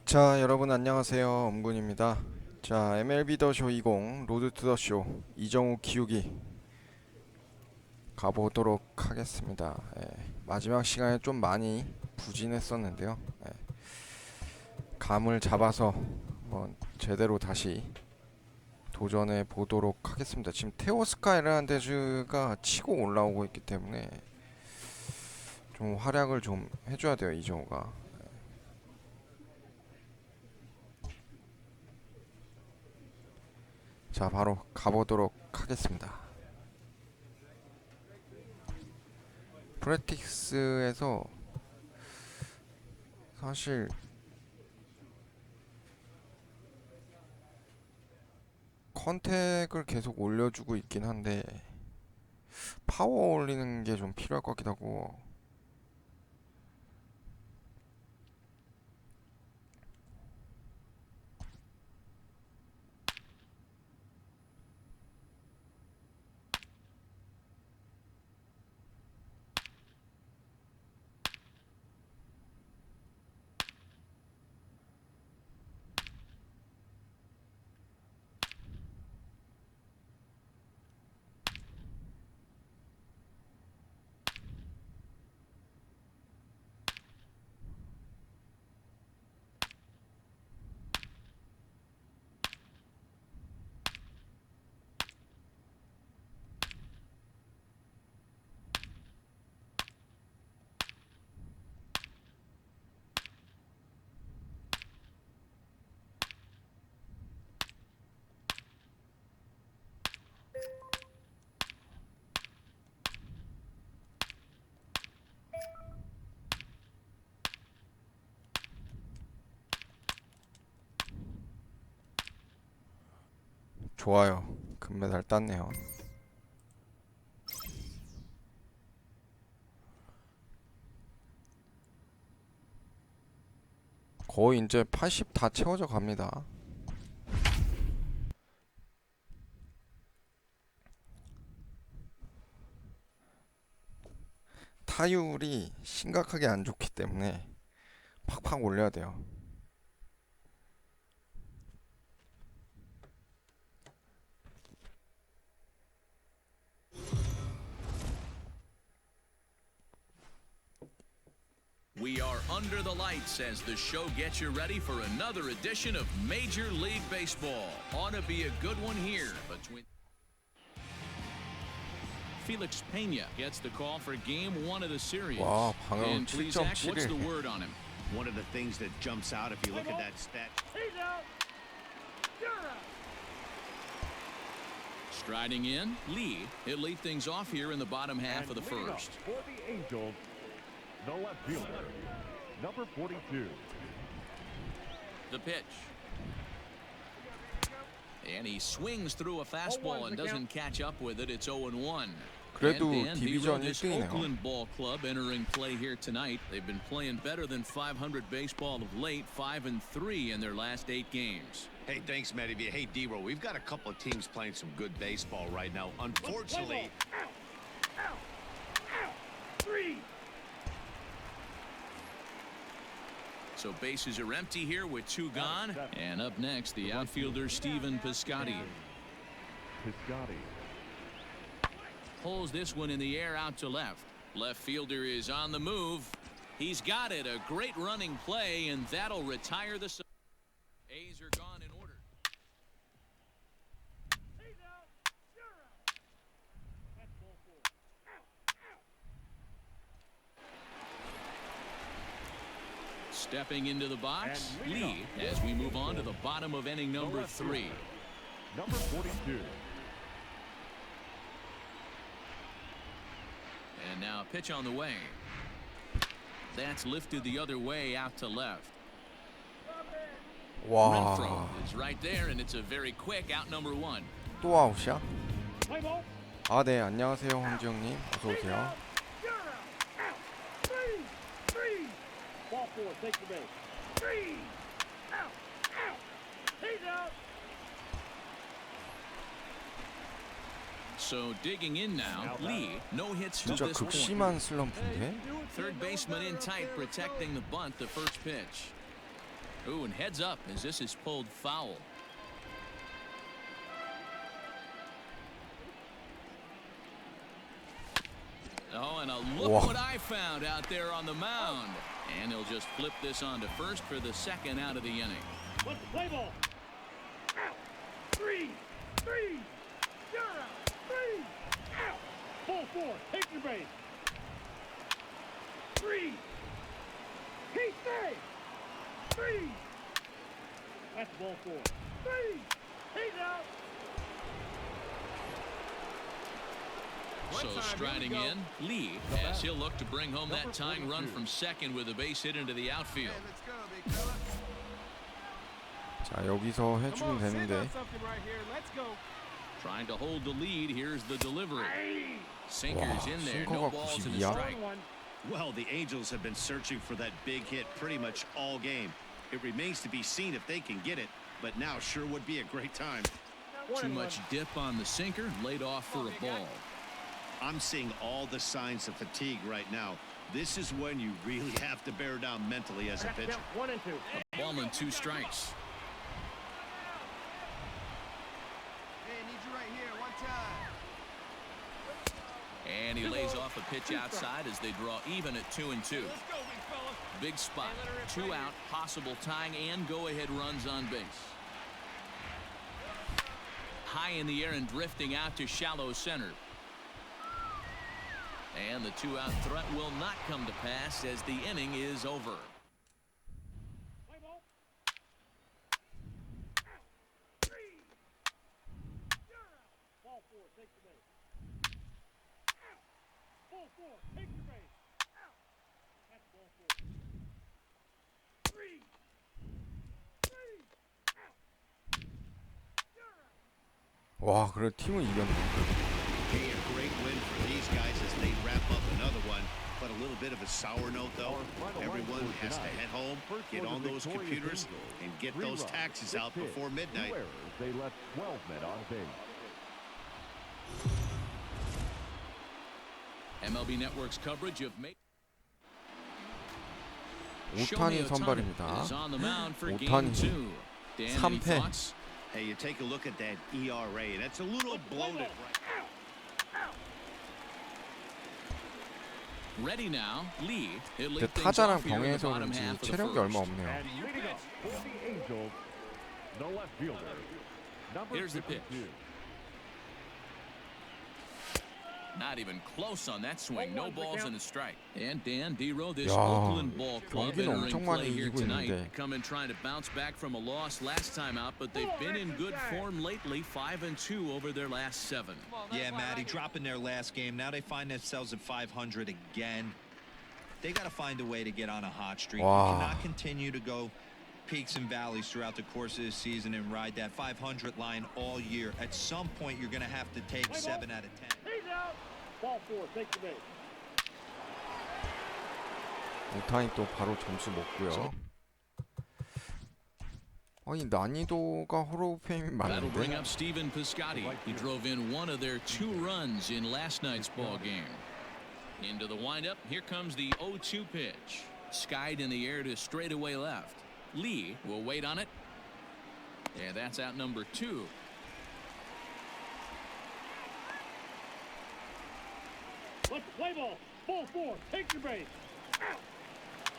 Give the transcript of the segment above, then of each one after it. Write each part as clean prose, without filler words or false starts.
자, 여러분 안녕하세요. 엄군입니다. 자, MLB 더쇼 20 로드 투 더 쇼 이정후 키우기 가보도록 하겠습니다. 마지막 시간에 좀 많이 부진했었는데요. 감을 잡아서 한번 제대로 다시 도전해 보도록 하겠습니다. 지금 테오스카 에르난데즈가 치고 올라오고 있기 때문에 좀 활약을 좀 해줘야 돼요, 이정후가. 자, 바로 가보도록 하겠습니다. 프레틱스에서 사실 컨택을 계속 올려주고 있긴 한데 파워 올리는 게 좀 필요할 것 같기도 하고. 좋아요. 금메달 땄네요. 거의 이제 80 다 채워져 갑니다. 타율이 심각하게 안 좋기 때문에 팍팍 올려야 돼요. We are under the lights as the show gets you ready for another edition of Major League Baseball. Ought to be a good one here between. Felix Pena gets the call for game one of the series. 와, 방금 And please, Zach, what's the 7.7을 word on him? One of the things that jumps out if you look at that stat. Striding in, Lee. He'll lead things off here in the bottom half of the first. For the Angels, the left fielder, number 42. The pitch. And he swings through a fastball and doesn't catch up with it. It's 0-1. 그래도 And Dan, 디비전 this 1등이네요. Oakland ball club entering play here tonight. They've been playing better than 500 baseball of late, 5-3 in their last 8 games. Hey, thanks, Matty. Hey, D-Roll, we've got a couple of teams playing some good baseball right now. Unfortunately, So bases are empty here with 2 gone. And up next, the outfielder Stephen Piscotty. Piscotty. Pulls this one in the air out to left. Left fielder is on the move. He's got it. A great running play, and that'll retire the. A's are gone in order. Stepping into the box, Lee, as we move on to the bottom of inning number 3. Number 42. And now a pitch on the way. That's lifted the other way out to left. 와, Renfroe is right there, and it's a very quick out number 1. 또 아웃이야? 아, 네, 안녕하세요, 황지영님. 어서 오세요. Ball 4, take the base. 3. Out. He's out. So digging in now, Lee, no hits to 진짜 this point. 극심한 슬럼프인데? Third baseman in tight, protecting the bunt, the first pitch. Ooh, and heads up as this is pulled foul. Oh, and a look Wow. what I found out there on the mound. And he'll just flip this on to first for the second out of the inning. Let's play ball. Out. 3. You're out. 3. Out. Ball 4. Take your base. 3. Keep 3. That's ball 4. 3. He's out. So striding in, Lee, as he'll look to bring home that tying run from second with a base hit into the outfield. 자, 여기서 해주면 되는데. Trying to hold the lead. Here's the delivery. Sinkers in there. No 싱커가 balls in the 92야? strike. Well, the Angels have been searching for that big hit pretty much all game. It remains to be seen if they can get it, but now sure would be a great time. Too much dip on the sinker. Laid off for a ball. I'm seeing all the signs of fatigue right now. This is when you really have to bear down mentally as a pitcher. 1 and 2. A ball and 2 strikes. And he lays off a pitch outside as they draw even at 2 and 2. Big spot. 2 out, possible tying and go-ahead runs on base. High in the air and drifting out to shallow center. And the 2-out threat will not come to pass as the inning is over. Play ball. 3. You're out. Ball 4. Take the base. Out. Ball 4. Take the base. Out. That's ball 4. 3. Out. You're out. 와, 그래 팀은 이겼네. Hey, a great win for these guys as they wrap up another one. But a little bit of a sour note, though. Everyone has to head home, get on those computers, and get those taxes out before midnight. They left 12 men on base. MLB Network's coverage of 오타니 선발입니다. is on the mound for game 오타니 2. Dan, any 3패. thoughts? Hey, you take a look at that ERA. That's a little bloated. Ready now, Lee. He'll 근데 lead things 타자랑 off here in the 병에서 bottom 그런지 half of the 체력이 first. 얼마 없네요. And leading up for the Angels, the left fielder, number Here's the 52. pitch. Not even close on that swing. No balls in the strike. And Dan Dero, this 야, Oakland ball club 경기는 entering 엄청 play 많이 here 이기고 tonight. 있는데. Coming trying to bounce back from a loss last time out, but they've been in good form lately. 5-2 over their last 7. Yeah, Matty, dropping their last game. Now they find themselves at 500 again. They got to find a way to get on a hot streak. Wow. You cannot continue to go peaks and valleys throughout the course of the season and ride that 500 line all year. At some point, you're going to have to take 7 out of 10. He's out. Ball 4. Take the base. 오타니 또 바로 점수 먹고요. 아니 난이도가 호러페임이 That'll bring 많은데. up Steven Piscotty. He drove in one of their 2 runs in last night's ball game. Into the windup. Here comes the 0-2 pitch. Skied in the air to straightaway left. Lee will wait on it. And that's out number 2. Let's play ball. Ball 4. Take your base. Out.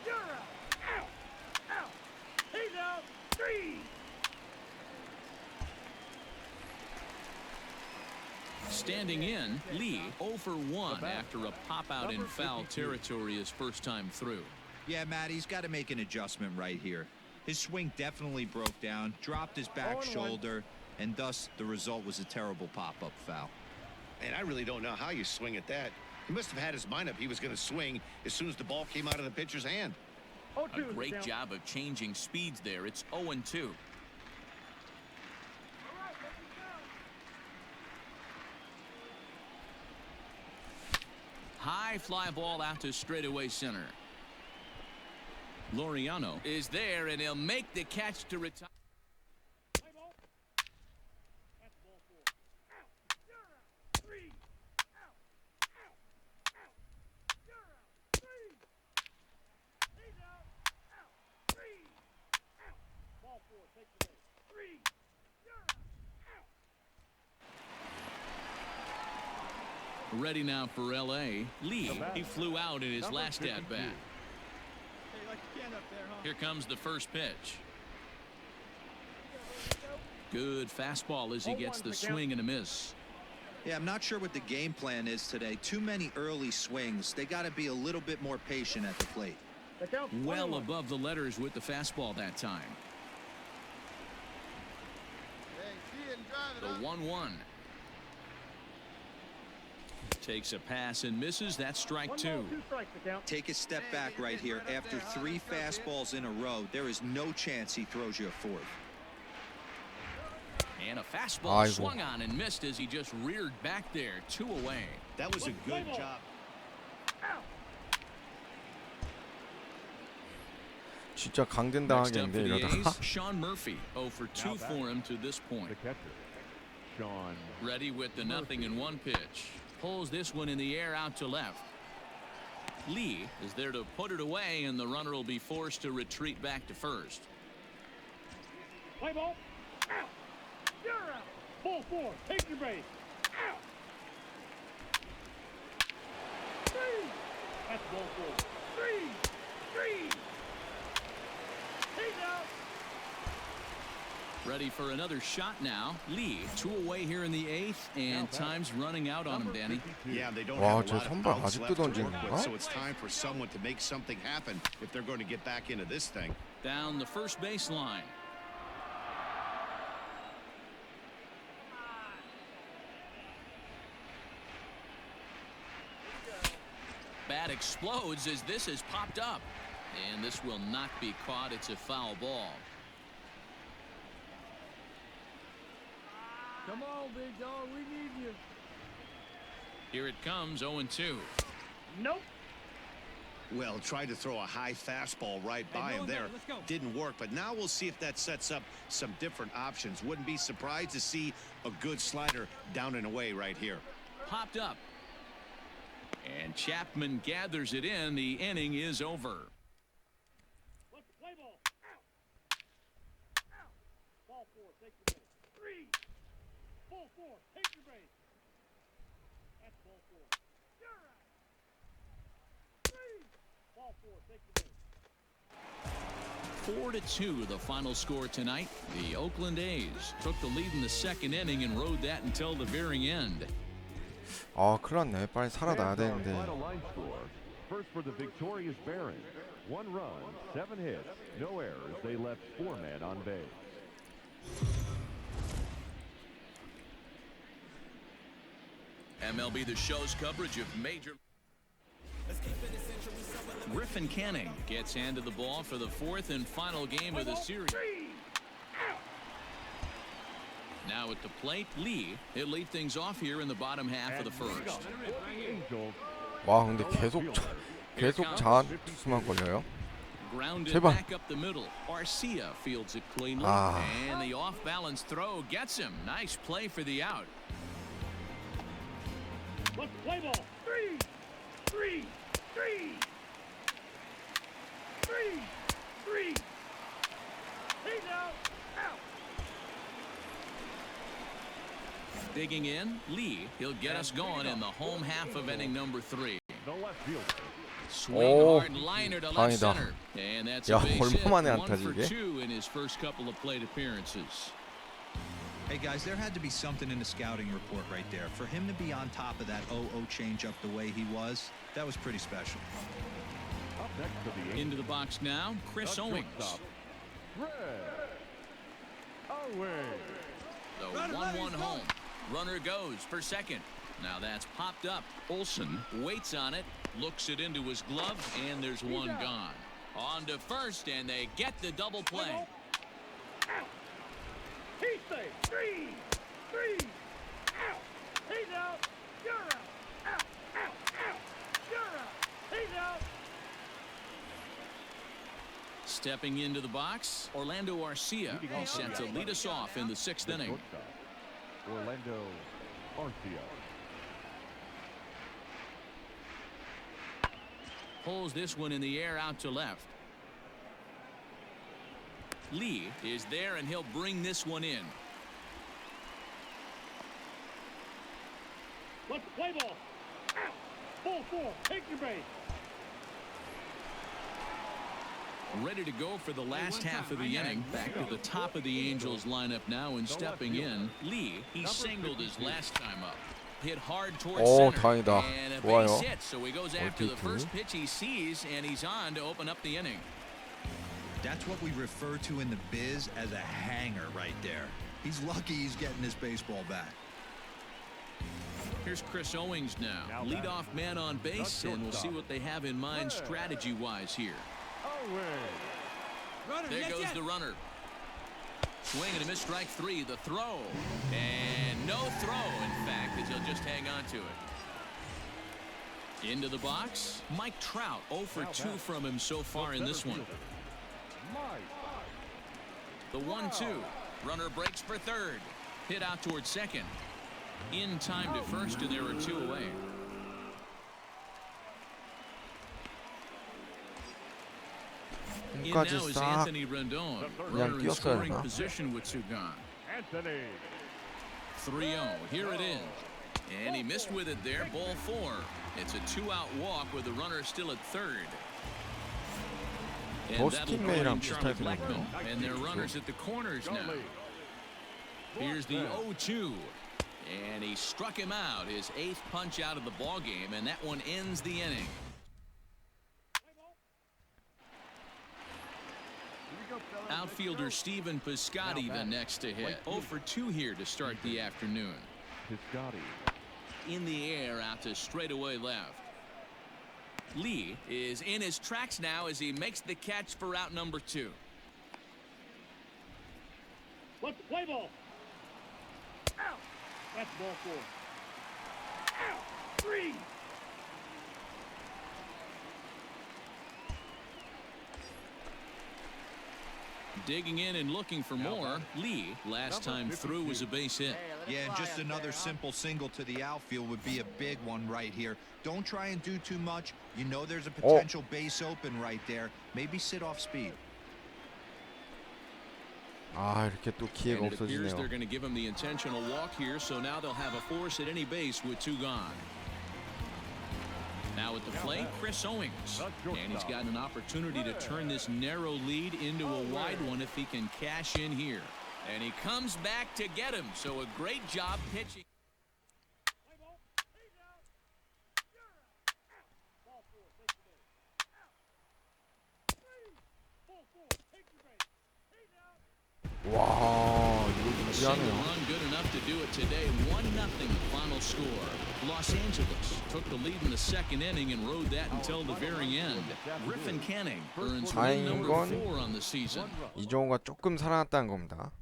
You're out. Out. Out. He's out. 3. Standing in, Lee 0 for 1 after a pop out in foul territory his first time through. Yeah, Matty's got to make an adjustment right here. His swing definitely broke down, dropped his back 0-1. shoulder, and thus the result was a terrible pop-up foul. And I really don't know how you swing at that. He must have had his mind up he was going to swing as soon as the ball came out of the pitcher's hand. A great job of changing speeds there. It's 0-2. High fly ball out to straightaway center. Laureano is there, and he'll make the catch to retire. Play ball. That's ball 4. Out. You're out. 3. Out. Out. Out. You're out. 3. He's out. Out. 3. Out. 4, take the base. 3. You're out. Ready now for LA. Lee, he flew out in his last at bat. Here comes the first pitch. Good fastball as he gets the swing and a miss. Yeah, I'm not sure what the game plan is today. Too many early swings. They got to be a little bit more patient at the plate. The count's Well 21. above the letters with the fastball that time. The 1-1. Takes a pass and misses. That's strike 1 two. ball, 2 strikes, the count. Take a step back right here. After 3 fastballs in a row, there is no chance he throws you a fourth. And a fastball 아이고. swung on and missed as he just reared back there. 2 away. That was a good job. 진짜 Next up 강된당하겠는데 for the 이러다가. A's, Sean Murphy. 0 for 2 for him to this point. The catcher, Sean. Ready with the 0-1 pitch. Pulls this one in the air out to left. Lee is there to put it away, and the runner will be forced to retreat back to first. Play ball. Out. You're out. Ball 4, take your base. Out. 3. That's ball 4. 3. He's out. Ready for another shot now. Lee, 2 away here in the 8th, and time's running out on him, Danny. Yeah, they don't 와, have a 저 lot of 선발 outs 아직도 left to work 던지는 with, 거야? so it's time for someone to make something happen if they're going to get back into this thing. Down the first baseline. Bat explodes as this is popped up. And this will not be caught. It's a foul ball. Come on, big dog. We need you. Here it comes, 0-2. Nope. Well, tried to throw a high fastball right by him there. Didn't work, but now we'll see if that sets up some different options. Wouldn't be surprised to see a good slider down and away right here. Popped up. And Chapman gathers it in. The inning is over. Let's play ball. Out. Out. Ball 4, take your base. 3. Ball 4, take your base. That's ball 4. You're out. 3. Ball 4, take your base. 4-2 the final score tonight. The Oakland A's took the lead in the second inning and rode that until the very end. 아, 큰일 났네. 빨리 살아나야 Fans, our 되는데. final line score. First for the victorious Barons. 1 run, 7 hits, no errors. They left 4 men on base. MLB The Show's coverage of major. Griffin Canning gets handed the ball for the 4th and final game of the series. Now at the plate, Lee. He'll lead things off here in the bottom half of the first. Angels. 와, 근데 계속 잔투수만 걸려요. Grounded 제발. back up the middle. Arcia fields it cleanly. 아. And the off-balance throw gets him. Nice play for the out. Let's play ball. 3. 3. 3. 3. He's out. Out. Digging in, Lee. He'll get us going in the home half of inning number 3. No left fielder. Swing 오, hard liner to left 다행이다. center. And that's 야, a base hit. 얼마만에 1 안타지, for 이게? 2 in his first couple of plate appearances. Hey, guys, there had to be something in the scouting report right there. For him to be on top of that 0-0 changeup the way he was, that was pretty special. Up next for the Angels. Into the box now, Chris The Owings. shortstop, Red. Away. The 1-1 home. Runner goes for second. Now that's popped up. Olsen waits on it, looks it into his glove, and there's one gone. On to first, and they get the double play. Out. He's safe. 3. 3. Out. He's out. You're out. Out. Out. Out. You're out. He's out. Stepping into the box, Orlando Arcia. He's set to lead us off in the 6th The inning. shortstop, Orlando Arcia. Pulls this one in the air out to left. Lee is there, and he'll bring this one in. Let's play ball. Out. Ball 4. Take your base. Ready to go for the last half of the inning. Back to the top of the Angels lineup now, and stepping in, Lee. He singled his last time up. Hit hard towards 오, center. 다행이다. And a 좋아요. base hit, so he goes after the 멀티히트. first pitch he sees, and he's on to open up the inning. That's what we refer to in the biz as a hanger right there. He's lucky he's getting this baseball back. Here's Chris Owings now. Leadoff man on base, and we'll see what they have in mind strategy-wise here. There goes the runner. Swing and a miss, strike 3. The throw. And no throw, in fact, as he'll just hang on to it. Into the box, Mike Trout. 0 for 2 from him so far in this one. The 1-2. Runner breaks for third. Hit out towards second. In time to first, and there are 2 away. In now 끝까지 is 싹 Anthony Rendon. 그냥 Runner in 뛰었어야 scoring 되나? position with 2 gone. Anthony. 3-0. Here it is. And he missed with it there. Ball 4. It's a 2-out walk with the runner still at third. And that'll bring in 버스킹맨이랑 Charlie 비슷하게 Blackmon. 생겼네요. And their runners at the corners now. Here's the 0-2. And he struck him out. His 8th punch out of the ball game, and that one ends the inning. Outfielder Stephen Piscotty the next to hit. 0 for 2 here to start the afternoon. Piscotty. In the air out to straightaway left. Lee is in his tracks now as he makes the catch for out number 2. Let's play ball. Out. That's ball 4. Out. 3. Digging in and looking for more. Lee, last time through, was a base hit. Yeah, and just another simple single to the outfield would be a big one right here. Don't try and do too much. You know there's a potential base open right there. Maybe sit off speed. 아, 이렇게 또 기회가 And it appears they're 없어지네요. going to give him the intentional walk here, so now they'll have a force at any base with 2 gone. Now at the plate, Chris Owings. And he's got an opportunity to turn this narrow lead into a wide one if he can cash in here. And he comes back to get him, so a great job pitching. Play ball. He's out. You're out. Out. Ball 4. Take your base. Out. 3. Ball 4. Take your base. He's out. 와, 이거 Single 무리하네요. run good enough to do it today. 1-0 the final score. Los Angeles took the lead in the 2nd inning and rode that until the very end. Griffin Canning earns win number 4 on the season. 이정후가 조금 살아났다는 겁니다.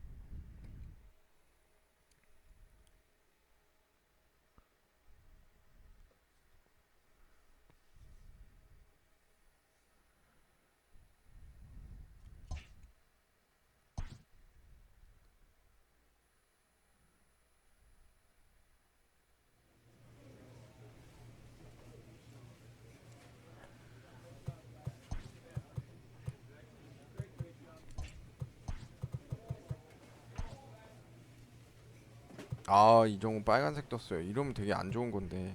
아, 이정후 빨간색 떴어요. 이러면 되게 안 좋은 건데.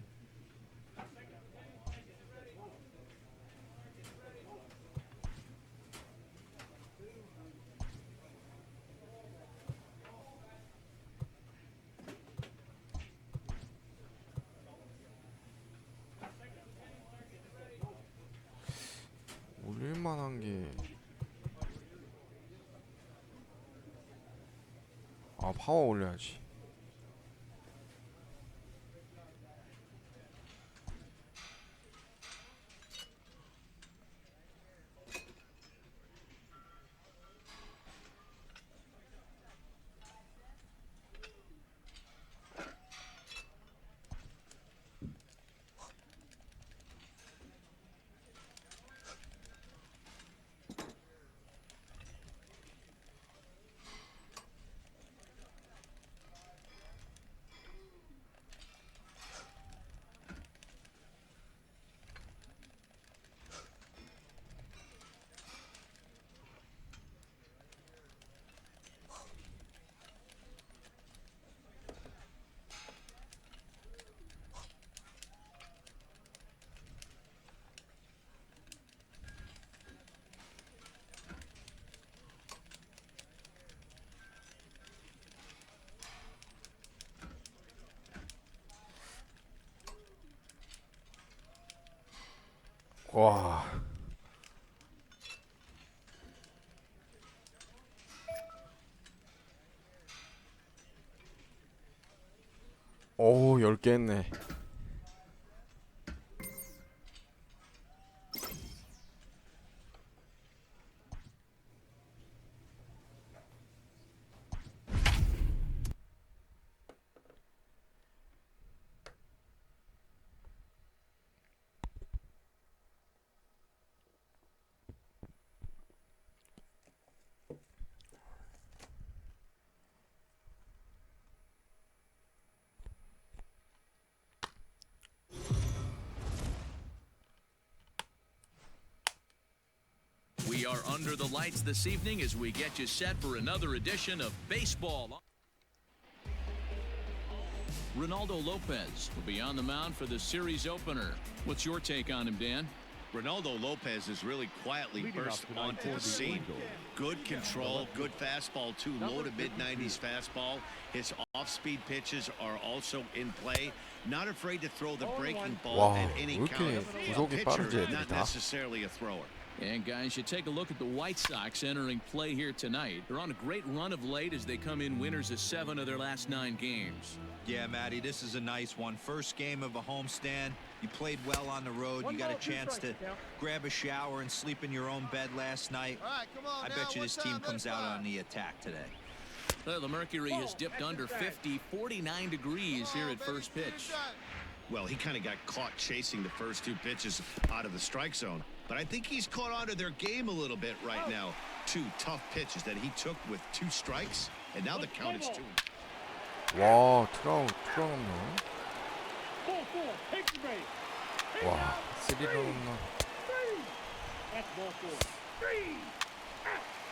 올릴만한 게, 아, 파워 올려야지. 와. 오, 10개 했네. We are under the lights this evening as we get you set for another edition of baseball. Ronaldo Lopez will be on the mound for the series opener. What's your take on him, Dan? Ronaldo Lopez has really quietly Leading burst off tonight onto for the scene. Angels. Good control, good fastball too, low to mid-90s fastball. His off-speed pitches are also in play. Not afraid to throw the breaking ball 와, at any 왜 count. 이렇게 A 구속이 빠르지, pitcher, 애들이 not 다. necessarily a thrower. And guys, you take a look at the White Sox entering play here tonight. They're on a great run of late as they come in winners of 7 of their last 9 games. Yeah, Matty, this is a nice one. First game of a homestand. You played well on the road. You got a chance to grab a shower and sleep in your own bed last night. I bet you this team comes out on the attack today. Well, the mercury has dipped under 50, 49 degrees here at first pitch. Well, he kind of got caught chasing the first 2 pitches out of the strike zone. But I think he's caught on to their game a little bit right now. 2 tough pitches that he took with 2 strikes, and now the count is 2. 와, 트라우트라우트. Ball 4. Take the base. 와, 3런. That's ball 4. 3.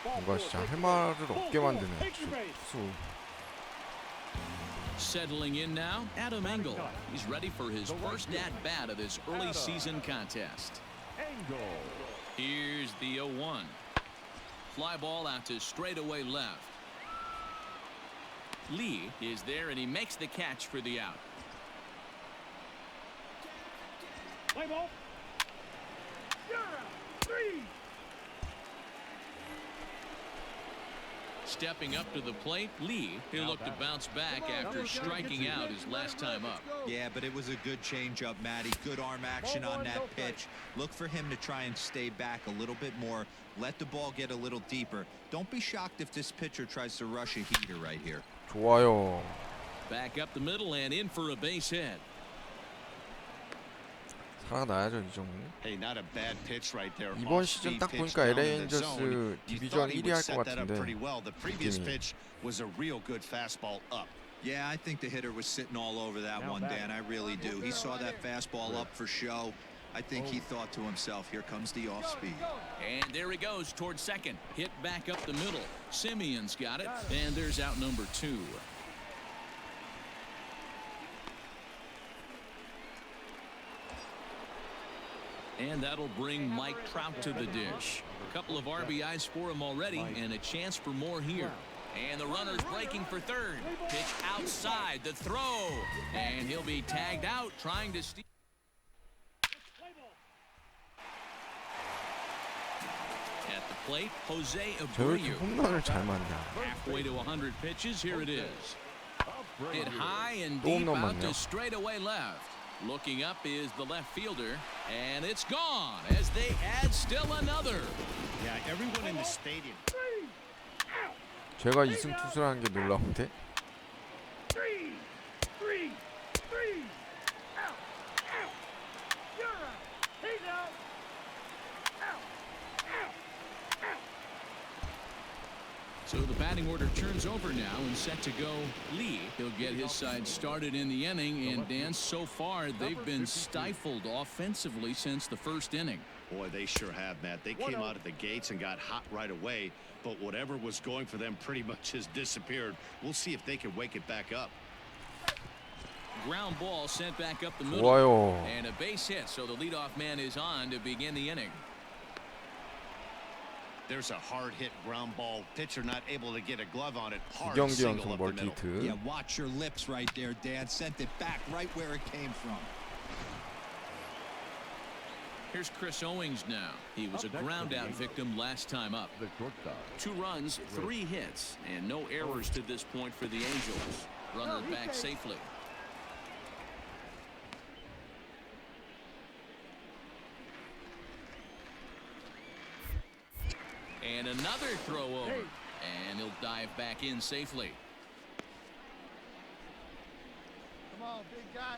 Ball 뭔가 4. 진짜 Take 할 the 말을 base. 없게 Ball 4. 만드네. Take the base. 수. Settling in now, Adam Engel. He's ready for his first at-bat of this early season contest. Angle. Here's the 0-1. Fly ball out to straightaway left. Lee is there, and he makes the catch for the out. Play ball. You're out. 3. Stepping up to the plate, Lee, he'll look to bounce back after striking out his last time up. Yeah, but it was a good changeup, Matty. Good arm action on that pitch. Look for him to try and stay back a little bit more. Let the ball get a little deeper. Don't be shocked if this pitcher tries to rush a heater right here. 좋아요. Back up the middle and in for a base hit. 살아나야죠, 이정후. Hey, not a bad pitch right there. 이번 Off-speed 시즌 딱 pitch 보니까 down LA in the zone. 엔젤스 You 디비전 thought he 1위 would 할 set 것 that up 같은데 pretty well. The previous 느낌이. pitch was a real good fastball up. Yeah, I think the hitter was sitting all over that one, Dan. I really do. He saw that fastball up for show. I think he thought to himself, here comes the off speed. And there he goes towards second. Hit back up the middle. Simeon's got it, and there's out number 2. And that'll bring Mike Trout to the dish. A couple of RBIs for him already, and a chance for more here. And the runner's breaking for third. Pitch outside the throw. And he'll be tagged out trying to steal. At the plate, Jose 저 왜 이렇게 Abreu. 홈런을 잘 맞냐. Halfway to 100 pitches. Here it is. Hit high and 또 deep 홈런 out 맞네요. to straightaway left. Looking up is the left fielder, and it's gone as they add still another. Yeah, everyone in the stadium. 제가 2승 투수를 하는 게 놀라운데. 3. 3. 3. Out. Out. You're out. He's out. Out. Out. Out. So the batting order turns over now and set to go Lee. He'll get his side started in the inning, and Dan, so far they've been stifled offensively since the first inning. Boy, they sure have, Matt. They came out of the gates and got hot right away, but whatever was going for them pretty much has disappeared. We'll see if they can wake it back up. Ground ball sent back up the middle. 좋아요. And a base hit, so the leadoff man is on to begin the inning. There's a hard hit ground ball. Pitcher not able to get a glove on it. Hard 2경기 single 연속 up the middle. 멀티히트. Yeah, watch your lips right there, Dan. Sent it back right where it came from. Here's Chris Owings now. He was a ground-out victim last time up. The shortstop. 2 runs, 3 hits, and no errors to this point for the Angels. Runner back safely. And another throw over. And he'll dive back in safely. Come on, big guy.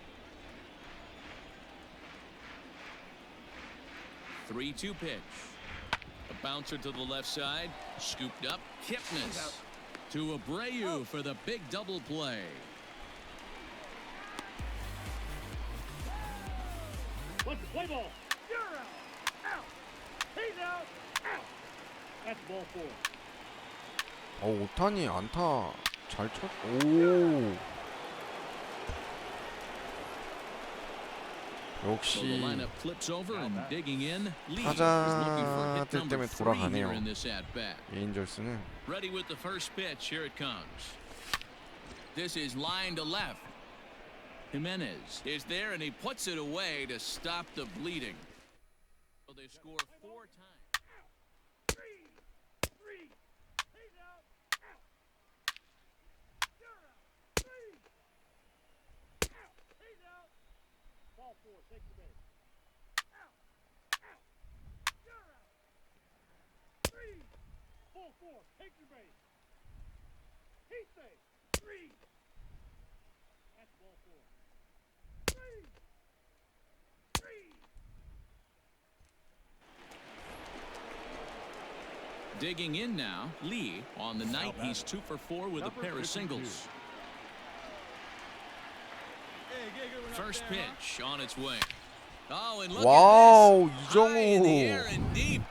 3-2 pitch. A bouncer to the left side. Scooped up. Kipnis to Abreu for the big double play. What's the play ball? You're out. Out. He's out. Out. That's ball 4. 오타니 안타 잘 쳤. 오. So the 역시 lineup flips over and digging in. Lee is looking for hit 타자들 number 때문에 3 돌아가네요. here in this at bat. 에인절스는. Ready with the first pitch. Here it comes. This is line to left. Jimenez is there and he puts it away to stop the bleeding. So they score 4 times. 3. He's out. Out. You're out. 3. Out. He's out. Ball 4. Take the base. Out. Out. You're out. 3. Ball 4. Take your base. He's safe. 3. That's ball 4. 3. 3. Digging in now, Lee. On the night, he's 2 for 4 with a pair of singles. First pitch on its way. Oh, and look 와우, at this. High in the air 이정후. and deep.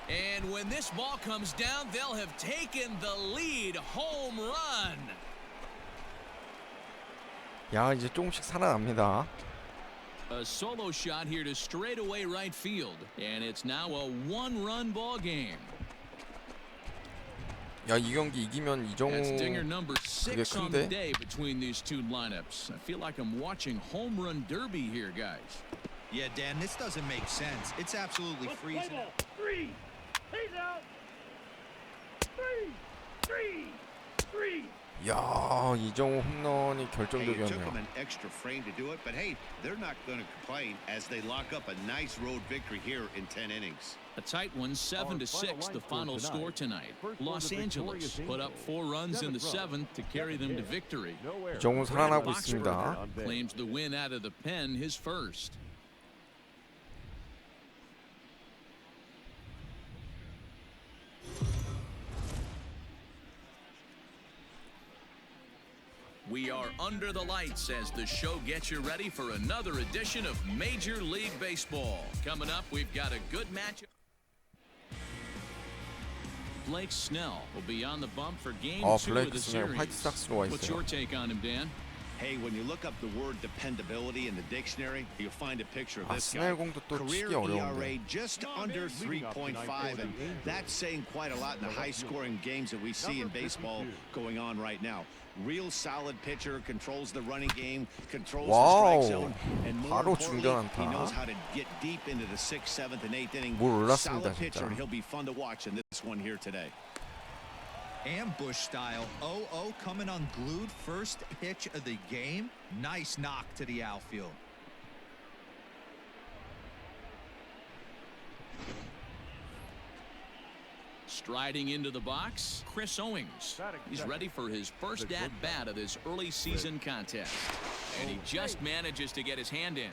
And when this ball comes down, they'll have taken the lead. Home run. 야, 이제 조금씩 살아납니다. A solo shot here to straightaway right field. And it's now a 1-run ball game. 야, 이 경기 이기면 That's dinger 이정후 number 6 그게 on the 큰데? day between these two lineups. I feel like I'm watching home run derby here, guys. Yeah, Dan, this doesn't make sense. It's absolutely Let's play freezing. ball. 3. He's out. 3. 3. 3. 야, 이정후 홈런이 Hey, it took 결정적이었네요. them an extra frame to do it, but hey, they're not going to complain as they lock up a nice road victory here in 10 innings. A tight one, 7-6, the final score tonight. Los Angeles put up 4 runs in the 7th to carry them to victory. 이정후 살아나고 Boxberger 있습니다. claims the win out of the pen, his first. We are under the lights as the show gets you ready for another edition of Major League Baseball. Coming up, we've got a good matchup. Blake Snell will be on the bump for game 2 of 블레이크 the 스넬 series. 화이트삭스로 와 What's 있어요. your take on him, Dan? Hey, when you look up the word dependability in the dictionary, you'll find a picture of 아, this guy. 스넬 공도 또 Career 치기 어려운데. ERA just under 3.5, and that's saying quite a lot in the high-scoring games that we see in baseball going on right now. Real solid pitcher, controls the running game, controls the 와우, strike zone, and more 바로 importantly, 중전한타. he knows how to get deep into the 6th, 7th, and 8th inning. 물 올랐습니다, Solid pitcher, 진짜. and he'll be fun to watch in this one here today. Ambush style. 0-0 coming unglued. First pitch of the game. Nice knock to the outfield. Striding into the box, Chris Owings. He's ready for his first at-bat of this early season contest. And he just manages to get his hand in.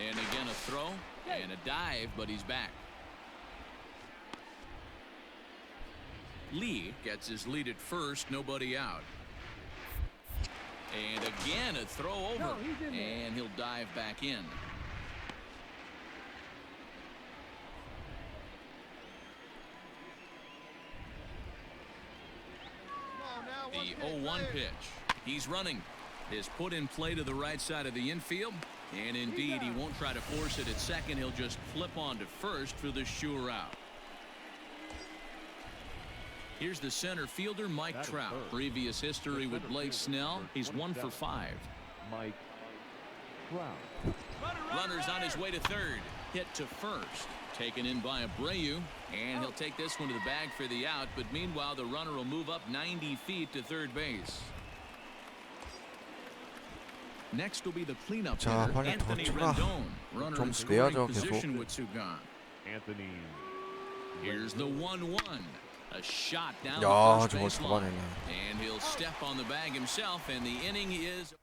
And again a throw and a dive, but he's back. Lee gets his lead at first, nobody out. And again a throw over, and he'll dive back in. The 0-1 pitch. He's running. Is put in play to the right side of the infield. And indeed, he won't try to force it at second. He'll just flip on to first for the sure out. Here's the center fielder, Mike Trout. Previous history with Blake Snell. He's 1 for 5. Mike Trout. Runner's on his way to third. Hit to first. Taken in by Abreu. And he'll take this one to the bag for the out. But meanwhile, the runner will move up 90 feet to third base. Next will be the cleanup 자, hitter, 빨리 더 Anthony 쳐라. Rendon. Runner in 점수 내야죠, scoring 계속. position with Sugan. Anthony. Here's the 1-1. A shot down 야, the 저걸 first baseline. 잡아내네. And he'll step on the bag himself, and the inning is.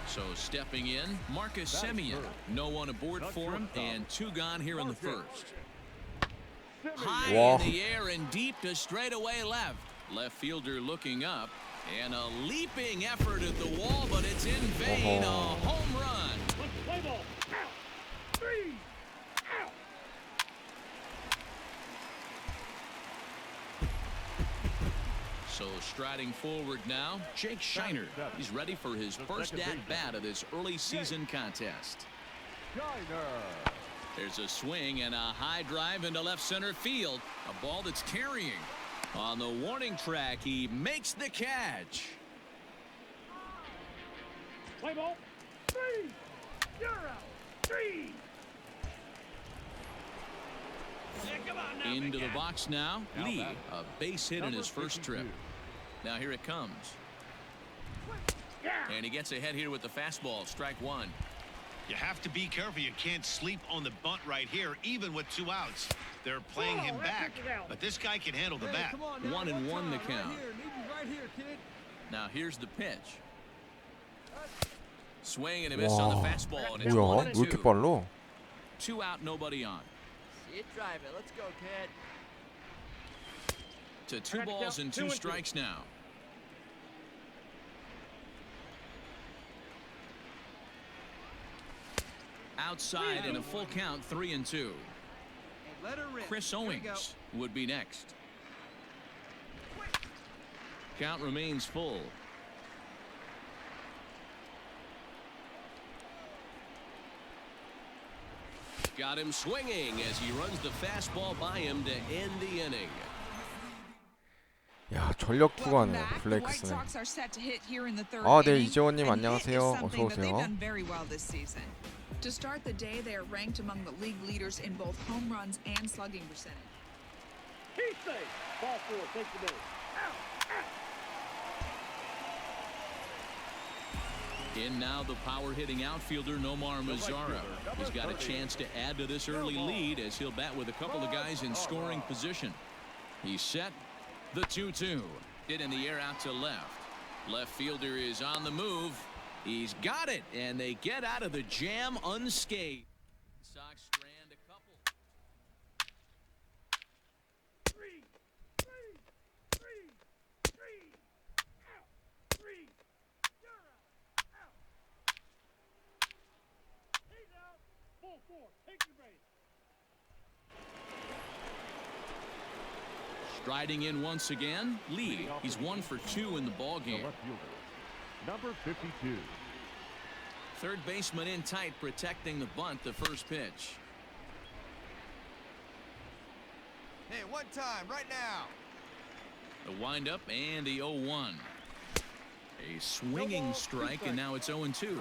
So stepping in, Marcus Semien. No one aboard for him, and 2 gone here in the first. High Wow. in the air and deep to straightaway left. Left fielder looking up, and a leaping effort at the wall, but it's in vain. A home run. Let's play ball. Out. 3. Out. So striding forward now, Jake Shiner. He's ready for his first at-bat of this early season contest. There's a swing and a high drive into left center field. A ball that's carrying. On the warning track, he makes the catch. Play ball. 3. You're out. 3. Into the box now, Lee, a base hit in his first trip. Now here it comes. And he gets ahead here with the fastball, strike 1. You have to be careful. You can't sleep on the bunt right here, even with 2 outs. They're playing him back, but this guy can handle the bat. 1-1 the count. Now here's the pitch. Swing and a miss on the 와, fastball, and it's 뭐야? 왜 1-2. 이렇게 빨라? 2 out, nobody on. See it, drive it. Let's go, kid. To 2 balls and 2 strikes now. Outside in a full count, 3-2. Let her rip. Chris Here we go. Owings would be next. Count remains full. Got him swinging as he runs the fastball by him to end the inning. 야, 전력 투구하네, The White 블랙스는. Sox are set to hit here in the third 아, 네, inning, 이재원님 and hit 안녕하세요. is 어서 something that they've 오세요. done very well this season. To start the day, they are ranked among the league leaders in both home runs and slugging percentage. He's safe. Ball 4. Take the base. Out. In now the power-hitting outfielder Nomar Mazara. He's got a chance to add to this early lead as he'll bat with a couple of guys in scoring position. He's set. The 2-2. Hit in the air out to left. Left fielder is on the move. He's got it, and they get out of the jam unscathed. Sox strand a couple. 3. 3. 3. 3. Out. 3. You're out. Out. He's out. Ball 4. Take the base. Striding in once again, Lee. He's 1 for 2 in the ball The game. left fielder. Number 52. Third baseman in tight, protecting the bunt. The first pitch. Hey, one time, right now. The windup and the 0-1. A swinging strike, and now it's 0-2. Pitch right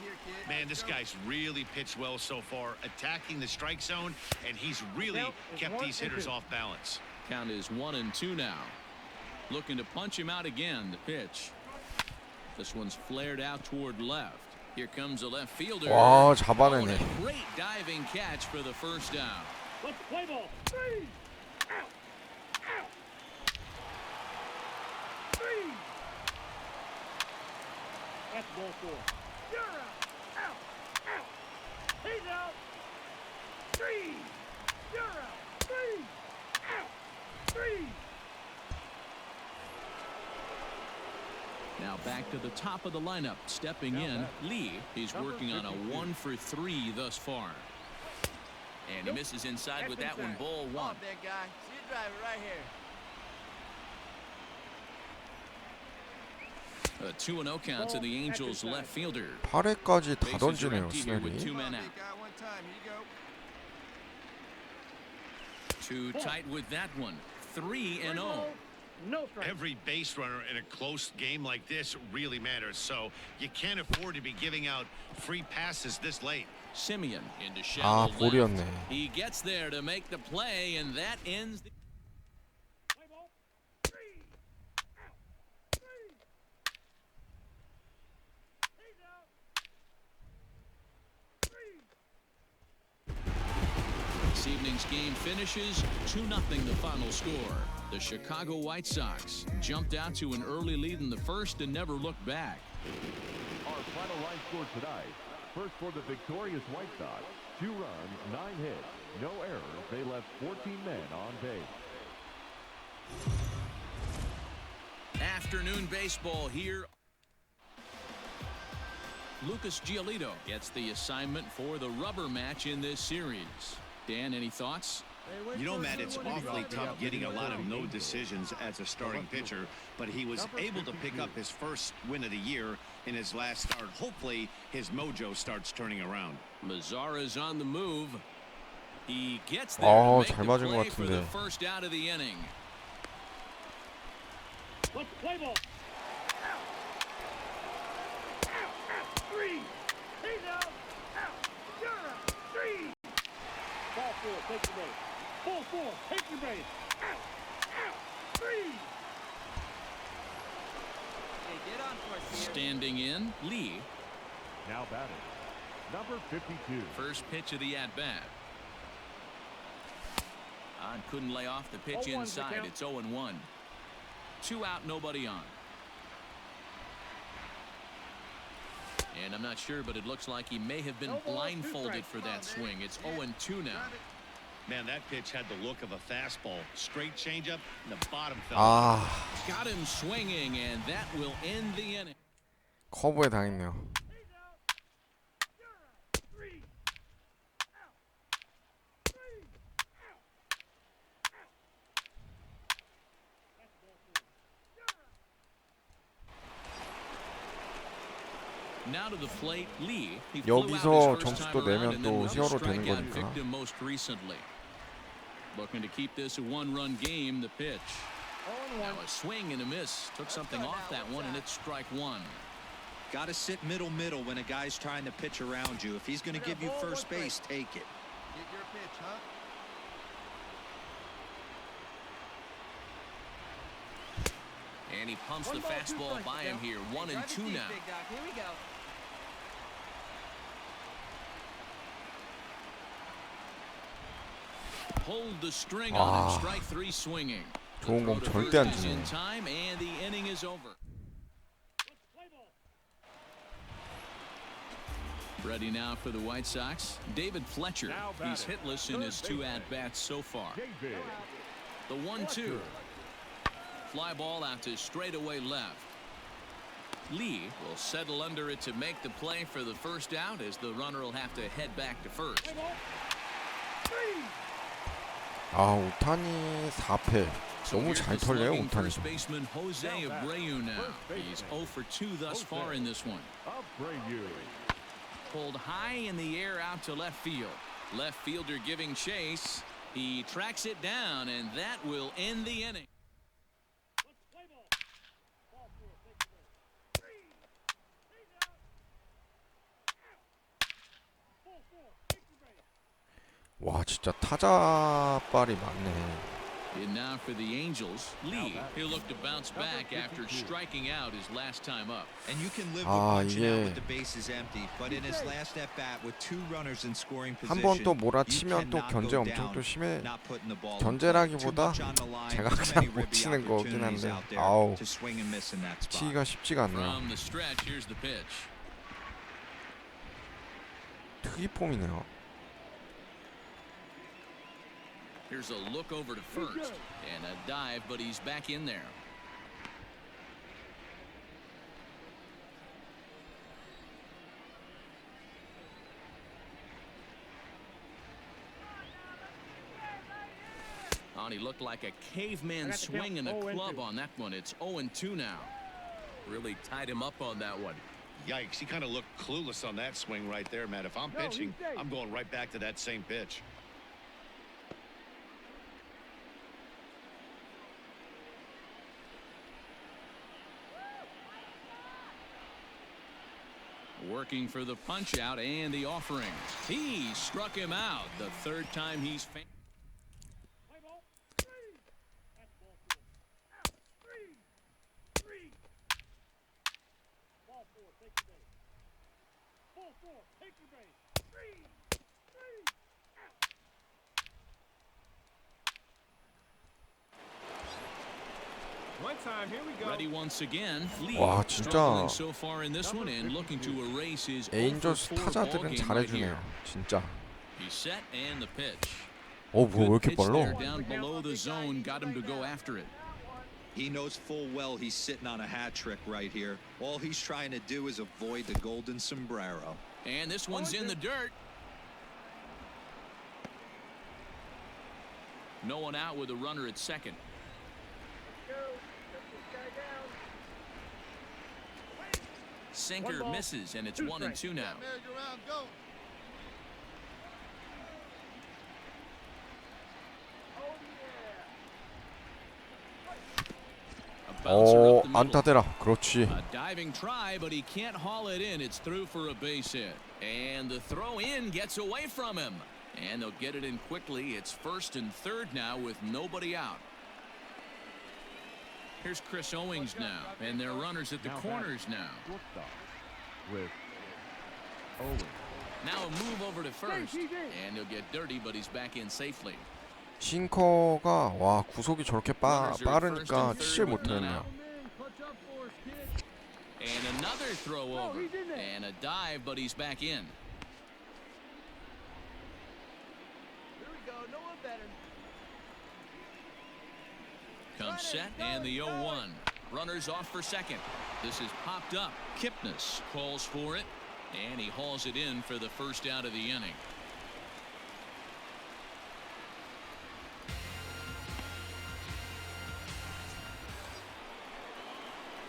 here, kid. Man, this guy's really pitched well so far, attacking the strike zone, and he's really kept these hitters off balance. Count is 1-2 now. Looking to punch him out again. The pitch. This one's flared out toward left. Here comes the left fielder. 와, Oh, and 잡아내네. a great diving catch for the first down. Let's play ball. 3. Out. Out. 3. That's ball 4. You're out. Out. Out. He's out. 3. You're out. 3. Out. 3. Now back to the top of the lineup. Stepping in, Lee. He's working on a 1 for 3 thus far. And he misses inside with that one. Ball Come 1. on, big guy. See it, drive it right here. A 2-0 count to the Angels left fielder. 8회까지 다 Bases are 던지네요, empty here with 스넬이. 2 Come on, men out. big guy. One time. Here you go. Too tight with that one. 3-0. No strike. Every base runner in a close game like this really matters, so you can't afford to be giving out free passes this late. Simeon into shallow left. 볼이었네. He gets there to make the play, and that ends the... Play ball. 3. Out. 3. He's out. 3. This evening's game finishes 2-0 the final score. The Chicago White Sox jumped out to an early lead in the first and never looked back. Our final line score tonight. First for the victorious White Sox, 2 runs, 9 hits, no errors. They left 14 men on base. Afternoon baseball here. Lucas Giolito gets the assignment for the rubber match in this series. Dan, any thoughts? You know, Matt, it's awfully tough getting a lot of no decisions as a starting pitcher, but he was able to pick up his first win of the year in his last start. Hopefully, his mojo starts turning around. Mazzara's on the move. He gets there to make 잘 the 맞은 것 play for the 같은데. first out of the inning. Let's play ball. Out. Out. Out. 3. He's out. Out. You're out. 3. Ball 4. Take the base. Ball 4. Take your base. Out. Out. 3. Hey, get on for us here. Standing in, Lee. Now batting, number 52. First pitch of the at-bat. Couldn't lay off the pitch 0-1's the inside. count. It's 0-1. 2 out, nobody on. And I'm not sure, but it looks like he may have been No ball, 2 blindfolded strikes. for Come that on, swing. baby. It's Yeah. 0-2 now. Grab it. Man, that pitch had the look of a fastball. Straight changeup, and the bottom fell. Got him swinging, and that will end the inning. 커브에 당했네요. He's out. You're out. 3. Out. 3. Out. Out. That's ball 4. You're out. Now to the plate, Lee. He 여기서 flew out his first 점수 또 time around 내면 and 또 then was a 히어로 되는 strikeout 거니까. victim most recently. Looking to keep this a 1-run game. The pitch. 0-1. Now a swing and a miss. Took something off that one, and it's strike 1. Got to sit middle when a guy's trying to pitch around you. If he's going to give you first base, take it. Get your pitch, huh? And he pumps One the ball, 2 fastball strikes, by him Cal. here. 1 and Drive it 2 deep, now. Big Doc. Here we go. Pulled the string on him. Strike 3 swinging. The 좋은 throw 공 to 절대 first 안 is in 주네. time, and the inning is over. Let's play ball. Ready now for the White Sox. David Fletcher. Now He's batting. hitless in his 2 at-bats so far. David. The 1-2. Fly ball out to straightaway left. Lee will settle under it to make the play for the first out, as the runner will have to head back to first. Play ball. 3. 오타니 4패. So 너무 here's 잘 the 털려요, slugging 오타니. first baseman Jose Abreu now. He's 0 for 2 thus far in this one. Abreu. Pulled high in the air out to left field. Left fielder giving chase. He tracks it down, and that will end the inning. Let's play ball. Ball 4. Take the base. 3. He's out. Out. Ball 4. Take the base. 와 진짜 타자빨이 많네. And now for the Angels, Lee. He'll look to bounce back after striking out his last time up. And you can live with 아, punching out 이게- with the bases empty, but in his last at bat with 2 runners in scoring 한 position, 번 또 you 몰아치면 또 cannot 견제 go 엄청 또 down 심해. not putting the ball in play. 견제라기보다 Too much on the line, 제가 too 그냥 many 못 ribby 치는 거긴 opportunities 한데, out there 아우. to swing and miss in that spot. 치기가 쉽지가 않네요. From the stretch, here's the pitch. 특이폼이네요. Here's a look over to first and a dive, but he's back in there. He looked like a caveman swinging a club on that one. It's 0-2 now. Really tied him up on that one. Yikes, he kind of looked clueless on that swing right there, Matt. If I'm pitching, I'm going right back to that same pitch. Working for the punch out and the offering. He struck him out the third time he's. Play ball. Three. That's ball four. Out. Three. Three. Ball four. Take your base. Ball four. Take your base. Three. Three. Out. One time, here we go. Ready once again. Lee 와, 진짜 struggling so far in this one and looking to erase his 에인저스 0-4 ball 타자들은 game right 잘해주네요. here. 진짜. He's set and the pitch. 뭐 왜 Good 이렇게 pitch there 빨라? down below the zone, got him to go after it. He knows full well he's sitting on a hat trick right here. All he's trying to do is avoid the golden sombrero. And this one's in the dirt. No one out with a runner at second. Sinker misses, and it's 1-2 now. A bouncer 어, up the middle. 안타대라. 그렇지. A diving try, but he can't haul it in. It's through for a base hit. And the throw in gets away from him. And they'll get it in quickly. It's first and third now with nobody out. Here's Chris Owings now, and their runners at the corners now. Shortstop with Owens. Now a move over to first, and he'll get dirty, but he's back in safely. 싱커가 와 구속이 저렇게 빠르니까 치질 with none 못하겠네요. out. And another throw over, and a dive, but he's back in. Here we go. No one better. Comes set and the 0-1. Runners off for second. This is popped up. Kipnis calls for it, and he hauls it in for the first out of the inning.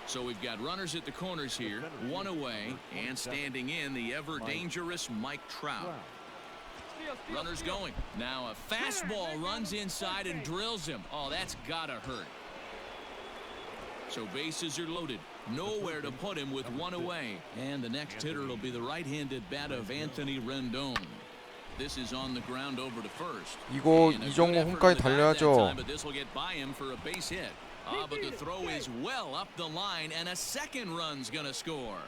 So we've got runners at the corners here, one away, and standing in the ever dangerous Mike Trout. Runners going. Now a fastball runs inside and drills him. Oh, that's gotta hurt. So bases are loaded. Nowhere to put him with one away. And the next hitter will be the right-handed bat of Anthony Rendon. This is on the ground over to first. 이거 And a 이정후 good effort 홈까지 in the bat that 달려야죠. time, but this will get by him for a base hit. But the throw is well up the line, and a second run's gonna score.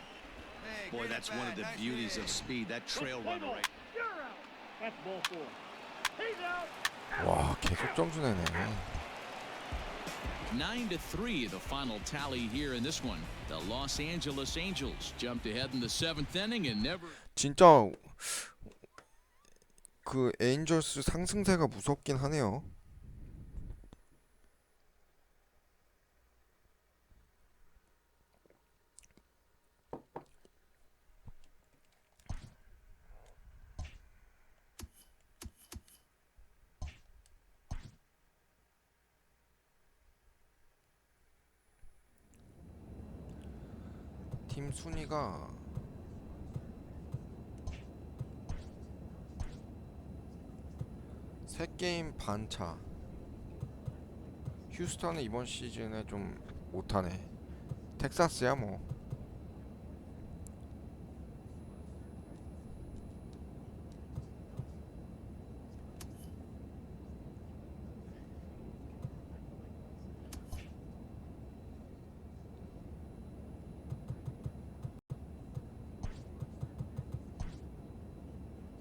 Hey, Boy, great that's at one bat. of the Nice beauties hit. of speed. That trail Play runner ball. right. You're out. That's ball four. He's out. 와 계속 점수 내네. 9-3 the final tally here in this one. The Los Angeles Angels jumped ahead in the 7th inning and never. 진짜 그 에인저스 상승세가 무섭긴 하네요. 팀 순위가 세 게임 반차. 휴스턴은 이번 시즌에 좀 못하네. 텍사스야 뭐.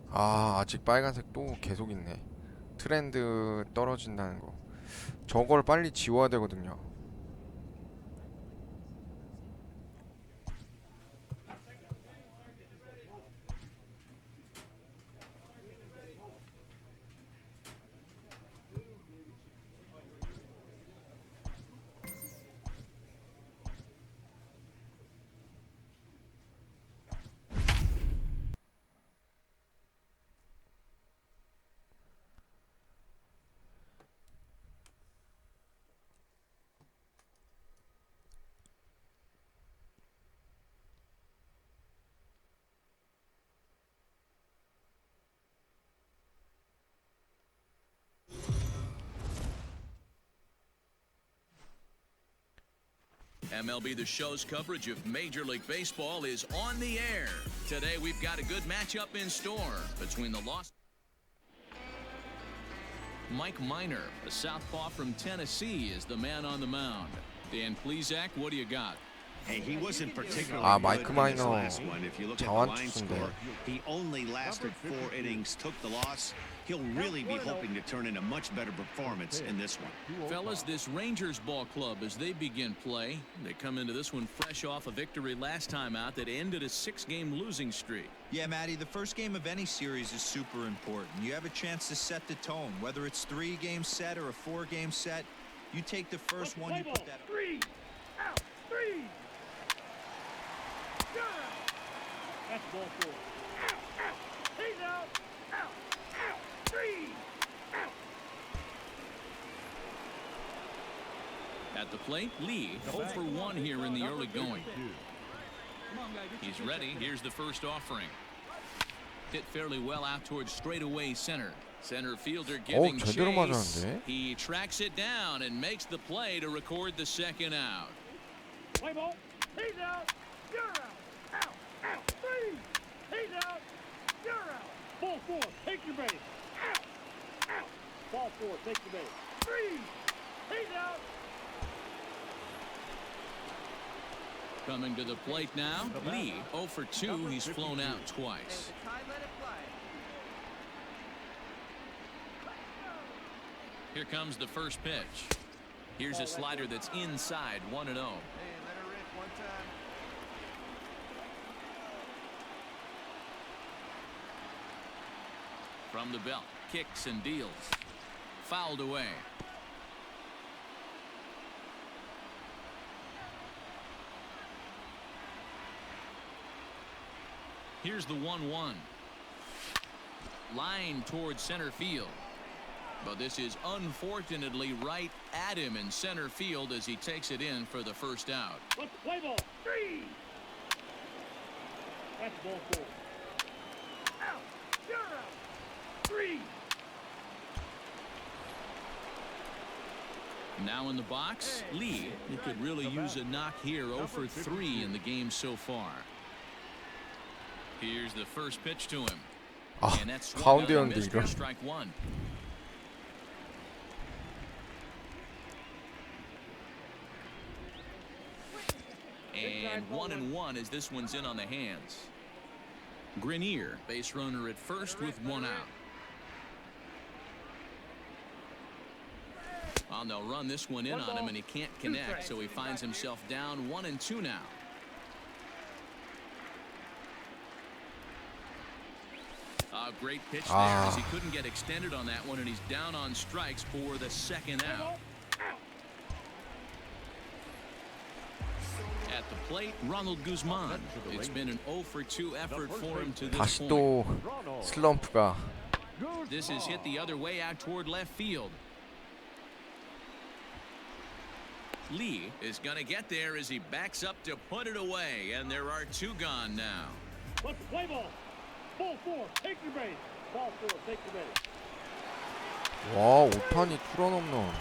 아, 아직 빨간색 또 계속 있네. 트렌드 떨어진다는 거. 저걸 빨리 지워야 되거든요. MLB The Show's coverage of Major League Baseball is on the air. Today we've got a good matchup in store between the Los... Mike Minor, a southpaw from Tennessee, is the man on the mound. Dan Plesac, what do you got? Hey, he wasn't particularly 아, good 마이크 in this 마이너 last one. If you look at the 자완 line 투수인데. score, he only lasted 4 innings, took the loss. He'll really be hoping to turn in a much better performance in this one. Fellas, this Rangers ball club, as they begin play, they come into this one fresh off a victory last time out that ended a 6-game losing streak. Yeah, Matty, the first game of any series is super important. You have a chance to set the tone, whether it's 3-game set or a 4-game set. You take the first one, you put that up. 3 out, 3. That's ball 4. Out, out. He's out. Out, out. 3 out. At the plate, Lee 0 for 1 here in the early going. He's ready. Here's the first offering. Hit fairly well out towards straightaway center. Center fielder giving 제대로 chase. 맞았는데? He tracks it down and makes the play to record the second out. Play ball. He's out. You're out. Out, out. 3. He's out. You're out. Ball 4. Take your base. Out, out. Ball 4. Take your base. 3. He's out. Coming to the plate now, Lee 0 for 2. He's flown out twice. Here comes the first pitch. Here's a slider that's inside, 1-0. From the belt, kicks and deals. Fouled away. Here's the 1-1. Line towards center field. But this is unfortunately right at him in center field as he takes it in for the first out. Let's play ball. 3. That's ball 4. Out. You're out. 3. Now in the box, Lee, who could really use a knock here, 0 for 3 in the game so far. Here's the first pitch to him. 아, And that's 가운데였는데 이거. strike 1. And 1-1 as this one's in on the hands. Grenier, base runner at first with 1 out. Well, they'll run this one in on him, and he can't connect, so he finds himself down 1-2 now. A great pitch there as he couldn't get extended on that one, and he's down on strikes for the second out. At the plate, Ronald Guzman. It's been an 0 for 2 effort for him to this 다시 point. 또 슬럼프가. This is hit the other way out toward left field. Lee is going to get there as he backs up to put it away, and there are 2 gone now. Let's play ball. Ball 4. Take your base. Ball 4. Take your base. 와, 5탄이 투런 홈런.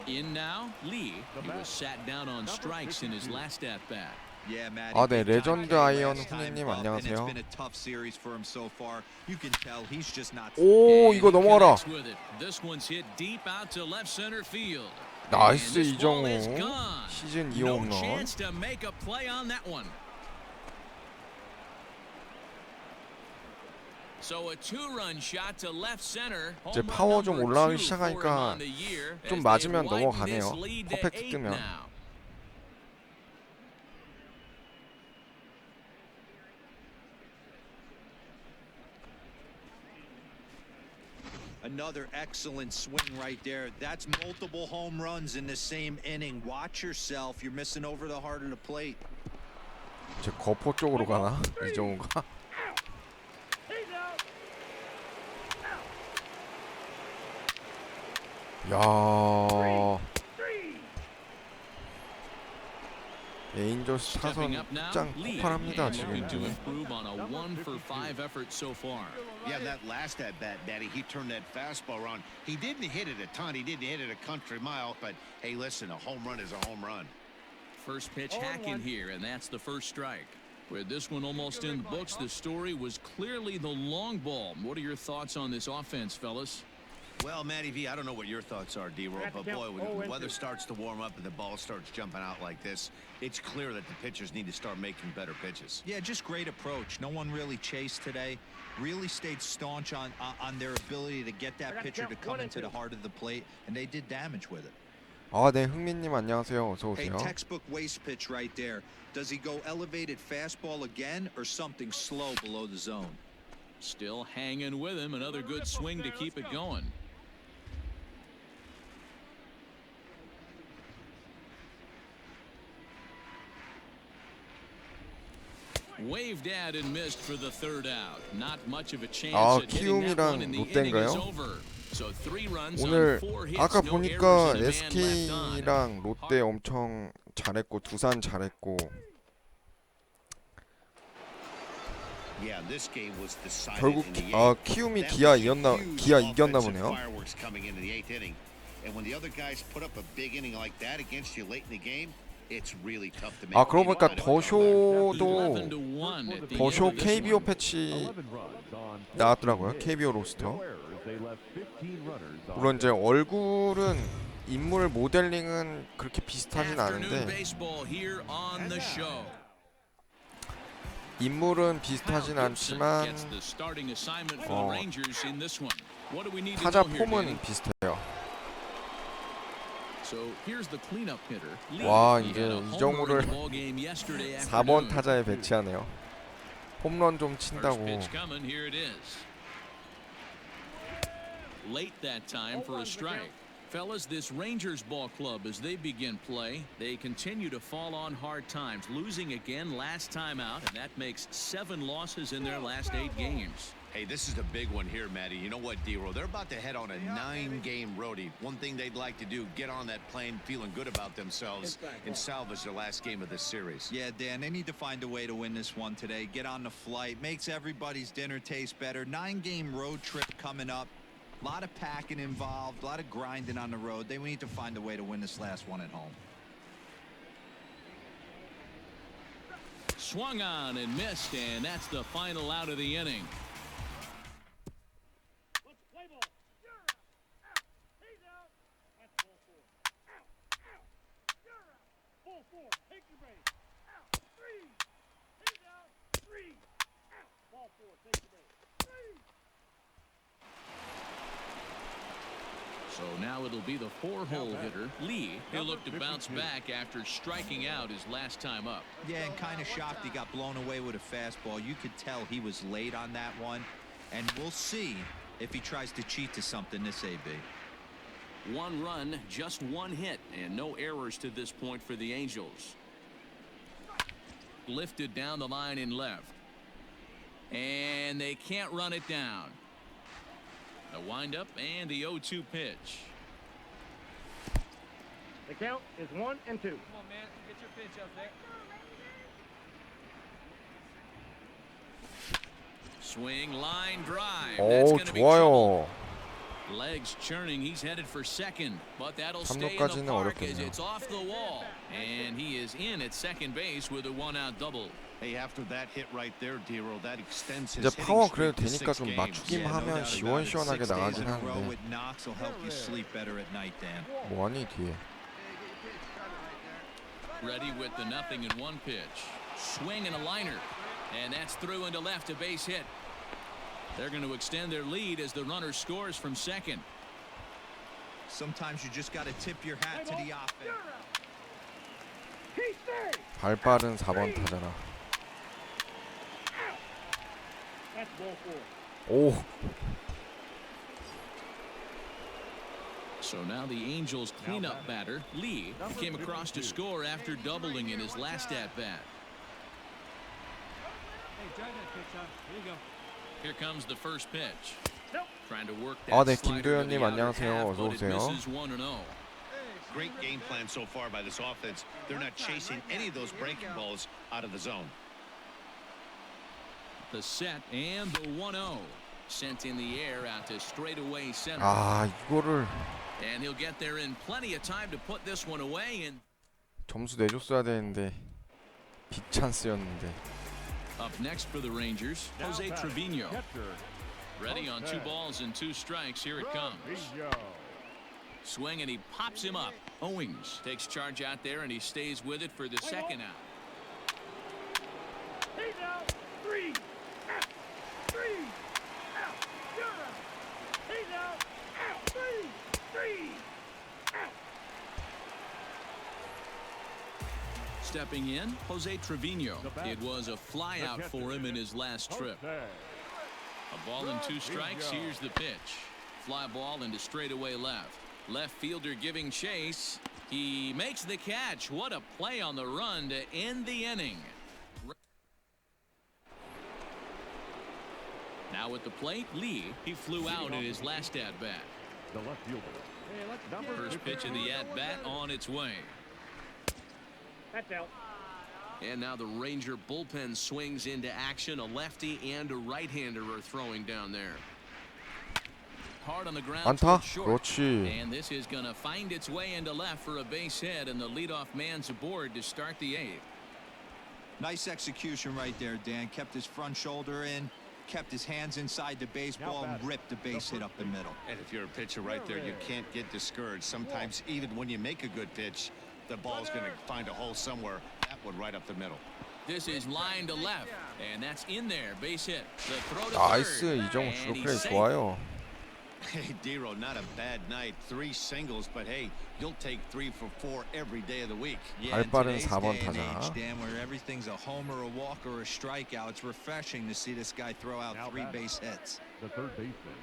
In now, Lee. He was sat down on strikes in his last at bat. Yeah, Matt. 아, 네, 레전드 아이언 훈이님 It's 안녕하세요. been a tough series for him so far. You can tell he's just not. 오, And 이거 he 넘어가라. connects with it. This one's hit deep out to left center field. 나이스 And this ball is 이정후 gone. 시즌 2 No 홈런. chance to make a play on that one. So a 2-run shot to left center. 이제 파워 좀 올라가기 시작하니까 좀 맞으면 넘어가네요. 퍼펙트 뜨면. Another excellent swing right there. That's multiple home runs in the same inning. Watch yourself. You're missing over the heart of the plate. 이제 거포 쪽으로 가나? 이정우가? 야, 레인저스 타선 Stepping up now, 짱 Lee, 폭발합니다 and looking to 지금. improve on a 1-for-5 effort so far. Yeah, that last at bat, Daddy, he turned that fastball around. He didn't hit it a ton. He didn't hit it a country mile. But hey, listen, a home run is a home run. First pitch hacking here, and that's the first strike. With this one almost in the books, the story was clearly the long ball. What are your thoughts on this offense, fellas? Well, Matty V, I don't know what your thoughts are, D-Roll, but boy, when the weather starts to warm up and the ball starts jumping out like this, it's clear that the pitchers need to start making better pitches. Yeah, just great approach. No one really chased today. Really stayed staunch on their ability to get that pitcher to come into the heart of the plate, and they did damage with it. 아, 네, 흥민님 안녕하세요. 어서 Hey, 오세요. textbook waste pitch right there. Does he go elevated fastball again or something slow below the zone? Still hanging with him. Another good swing to keep it going. Waved at and missed for the third out. Not much of a chance 아, at hitting that one, 키움이랑 and the inning is 롯데인가요? over. So 3 runs 오늘 on 4 hits, 아까 no 보니까 errors, and a man left on. SK랑 롯데 엄청 잘했고 두산 잘했고 Yeah, this game was decided 결국 in the 키움이 eighth. 기아 That was 이겼나 huge 기아 이겼나 offensive 보네요. fireworks coming into the eighth inning. And when the other guys put up a big inning like that against you late in the game, it's really tough to make. 아, 그러고 보니까 11 더쇼도 to 1 at the 더쇼 end of this KBO one. 패치 나왔더라고요. KBO 로스터. 물론 이제 얼굴은 인물 모델링은 그렇게 비슷하진 Afternoon 않은데 baseball here on the show. 인물은 비슷하진 않지만 Gets the starting assignment for the Rangers in this one. What do we need to 타자 know here, Danny? 폼은 비슷해요. So here's the cleanup hitter. Lee. 와, He 이제 had a home run 이정후를 in the ball game yesterday 4번 afternoon. 타자에 배치하네요. 홈런 좀 First 친다고. pitch coming. Here it is. Late that time for a strike. Fellas, this Rangers ball club, as they begin play, they continue to fall on hard times, losing again last time out, and that makes 7 losses in their last 8 games. Hey, this is a big one here, Matty. You know what, D-Roll? They're about to head on a 9-game roadie. One thing they'd like to do, get on that plane feeling good about themselves and salvage their last game of this series. Yeah, Dan, they need to find a way to win this one today. Get on the flight, makes everybody's dinner taste better. 9-game road trip coming up. A lot of packing involved, a lot of grinding on the road. They need to find a way to win this last one at home. Swung on and missed, and that's the final out of the inning. Let's play ball. You're out. Out. He's out. That's ball 4. Out. Out. You're out. Ball 4. Take your base. Out. 3. He's out. 3. Out. Ball 4. Take your base. 3. So now it'll be the 4-hole hitter, Lee. He'll look to bounce back after striking out his last time up. Yeah, and kind of shocked he got blown away with a fastball. You could tell he was late on that one. And we'll see if he tries to cheat to something this AB. 1 run, just 1 hit, and no errors to this point for the Angels. Lifted down the line in left. And they can't run it down. The windup and the 0-2 pitch. The count is 1 and 2. Come on, man. Get your pitch up there. Swing, line drive. That's 오, going to be trouble. 좋아요. Legs churning. He's headed for second, but that'll stay in the 3루까지는 park as 어렵겠네요. it's off the wall. And he is in at second base with a 1-out double. Hey, after that hit right there, D-Roll, that extends his 이제 hitting 파워 streak 그래도 to 되니까 6 좀 games. 맞추기만 no 하면 doubt about it. 시원시원하게 6 days 나가긴 in a row 하는데 with knocks will help you sleep better at night, Dan. 뭐하니 뒤에. Ready with the 0-1 pitch. Swing and a liner. And that's through into left, a base hit. They're going to extend their lead as the runner scores from second. Sometimes you just got to tip your hat to the offense. He's there. 발 빠른 4번 타자라. That's ball 4. 오, So now the Angels cleanup batter, Lee, came across to score after doubling in his last at-bat. Hey, drive that pitch up. Here you go. Here comes the first pitch. Trying to work 아, that 네, slider to the 김도현님 outer 안녕하세요. half, 어서 but it 오세요. misses 1-0. Great game plan so far by this offense. They're not chasing any of those breaking balls out of the zone. The set and the 1-0. Sent in the air out to straightaway center. 아, 이거를 And he'll get there in plenty of time to put this one away. And 점수 내줬어야 되는데 빅 찬스였는데. up next for the Rangers, Jose Trevino. Ready on 2 balls and 2 strikes. Here it comes. Swing and he pops him up. Owings takes charge out there and he stays with it for the second out. He's out. 3 out. 3 out. You're out. He's out. Out. 3 out. Stepping in, Jose Trevino. It was a flyout for him in his last trip. A ball and 2 strikes. Here's the pitch. Fly ball into straightaway left. Left fielder giving chase. He makes the catch. What a play on the run to end the inning. Now at the plate, Lee. He flew out in his last at-bat. The left fielder. First pitch of the at-bat on its way. That's out. And now the Ranger bullpen swings into action. A lefty and a right-hander are throwing down there. Hard on the ground. 안타? short. 그렇지. And this is going to find its way into left for a base hit, and the leadoff man's aboard to start the 8th. Nice execution right there, Dan. Kept his front shoulder in, kept his hands inside the baseball, and ripped the base hit up the middle. And if you're a pitcher right there, you can't get discouraged. Sometimes even when you make a good pitch, the ball's going to find a hole somewhere. That one right up the middle. This is line to left, and that's in there. Base hit. The throw to 나이스. third, 이정후 and 주로 he's 플레이 safe. 좋아요. Hey, Dero, not a bad night. 3 singles, but hey, you'll take 3 for 4 every day of the week. Yeah, in 발빠른 today's 4번 day and 타자. age, Dan, where everything's a homer, a walk, or a strikeout, it's refreshing to see this guy throw out 3 base hits. The third baseman.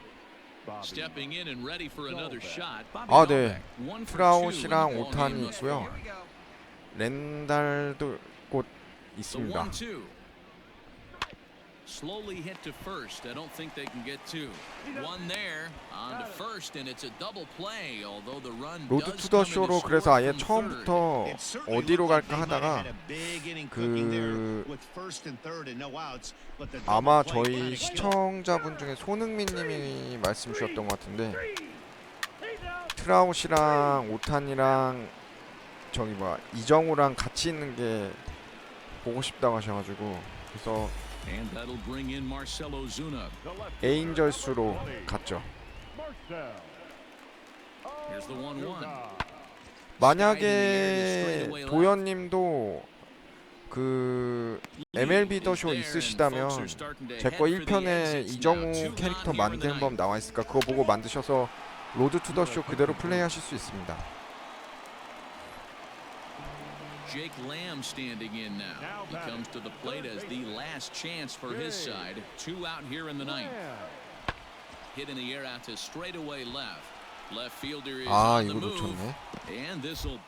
Bobby. Stepping in and ready for another shot. Bobby 아, 네. Novak, 1 for 2 트라우시랑 in the ball 오탄이 game thus 있고요. far. 렌달도 곧 The 있습니다. 1-2. Slowly hit to first. I don't think they can get 2. One there on to first, and it's a double play. Although the run 로드 does 투 더 come in to 쇼로 score 그래서 아예 from third. 처음부터 It certainly 어디로 looked like 갈까 they might have 하다가 had a big inning cooking there 그 with first and third and no outs, but the 아마 double play 저희 kinda killed. 시청자분 중에 손흥민님이 말씀 주셨던 것 같은데 3 he's out. 트라우시랑 오탄이랑 저기 뭐야 이정우랑 같이 있는 게 보고 싶다고 하셔가지고 그래서 And that'll bring in Marcelo Zuna. The left Angels로 갔죠. Marcel. Here's the 1-1. 만약에 도현님도 그 MLB 더쇼 있으시다면 제 거 1편에 이정우 캐릭터 만드는 법 나와 있으니까 그거 보고 만드셔서 로드 투 더 쇼 그대로 플레이하실 수 있습니다. Jake Lamb standing in now. He comes to the plate as the last chance for his side. 2 out here in the 9th. Hit in the air out to straightaway left. Left fielder is 아 on the 이거 move. 놓쳤네. And this'll.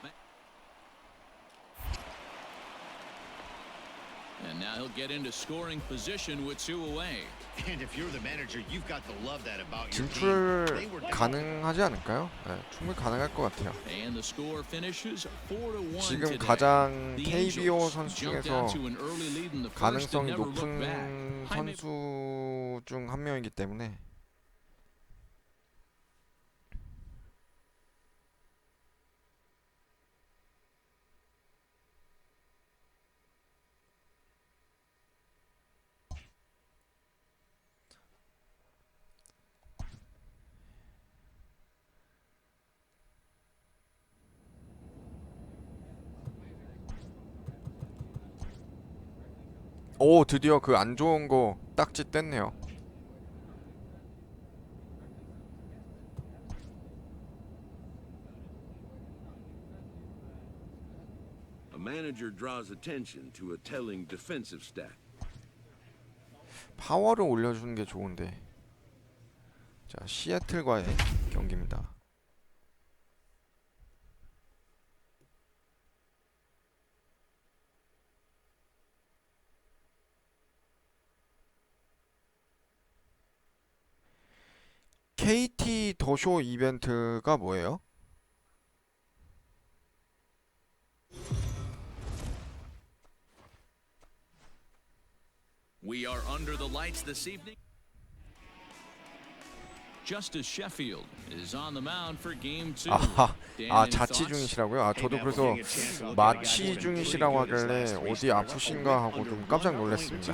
And now he'll get into scoring position with 2 away. And if you're the manager, you've got to love that about your team. 진출 They were 가능하지 않을까요? 네, 충분히 가능할 것 같아요. And the score finishes 4-1 지금 today. 가장 The KBO Angels 선수 jumped 중에서 out to an early lead in the first and 가능성이 never looked back. 높은 Jaime 선수 중 한 명이기 때문에 오 드디어 그 안 좋은 거 딱지 뗐네요. A manager draws attention to a telling defensive stat. 파워를 올려주는 게 좋은데. 자 시애틀과의 경기입니다. KT 더쇼 이벤트가 뭐예요? We are under the lights this evening. Justice Sheffield is on the mound for game 2. 아하, Dan, 아 any 자치 thoughts? 중이시라고요? 아 저도 그래서 마취 중이시라고 하길래 어디 아프신가 하고 좀 깜짝 놀랐습니다.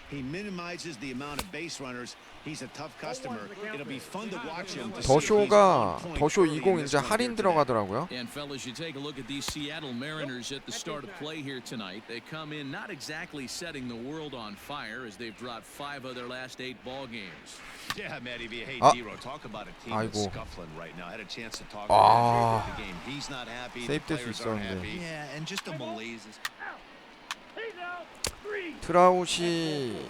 He minimizes the amount of base runners. He's a tough customer. It'll be fun to watch him. 더쇼가 더쇼 20 이제 할인 들어가더라고요. And fellas, you take a look at these Seattle Mariners at the start of play here tonight. They come in not exactly setting the world on fire as they've dropped 5 of their last 8 ball games. Yeah, Matty, hey, 아. D-Ro, talk about a team 아이고. that's scuffling right now. I had a chance to talk 아. to him after the game. He's not happy. The 세이프될 수 players aren't 있었는데. happy. Yeah, and just a malaise. He's out. 3. 트라우시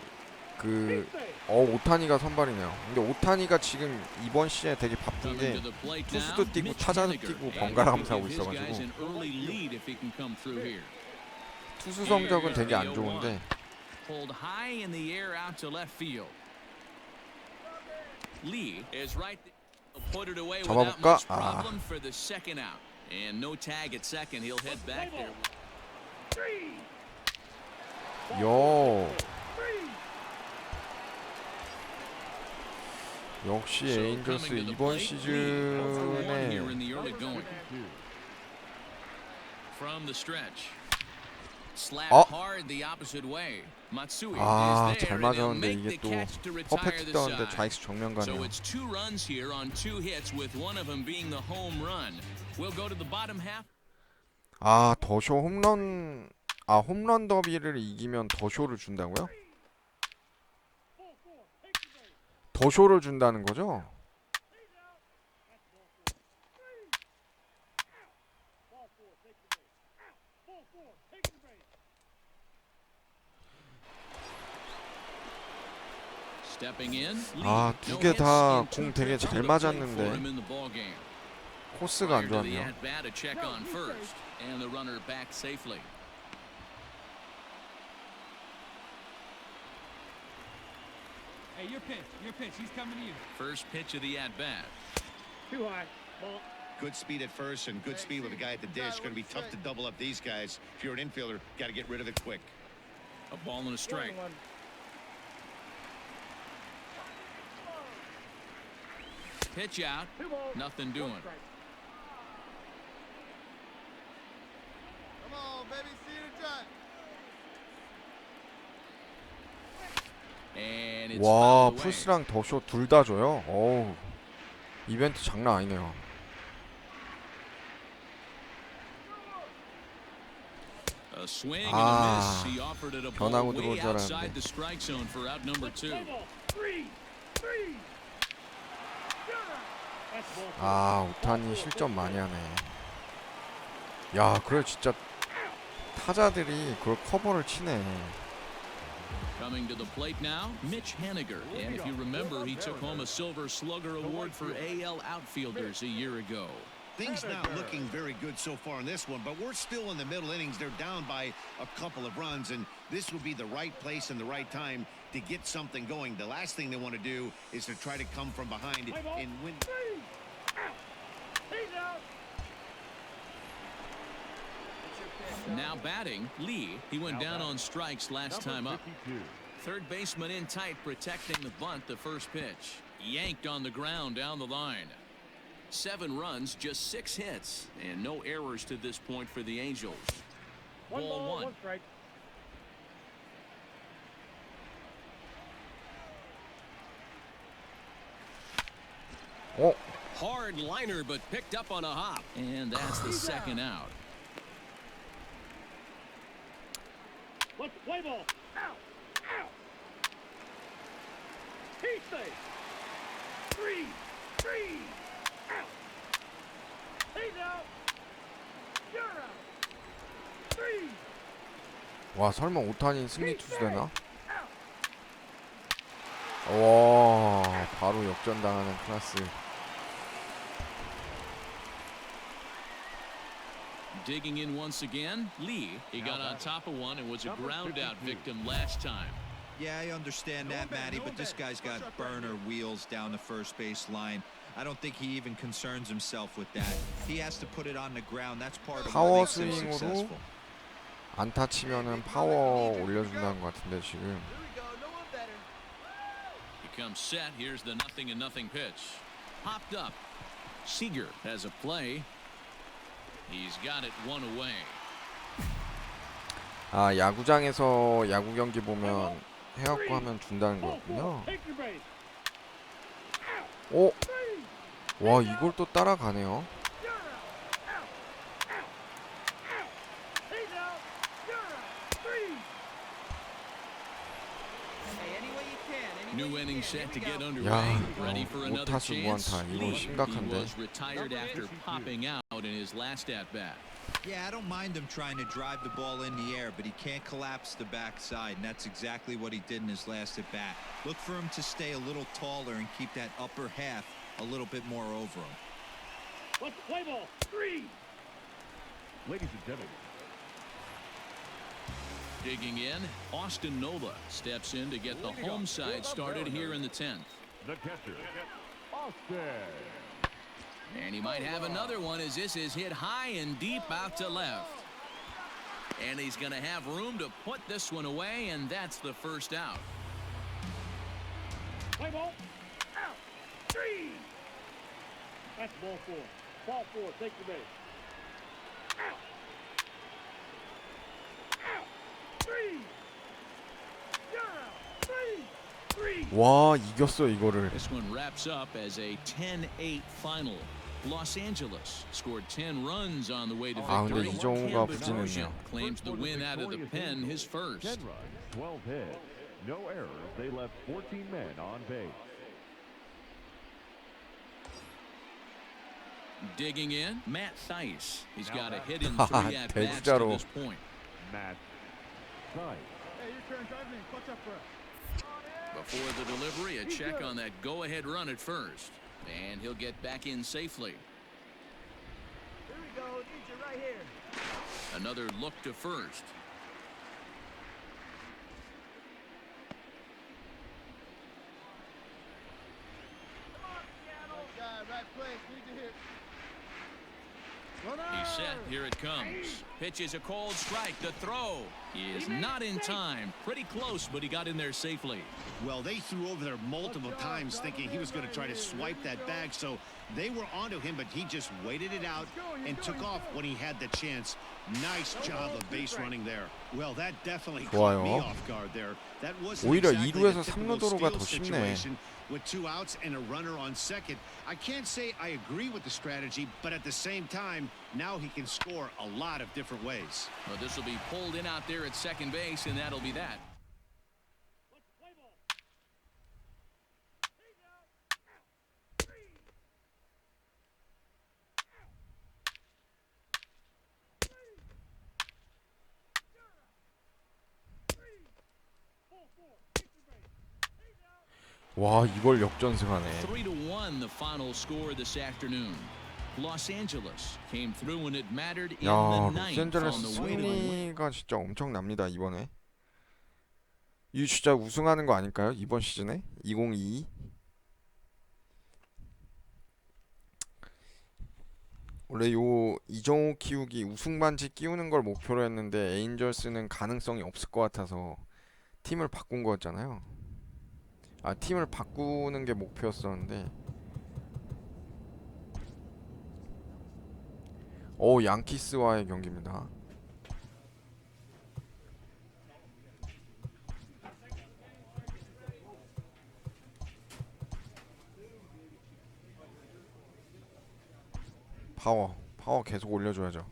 오타니가 선발이네요. 근데 오타니가 지금 이번 시즌에 되게 바쁜 게 Coming to the plate now, 투수도 뛰고 Mitch 타자도 Haniger. 뛰고 And 번갈아 he 가면서 하고 could give his guys 있어가지고 an early lead if he can come through here. 투수 성적은 되게 안 좋은데 Pulled high in the air out to left field. Lee is right there. Put it away without 잡아볼까? much problem for the second out. And no tag at second. He'll head back there. 3. 요 3. 역시 So 에인저스 coming to the 이번 plate, Lee, 0 for 1 시즌에 here in the early going. From the stretch. Slapped hard the opposite way. Matsui 아, is there 잘 and he'll 맞았는데 make 이게 the 또 catch to retire 퍼펙트 the 떠는데 side. 좌익수 정면 So 가네요. it's 2 runs here on 2 hits with one of them being the home run. We'll go to the bottom half. 아 더쇼 홈런 홈런 더비를 이기면 더쇼를 준다고요? 더쇼를 준다는 거죠? Ball 4. Take the base. Ball 4. Take the base. Stepping in. 아, 두 개 다 공 되게 잘 맞았는데 코스가 안 Fired to the 좋았네요. at-bat, a check on first, and the runner back safely. Hey, your pitch. He's coming to you. First pitch of the at-bat. Too high. Ball. Good speed at first and good speed with the guy at the dish. Going to be tough to double up these guys. If you're an infielder, got to get rid of it quick. A ball and a strike. 1. Pitch out. 2 balls. Nothing 1 doing. strike. Come on, baby, see the judge. And it's 와 fouled away. 풀스랑 더쇼 둘 다 줘요. 어우 이벤트 장난 아니네요. A swing and a 아, miss. He offered it a ball 변하고 way 들어올 줄 outside 알았는데. the strike zone for out number 2. Play ball. 3. 3. That's ball 4. 아 오타니 실점 많이 하네. 야 그래 진짜 타자들이 그걸 커버를 치네. Coming to the plate now, Mitch Haniger. And if you remember, he took home a Silver Slugger Award for AL outfielders a year ago. Things not looking very good so far in this one, but we're still in the middle innings. They're down by a couple of runs, and this would be the right place and the right time to get something going. The last thing they want to do is to try to come from behind and win. 3. Out. He's out. Now batting, Lee. He went down on strikes last time up. Third baseman in tight, protecting the bunt, the first pitch. Yanked on the ground down the line. 7 runs, just 6 hits, and no errors to this point for the Angels. 1 Ball ball, 1. 1 strike. 어? Hard liner, but picked up on a hop. And that's the second out. Let's play ball. Out. Out. He's safe. 3. 3. Out. He's out. You're out. 3. 와 설마 오타니 승리 투수 되나? 와 바로 역전당하는 클래스. Digging in once again, Lee. He got on top of one and was a ground out victim last time. Yeah, I understand that, Matty, but this guy's got burner wheels down the first base line. I don't think he even concerns himself with that. He has to put it on the ground. That's part of what 파워 makes him 스윙으로 successful. 안타 치면은 파워 올려준다는 것 같은데 지금. Here we go. No one better. He comes set. Here's the 0-0 pitch. Popped up. Seager has a play. He's got it one away. 아, 야구장에서 야구 경기 보면 해갖고 하면 준다는 거였군요. Take your base. 오, 와 이걸 또 따라가네요. He's out. You're out. 3. New inning set to get 야, underway. Ready for another 오타수 chance. 무안타 이거 He 심각한데. was retired after popping out in his last at bat. Yeah, I don't mind him trying to drive the ball in the air, but he can't collapse the backside, and that's exactly what he did in his last at bat. Look for him to stay a little taller and keep that upper half a little bit more over him. Let's play ball. 3. Ladies and gentlemen, Digging in, Austin Nola steps in to get the home side started here in the 10th. the catcher, Austin. And he might have another one as this is hit high and deep out to left. And he's going to have room to put this one away, and that's the first out. Play ball. Out. 3. That's ball 4. Ball 4. Take your base. Out. Out. 3. You're out. 3. 와 이겼어 이거를. This one wraps up as a 10-8 final. Los Angeles scored 10 runs on the way to 아 근데 victory. 이정후가 Cam 부진했네요. claims the win out of the pen, his 10 first. runs, 12 hits, no errors. They left 14 men on base. Digging in, Matt Thaiss. He's got a hit in 3 at bats to 대주자로. this point. Matt Sykes. Hey, your turn. Drive me. Clutch up for us. Before the delivery, a check on that go-ahead run at first. And he'll get back in safely. Here we go. Need you right here. Another look to first. Right guy, right place. Need to hit. He's set. Here it comes. Pitches a cold strike. The throw is not in time. Pretty close, but he got in there safely. Well, they threw over there multiple times thinking he was going to try to swipe that bag, so they were onto him, but he just waited it out and took off when he had the chance. Nice job of base running there. Well, that definitely caught me 좋아요. off guard there. That wasn't 오히려 exactly 2루에서 the 3루 typical 도루가 steal 더 쉽네. situation with 2 outs and a runner on second. I can't say I agree with the strategy, but at the same time, now he can score a lot of different ways. Well, this will be pulled in out there at second base, and that'll be that. Let's play ball. He's out. Out. 3. Out. 3. You're out. 3. Ball 4. Take your base. He's out. 와 이걸 역전승하네. 3-1 the final score this afternoon. Los Angeles came through when it mattered in 야 the ninth on 로스앤젤레스 the way to the win. 승리가 진짜 엄청납니다 이번에. 이 진짜 우승하는 거 아닐까요 이번 시즌에? 2022. 원래 요 이정후 키우기 우승 반지 끼우는 걸 목표로 했는데 에인절스는 가능성이 없을 것 같아서 팀을 바꾼 거였잖아요. 아 팀을 바꾸는 게 목표였었는데. 오 양키스와의 경기입니다. 파워 계속 올려줘야죠.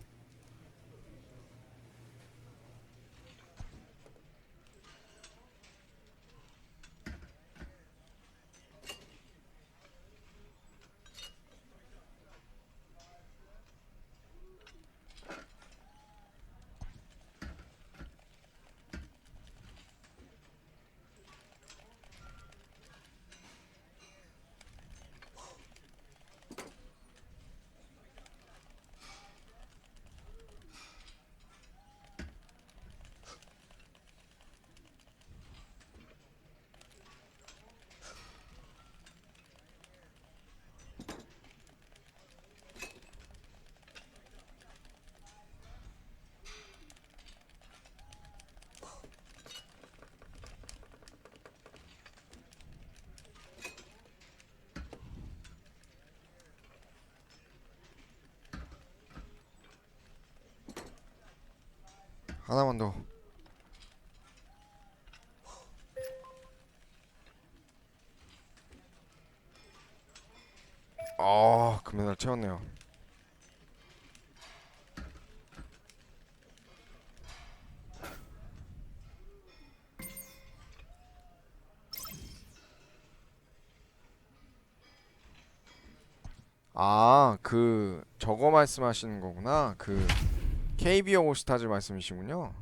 하나만 더. 금메달 채웠네요. 저거 말씀하시는 거구나. KBO 올스타즈 말씀이시군요.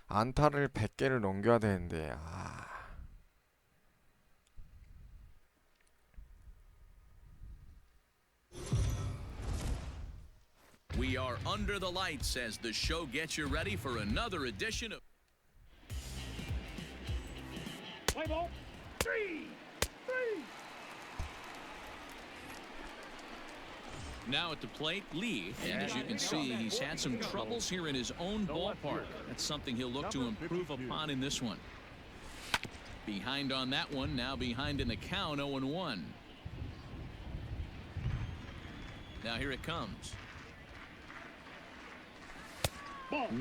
안타를 100개를 넘겨야 되는데. We are under the lights as the show gets you ready for another edition of Play ball. Three. Now at the plate, Lee, and as you can see, he's had some troubles here in his own ballpark. That's something he'll look to improve upon in this one. Behind on that one, now behind in the count, 0-1. Now here it comes.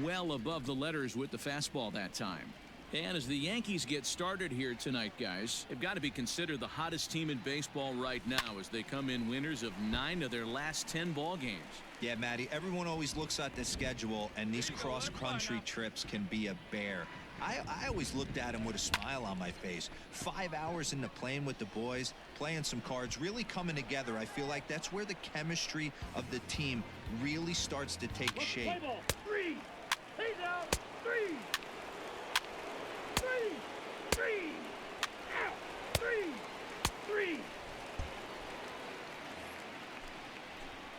Well above the letters with the fastball that time. And as the Yankees get started here tonight, guys, they've got to be considered the hottest team in baseball right now as they come in winners of 9 of their last 10 ball games. Yeah, Matty, everyone always looks at the schedule, and these cross-country trips can be a bear. I always looked at them with a smile on my face. 5 hours into playing with the boys, playing some cards, really coming together. I feel like that's where the chemistry of the team really starts to take shape. Three. He's out. Three. Out. Three.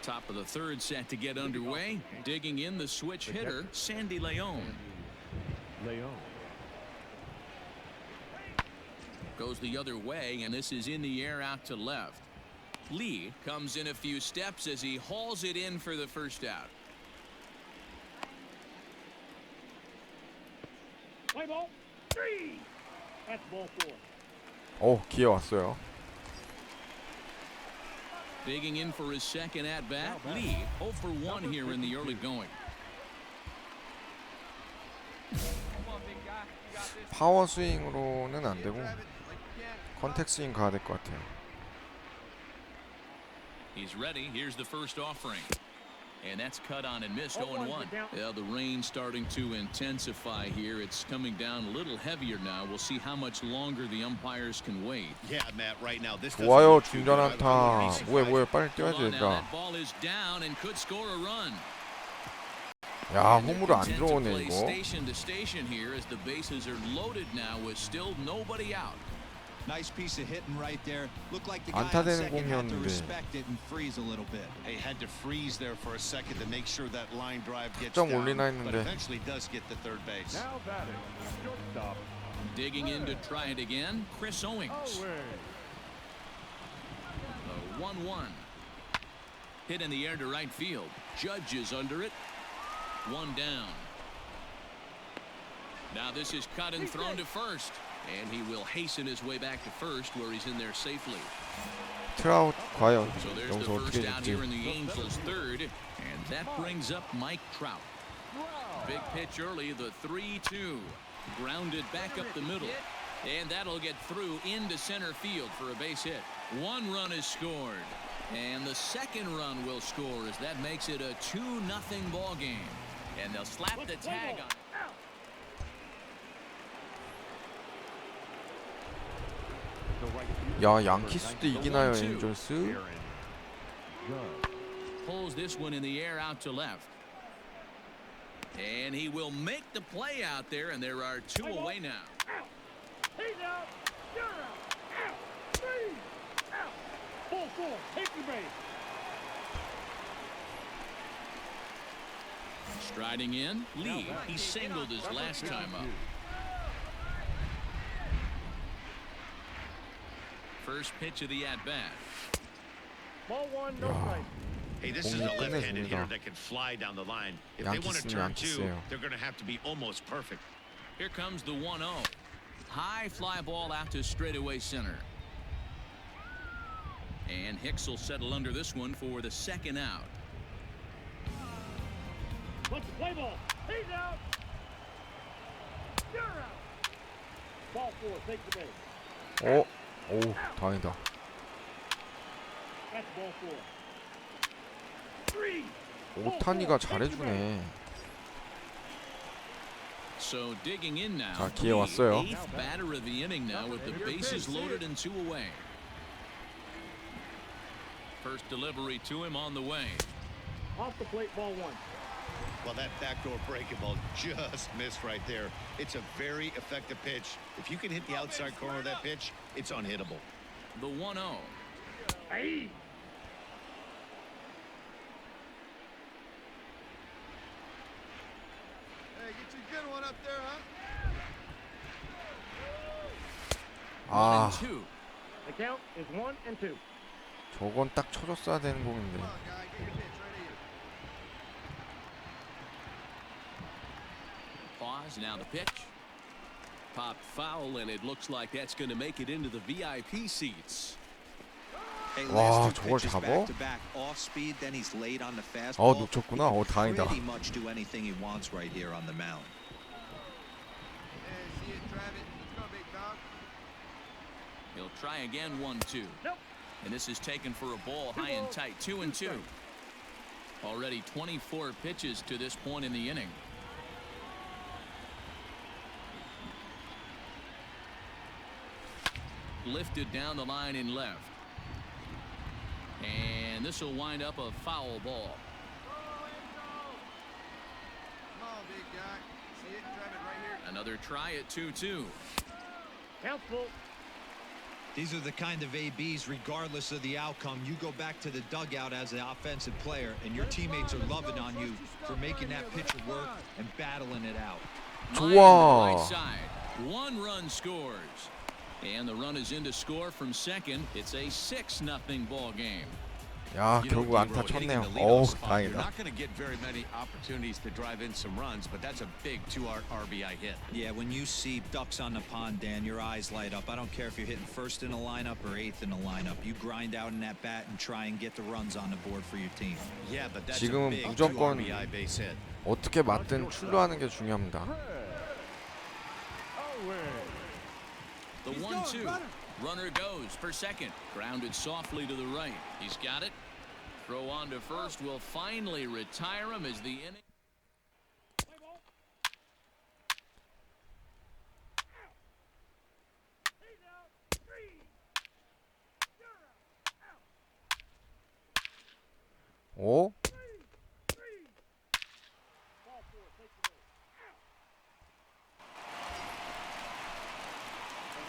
Top of the third set to get underway. Digging in the switch hitter, Sandy Leon. Goes the other way, and this is in the air out to left. Lee comes in a few steps as he hauls it in for the first out. Play ball. Three. That's ball 4. 기회 왔어요. Digging in for his second at-bat, Lee 0 for 1 here in the early going. 파워 스윙으로는 안 되고 컨택 스윙 가야 될 것 같아요. He's ready. Here's the first offering. And that's cut on and missed 0-1. Yeah, the rain starting to intensify here. It's coming down a little heavier now. We'll see how much longer the umpires can wait. Yeah, Matt, right now this 좋아요, 중전 안타. 뭐해 빨리 뛰어야지 Now 얘들아. that ball is down and could score a run. 야, 홈으로 안 Content to 들어오네 play 이거. station to station here as the bases are loaded now with still nobody out. Nice piece of hitting right there. Looked like the guy 안타 on 되는 second had to 공이었는데. respect it and freeze a little bit. He had to freeze there for a second to make sure that line drive gets 점 down, 올리나 but 했는데. eventually does get to third base. Now batting, shortstop. Digging in to try it again, Chris Owings. The 1-1. Hit in the air to right field. Judge is under it. One down. Now this is cut and thrown to first. And he will hasten his way back to first where he's in there safely. 트라웃 과연 So there's the 여기서 어떻게 first out here in 될지. the Angels' third. And that brings up Mike Trout. Big pitch early, the 3-2. Grounded back up the middle. And that'll get through into center field for a base hit. 1 run is scored. And the second run will score as that makes it a 2-0 ball game. And they'll slap the tag on. 야, 양키스도 이기나요, 엔젤스? Pulls this one in the air out to left. And he will make the play out there, and there are 2 away now. He's out. You're out. Out. Three. Out. Ball 4. Take your base. Striding in, Lee. He singled his last time up. First pitch of the at-bat. Ball 1, no strike. Hey, this is a left-handed hitter that can fly down the line. If they want to turn 2, they're going to have to be almost perfect. Here comes the 1-0. High fly ball out to straightaway center. And Hicks will settle under this one for the second out. Let's play ball. He's out. You're out. Ball 4, take the base. 오, 다행이다. That's ball 4. 3. 오타니가 잘해주네. So digging in now. 자, 기회 왔어요. The 8th batter of the inning now with the bases loaded and 2 away. First delivery to him on the way. Off the plate, ball 1. Well, that backdoor breaking ball just missed right there. It's a very effective pitch. If you can hit the outside corner of that pitch, it's unhittable. The 1-0. Hey. Hey, get you a good one up there, huh? 아, 1-2. The count is 1 and 2. 저건 딱 쳐줬어야 되는 공인데. Come on, guy, get your pitch right here. Pause, now the pitch. Popped foul, and it looks like that's going to make it into the VIP seats. Hey, 와, last 2 저걸 pitches 잡아? back-to-back off speed, then he's late on the fastball. 놓쳤구나. He can 다행이다. pretty much do anything he wants right here on the mound. Hey, see it, drive it. Let's go, big dog. He'll try again, 1-2. Nope. And this is taken for a ball high and tight, 2-2. Already 24 pitches to this point in the inning. Lifted down the line in left. And this will wind up a foul ball. Come on, big guy. See it, drive it right here. Another try at 2-2. Count full. These are the kind of ABs, regardless of the outcome. You go back to the dugout as an offensive player, and your teammates are loving on you for making that pitcher work and battling it out. 좋아. Right side. 1 run scores. And the run is in to score from second. It's a 6-0 ball game. 야, You know, 결국 안타 D-Row, hitting in 쳤네요. the 어우, leadoff spot, you're 다행이다. not going to get very many opportunities to drive in some runs, but that's a big 2 RBI hit. Yeah, when you see ducks on the pond, Dan, your eyes light up. I don't care if you're hitting first in the lineup or 8th in the lineup. You grind out in that bat and try and get the runs on the board for your team. Yeah, but that's a 지금은 big 2 무조건 RBI base hit. 어떻게 맞든 출루하는 게 중요합니다. The 1-2. Runner goes for second. Grounded softly to the right. He's got it. Throw on to first will finally retire him as the inning. Play ball. Out. He's out. 3. You're out. Out. 오? 3. Ball 4, take the base.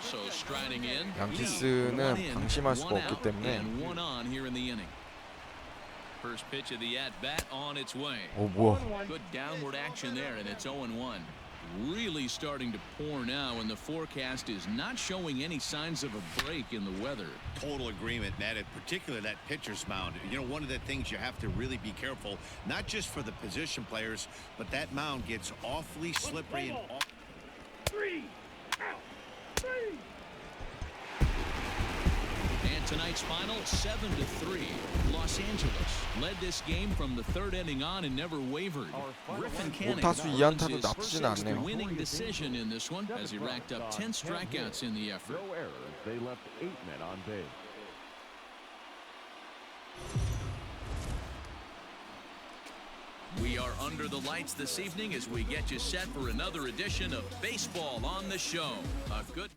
So striding in. 양키스는 Lee, 방심할 수가 one 없기 out 때문에. and 1 on here in the inning. First pitch of the at-bat on its way. 오, 뭐야. Good downward action there, and it's 0-1. Really starting to pour now, and the forecast is not showing any signs of a break in the weather. Total agreement, Matt. In particular, that pitcher's mound. You know, one of the things you have to really be careful, not just for the position players, but that mound gets awfully slippery and 3. Out. 3. And tonight's final, 7-3. Los Angeles led this game from the 3rd inning on and never wavered. Griffin Canning 오타수 earns 2안타도 his 나쁘진 sixth 않네요. winning decision in this one as he racked up 10 strikeouts in the effort. No errors. They left 8 men on base. We are under the lights this evening as we get you set for another edition of Baseball on the Show. A good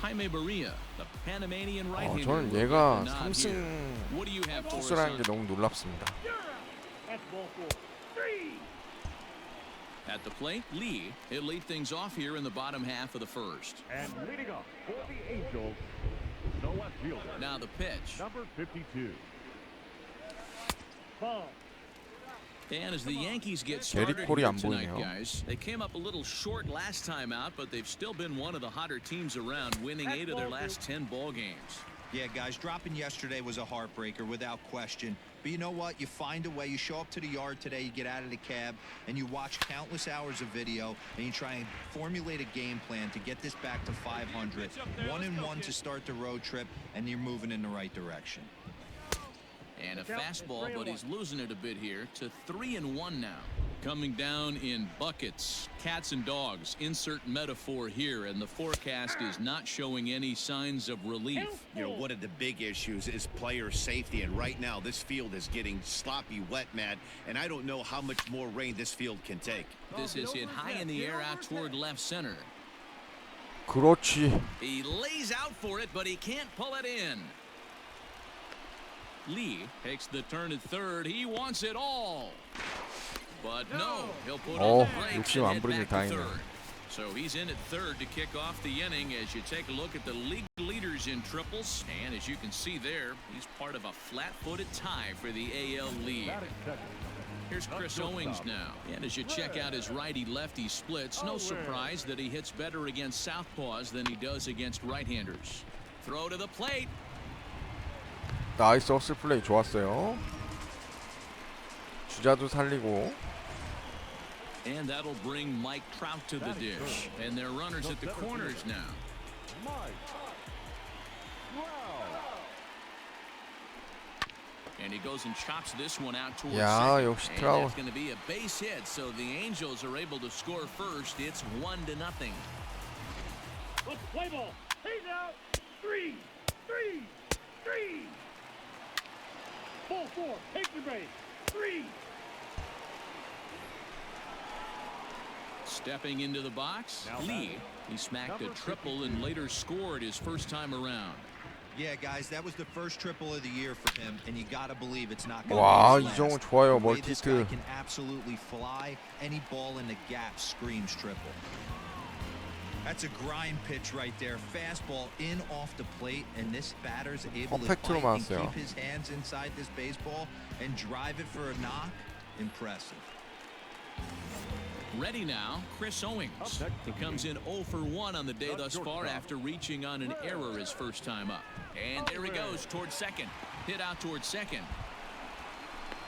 Jaime Barria, the Panamanian right-hander. 저는 will 얘가 get the nod 3승 here. What do you have for us 투수라는 on 게 너무 놀랍습니다. That's ball 4. 3. at the plate? Lee, he'll lead things off here in the bottom half of the first. And leading off for the Angels, the left fielder, Now the pitch. number 52. Ball. And as the Yankees get 게리 started 콜이 here 안 tonight, 보이네요. guys, they came up a little short last time out, but they've still been one of the hotter teams around, winning 8 of their last 10 ball games. Yeah, guys, dropping yesterday was a heartbreaker without question. But you know what? You find a way. You show up to the yard today, you get out of the cab, and you watch countless hours of video, and you try and formulate a game plan to get this back to 500. 1-1 to start the road trip, and you're moving in the right direction. And a fastball, but he's losing it a bit here to 3-1 now. Coming down in buckets, cats and dogs, insert metaphor here, and the forecast is not showing any signs of relief. You know, one of the big issues is player safety, and right now this field is getting sloppy wet, Matt, and I don't know how much more rain this field can take. This is hit high in the air out toward left center. 그렇지. He lays out for it, but he can't pull it in. Lee takes the turn at third. He wants it all. But no, he'll put on the brakes 욕심 안 and 부리니 head back to 다행이네. third. So he's in at third to kick off the inning as you take a look at the league leaders in triples. And as you can see there, he's part of a flat-footed tie for the AL lead. Here's Chris Owings now. And as you check out his righty-lefty splits, no surprise that he hits better against southpaws than he does against right-handers. Throw to the plate. 나이스 허슬 플레이 좋았어요. 주자도 살리고. And that'll bring Mike Trout to the dish. And they're runners at the corners now. And he goes and chops this one out towards 야, second. 역시 And 트라우트. that's going to be a base hit. So the Angels are able to score first. It's 1-0. Let's play ball. He's out. 3. 4. Take the base. 3. Stepping into the box, Lee. He smacked a triple and later scored his first time around. Yeah, guys, that was the first triple of the year for him, and you got to believe it's not going 와, to be his 이정후 last. 좋아요. The way this guy 멀티히트. can absolutely fly. Any ball in the gap screams triple. That's a grind pitch right there. Fastball in off the plate, and this batter's able to 퍼펙트로 fight and 맞았어요. keep his hands inside this baseball and drive it for a knock. Impressive. Ready now, Chris Owings. He comes in 0 for 1 on the day thus far after reaching on an error his first time up. And there he goes towards second. Hit out towards second.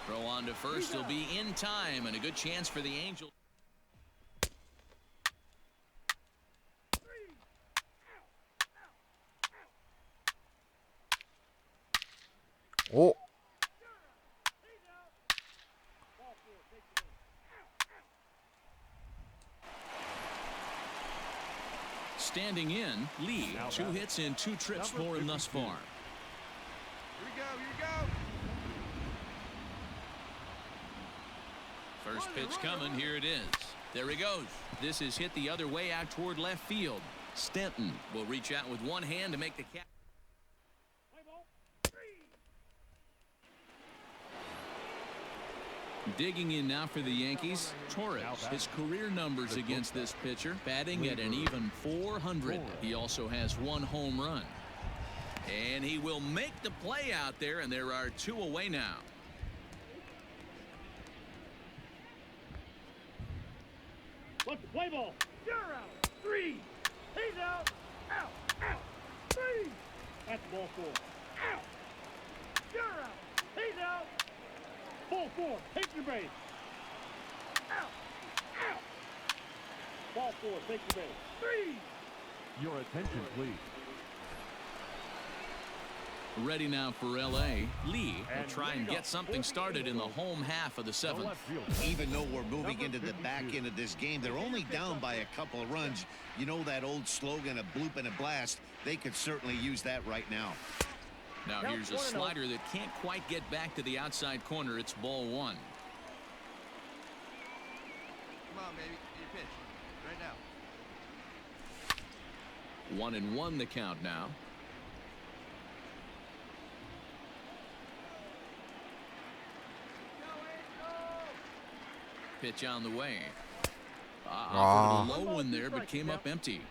Throw on to first. He'll be in time and a good chance for the Angels. 오. Standing in, Lee, 2 hits and 2 trips for him thus far. Here we go. First pitch coming, here it is. There he goes. This is hit the other way out toward left field. Stanton will reach out with one hand to make the catch. Digging in now for the Yankees, Torres. His career numbers against this pitcher, batting at an even 400. He also has 1 home run. And he will make the play out there, and there are 2 away now. Let's play ball. You're out. 3. He's out. Out. 3. That's ball 4. Out. You're out. He's out. Ball 4. Take your base. Out. Ball 4. Take your base. 3. Your attention, please. Ready now for L.A. Lee will try and get something started in the home half of the 7th. Even though we're moving into the back end of this game, they're only down by a couple of runs. You know that old slogan, a bloop and a blast. They could certainly use that right now. Now here's a slider that can't quite get back to the outside corner. It's ball 1. Come on, baby. Your pitch. Right now. 1-1 the count now. Pitch on the way. Offered a low one there, but came up empty.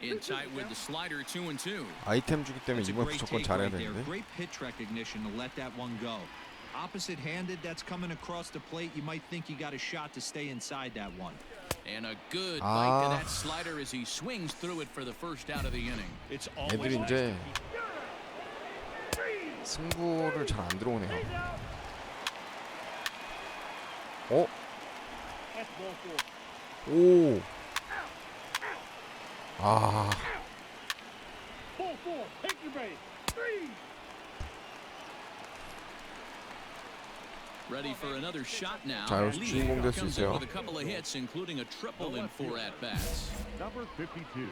In tight with the slider, 2-2. 아이템 주기 때문에 That's a 이번 great 무조건 take 잘해야 right there. 되는데. Great pitch recognition to let that one go. Opposite-handed, that's coming across the plate. You might think you got a shot to stay inside that one. And a good bite to that slider as he swings through it for the first out of the inning. It's 애들이 always 이제 승부를 잘 안 들어오네요. 어? That's ball four. 오. 아. Ball four. Take your base. Three. Ready for another shot now. 자, 여기서 주인공 될 수 comes in 있어요. with a couple of hits, including a triple in 4 at-bats. Number 52.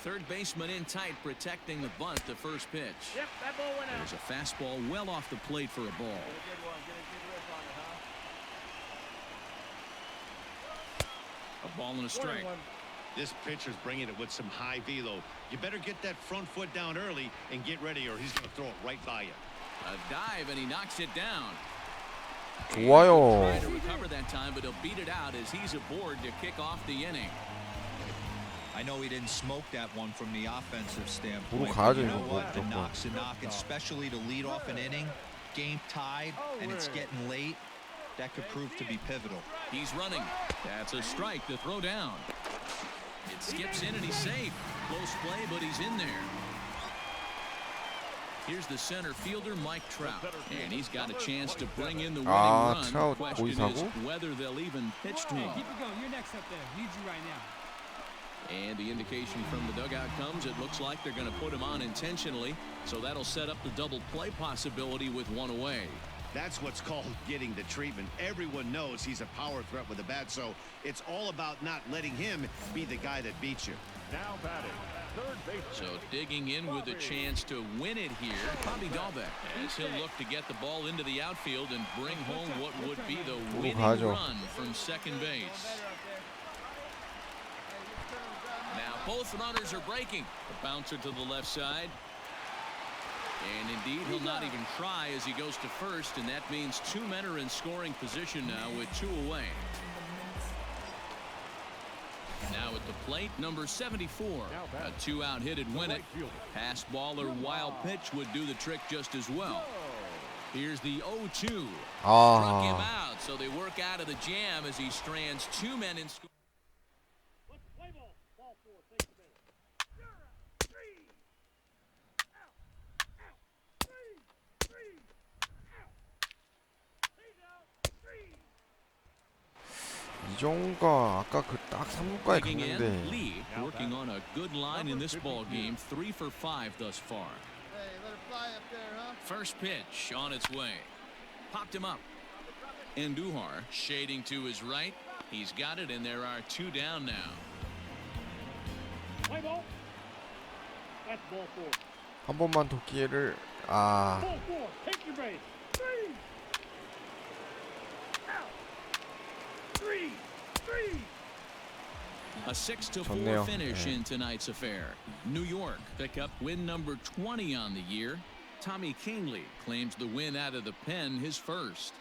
Third baseman in tight, protecting the bunt to first pitch. Yep, that ball went out. There's a fastball well off the plate for a ball. Good one. Get a good rip on it, huh? A ball and a strike. This pitcher's bringing it with some high velo. You better get that front foot down early and get ready, or he's going to throw it right by you. A dive, and he knocks it down. 좋아요. Trying to recover that time, but he'll beat it out as he's aboard to kick off the inning. I know he didn't smoke that one from the offensive standpoint. 도로 but 가야죠, you know 이거. what? The knock's a knock, especially to lead off an inning, game tied, and it's getting late. That could prove to be pivotal. He's running. That's a strike to throw down. It skips in, and he's safe. Close play, but he's in there. Here's the center fielder, Mike Trout, and he's got a chance to bring in the winning run. Trout, The question is 보이사고? whether they'll even pitch to him. Keep it going. You're next up there. Needs you right now. And the indication from the dugout comes, it looks like they're going to put him on intentionally, so that'll set up the double play possibility with one away. That's what's called getting the treatment. Everyone knows he's a power threat with a bat, so it's all about not letting him be the guy that beats you. Now batting, third baseman. So digging in with a chance to win it here, Bobby Dahlbeck, as he'll look to get the ball into the outfield and bring home what would be the winning 가죠. run from second base. Now both runners are breaking. The bouncer to the left side. And indeed, he'll not even try as he goes to first, and that means 2 men are in scoring position now with 2 away. Now at the plate, number 74. A 2-out hit would win it. Pass ball or wild pitch would do the trick just as well. Here's the 0-2. Struck him out, so they work out of the jam as he strands 2 men in scoring. Let's play ball. Ball four. Take the base. Three. Out. Out. Three. Three. Out. He's out. Three. 이정후가 아까 그 딱 3루까지 Digging in, 갔는데 Lee working on a good line in this ball game, 3 for 5 thus far. Hey, let it fly up there, huh? First pitch on its way. Popped him up. Andujar shading to his right. He's got it, and there are 2 down now. Play ball. That's ball four. 한 번만 더 기회를 Ball four. Take your base. Three. Out. Three. Three. A 6-4 좋네요. finish 네. in tonight's affair. New York pick up win number 20 on the year. Tommy Kahnle claims the win out of the pen, his first.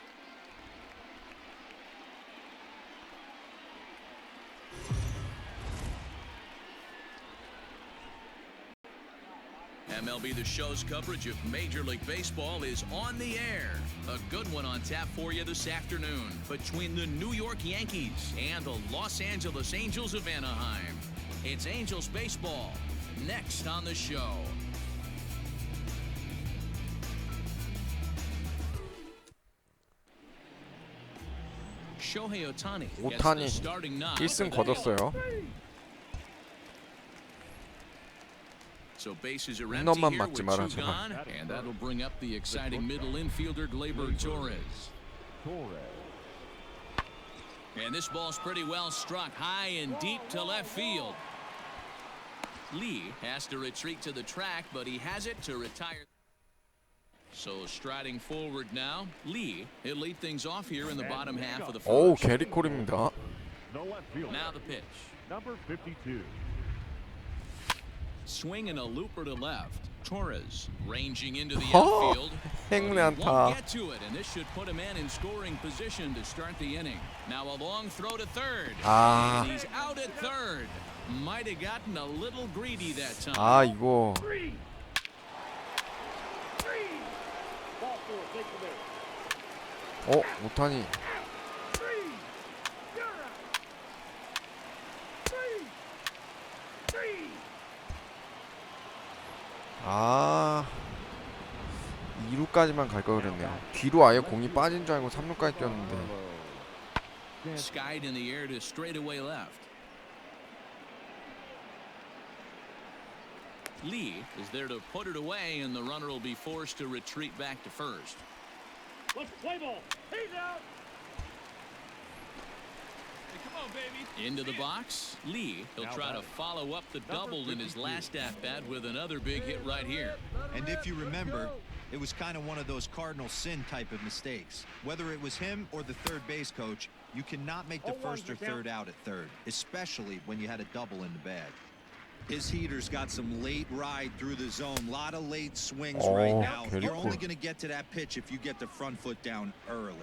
MLB The Show's coverage of Major League Baseball is on the air. A good one on tap for you this afternoon between the New York Yankees and the Los Angeles Angels of Anaheim. It's Angels baseball next on the show. Shohei Ohtani gets the starting nod. 1승 거뒀어요. So bases are empty 홈런만 here 맞지 with 마라, 2 제발. gone, and that'll bring up the exciting middle infielder Gleyber Torres. And this ball's pretty well struck high and deep to left field. Lee has to retreat to the track, but he has it to retire. So striding forward now, Lee, he'll lead things off here in the bottom half of the 오, first. 게리콜입니다. The left fielder, Now the pitch. number 52. Swing and a looper to left. Torres ranging into the Oh, outfield. 행운의 But he won't 안타. get to it, and this should put a man in scoring position to start the inning. Now a long throw to third. 아. And he's out at third. Might have gotten a little greedy that time. 아, 이거 Three. Three. Ball four. Take the base. 오타니. Three. 아, 2루까지만 갈 걸 그랬네요. 뒤로 아예 공이 빠진 줄 알고 3루까지 뛰었는데. Skied in the air to straightaway left. Lee is there to put it away, and the runner will be forced to retreat back to first. Let's play ball. He's out. Hey, come on, baby. Into the box, Lee. He'll try to follow up the double in his last at-bat with another big hit right here. And if you remember, it was kind of one of those cardinal sin type of mistakes. Whether it was him or the third base coach, you cannot make the first or third out at third, especially when you had a double in the bag. His heater's got some late ride through the zone. A lot of late swings right now. You're only going to get to that pitch if you get the front foot down early.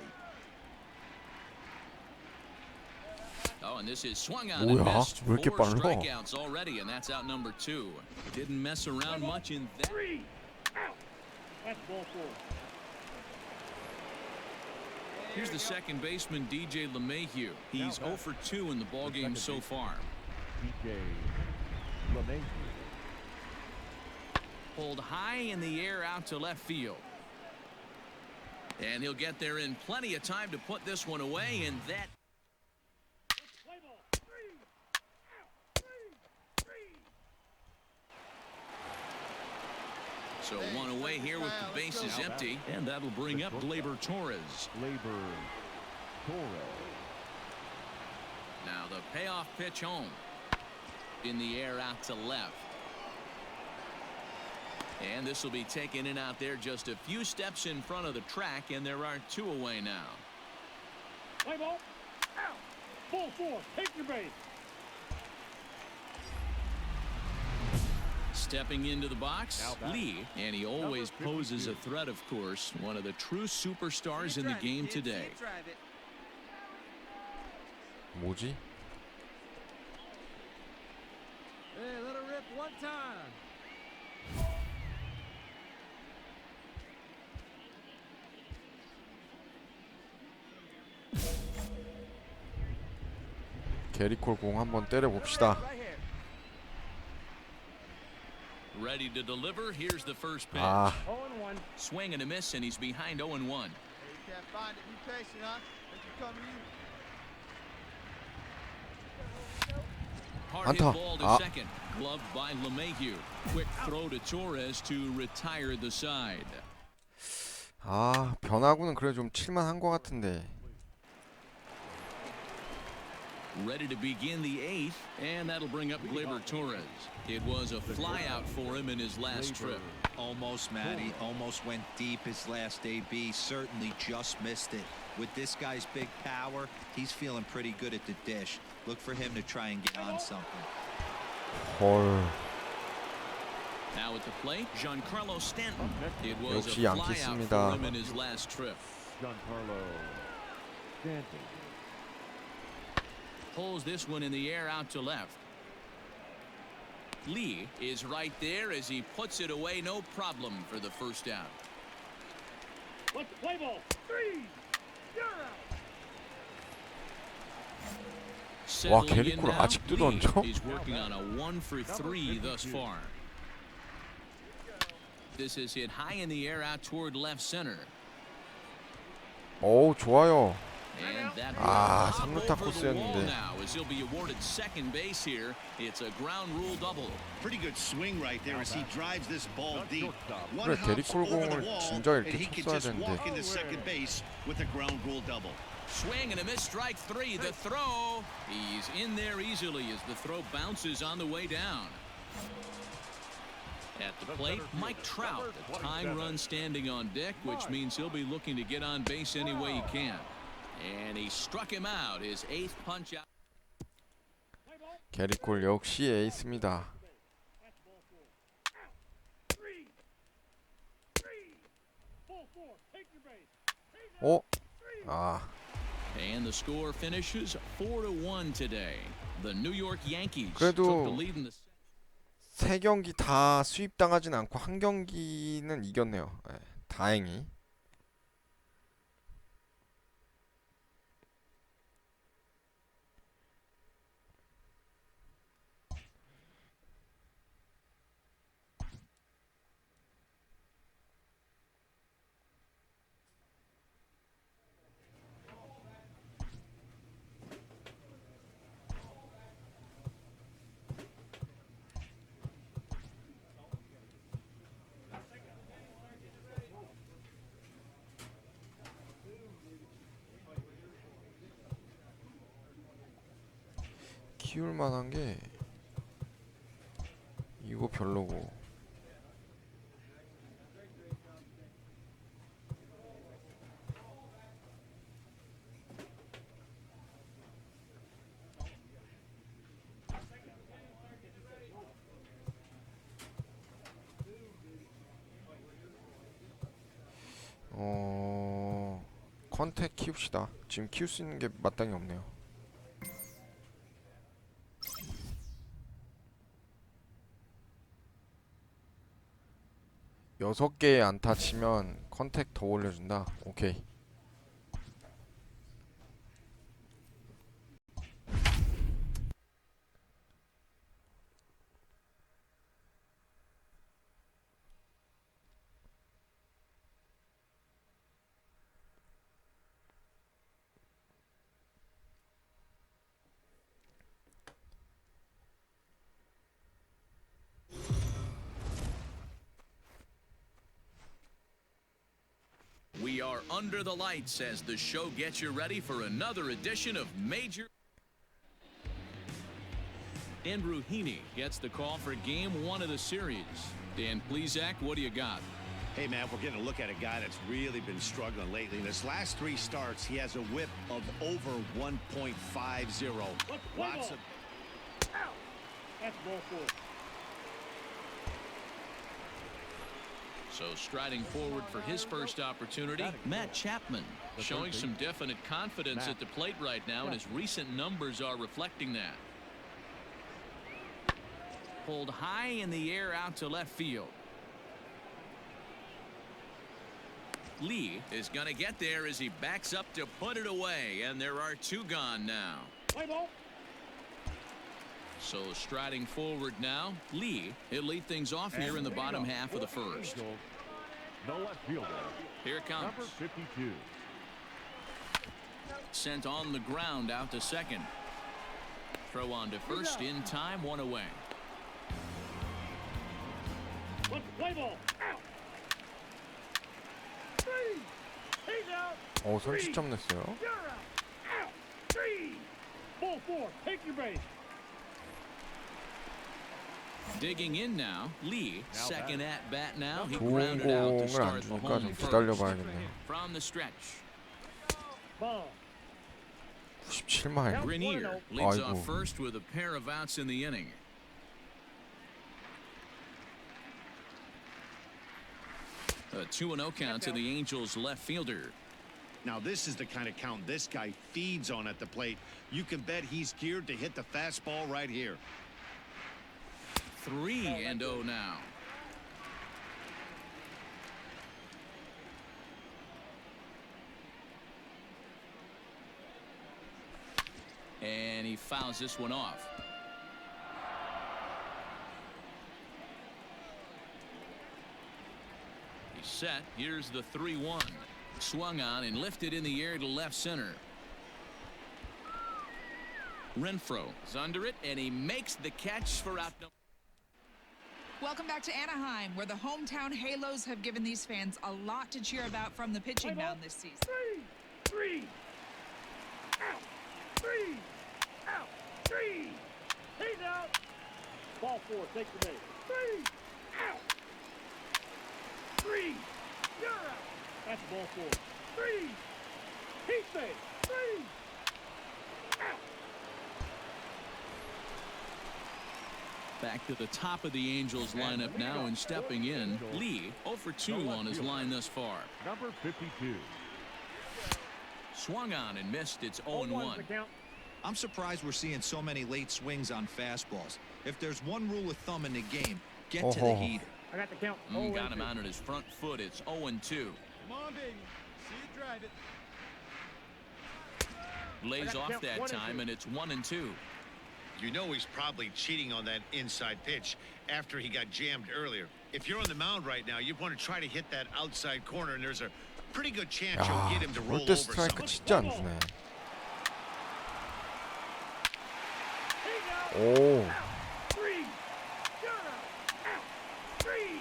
Oh, and this is swung on and 뭐야? missed. 왜 이렇게 4 빨라? strikeouts already, and that's out number 2. Didn't mess around much in that. 3 out. That's ball 4. Here's the second baseman, DJ LeMahieu. He's 0 for 2 in the ballgame so far. DJ LeMahieu. Pulled high in the air out to left field. And he'll get there in plenty of time to put this one away, and that. Play ball. 3 out. 3. So one away here with the bases empty, and that'll bring up Gleyber Torres. Gleyber Torres. Now the payoff pitch home. In the air out to left. And this will be taken in out there just a few steps in front of the track, and there are 2 away now. Play ball. Out. Ball 4. Take your base. Stepping into the box, Lee, and he always poses a threat, of course. One of the true superstars in the game today. 뭐지? Hey, let her rip one time. 게리콜 공 한번 때려 봅시다. Ready to deliver. Here's the first pitch. 아, 0-1. Swing and a miss, and he's behind 0-1. Hey, you can't find it. Be patient, huh? Let you come to you. Hard hit 안타. ball to 아. second. Gloved by LeMahieu. Quick throw to Torres to retire the side. 아, 변화구는 그래 좀 칠만한 것 같은데. Ready to begin the 8th, and that'll bring up Gleyber Torres. It was a flyout for him in his last trip. Almost, Matty. Almost went deep his last AB. Certainly just missed it. With this guy's big power, he's feeling pretty good at the dish. Look for him to try and get on something. 헐. Now at the plate, Giancarlo Stanton. It was a 역시 flyout 양키스입니다. for him in his last trip. Giancarlo Stanton. Pulls this one in the air out to left. Lee is right there as he puts it away, no problem for the first out. Let's play ball. 3. You're out. 와, Settling in 게리콜 now, 아직도 Lee 던져? is working on a 1 for 3 thus far. This is hit high in the air out toward left center. 오, 좋아요. And that 아, will 3루타 hop over the wall 코스였는데. now as he'll be awarded second base here. It's a ground rule double. Pretty good swing right there as he drives this ball deep. One 그래, hops 게리콜 over the 공을 wall, 진작 and 이렇게 he can 쳤어야 just 되는데. walk into second base with a ground rule double. Swing and a miss, strike 3. The throw. He's in there easily as the throw bounces on the way down. At the plate, Mike Trout, the tying run standing on deck, which means he'll be looking to get on base any way he can. And he struck him out, his 8th punch out. 게리콜 역시 에이스입니다. That's ball 4. Out. 3. Ball 4. Take your base. 오, 아, And the score finishes 4-1 today. The New York Yankees 그래도 took the lead in the. 세 경기 다 수입당하진 않고 한 경기는 이겼네요. 네, 다행히. 키울 만한 게 이거 별로고. 컨택 키웁시다. 지금 키울 수 있는 게 마땅히 없네요. 6개의 안타 치면 컨택 더 올려준다. 오케이. We are under the lights as the show gets you ready for another edition of Major. Andrew Heaney gets the call for game 1 of the series. Dan Plesac, what do you got? Hey, Matt, we're getting a look at a guy that's really been struggling lately. In his last 3 starts, he has a whip of over 1.50. Lots of... Out. That's ball 4. So striding forward for his first opportunity, Matt Chapman, showing some definite confidence at the plate right now, and his recent numbers are reflecting that. Pulled high in the air out to left field. Lee is going to get there as he backs up to put it away, and there are 2 gone now. Play ball. So striding forward now, Lee, he'll lead things off here in the bottom half of the first. The left fielder. Here it comes. Number 52. Sent on the ground out to second. Throw on to first in time, 1 away. Let's play ball. Out. 3. He's out. 선취점 냈어요. You're out. Out. 3. Ball 4. Take your base. Digging in now, Lee, second at bat now. He 좋은 grounded out to 공을 안 start the 주니까 home 좀 first. 기다려봐야겠네요. From the stretch, Ball. 97마일. Grenier leads 아이고. off first with a pair of outs in the inning. A 2-0 count to the Angels left fielder. Now, this is the kind of count this guy feeds on at the plate. You can bet he's geared to hit the fastball right here. 3-0 now. And he fouls this one off. He's set. Here's the 3-1. Swung on and lifted in the air to left center. Renfroe is under it, and he makes the catch for out. Welcome back to Anaheim, where the hometown Halos have given these fans a lot to cheer about from the pitching mound this season. 3. Out. 3. Out. 3. He's out. Ball 4. Take the base. 3. Out. 3. You're out. That's ball 4. 3. He's safe. 3. Out. Back to the top of the Angels lineup now, and stepping in, Lee 0 for 2 on his line thus far. Number 52. Swung on and missed. It's 0-1. I'm surprised we're seeing so many late swings on fastballs. If there's one rule of thumb in the game, get to the heater. I got the count. Got him out on his front foot. It's 0-2. Come on, baby. See you drive it. Lays off that time, and it's 1-2. You know he's probably cheating on that inside pitch after he got jammed earlier. If you're on the mound right now, you want to try to hit that outside corner, and there's a pretty good chance you'll 야, get him to roll 롯데 over 스트라이크 something. 진짜 안 주네. 오. 3. You're out. Out. 3.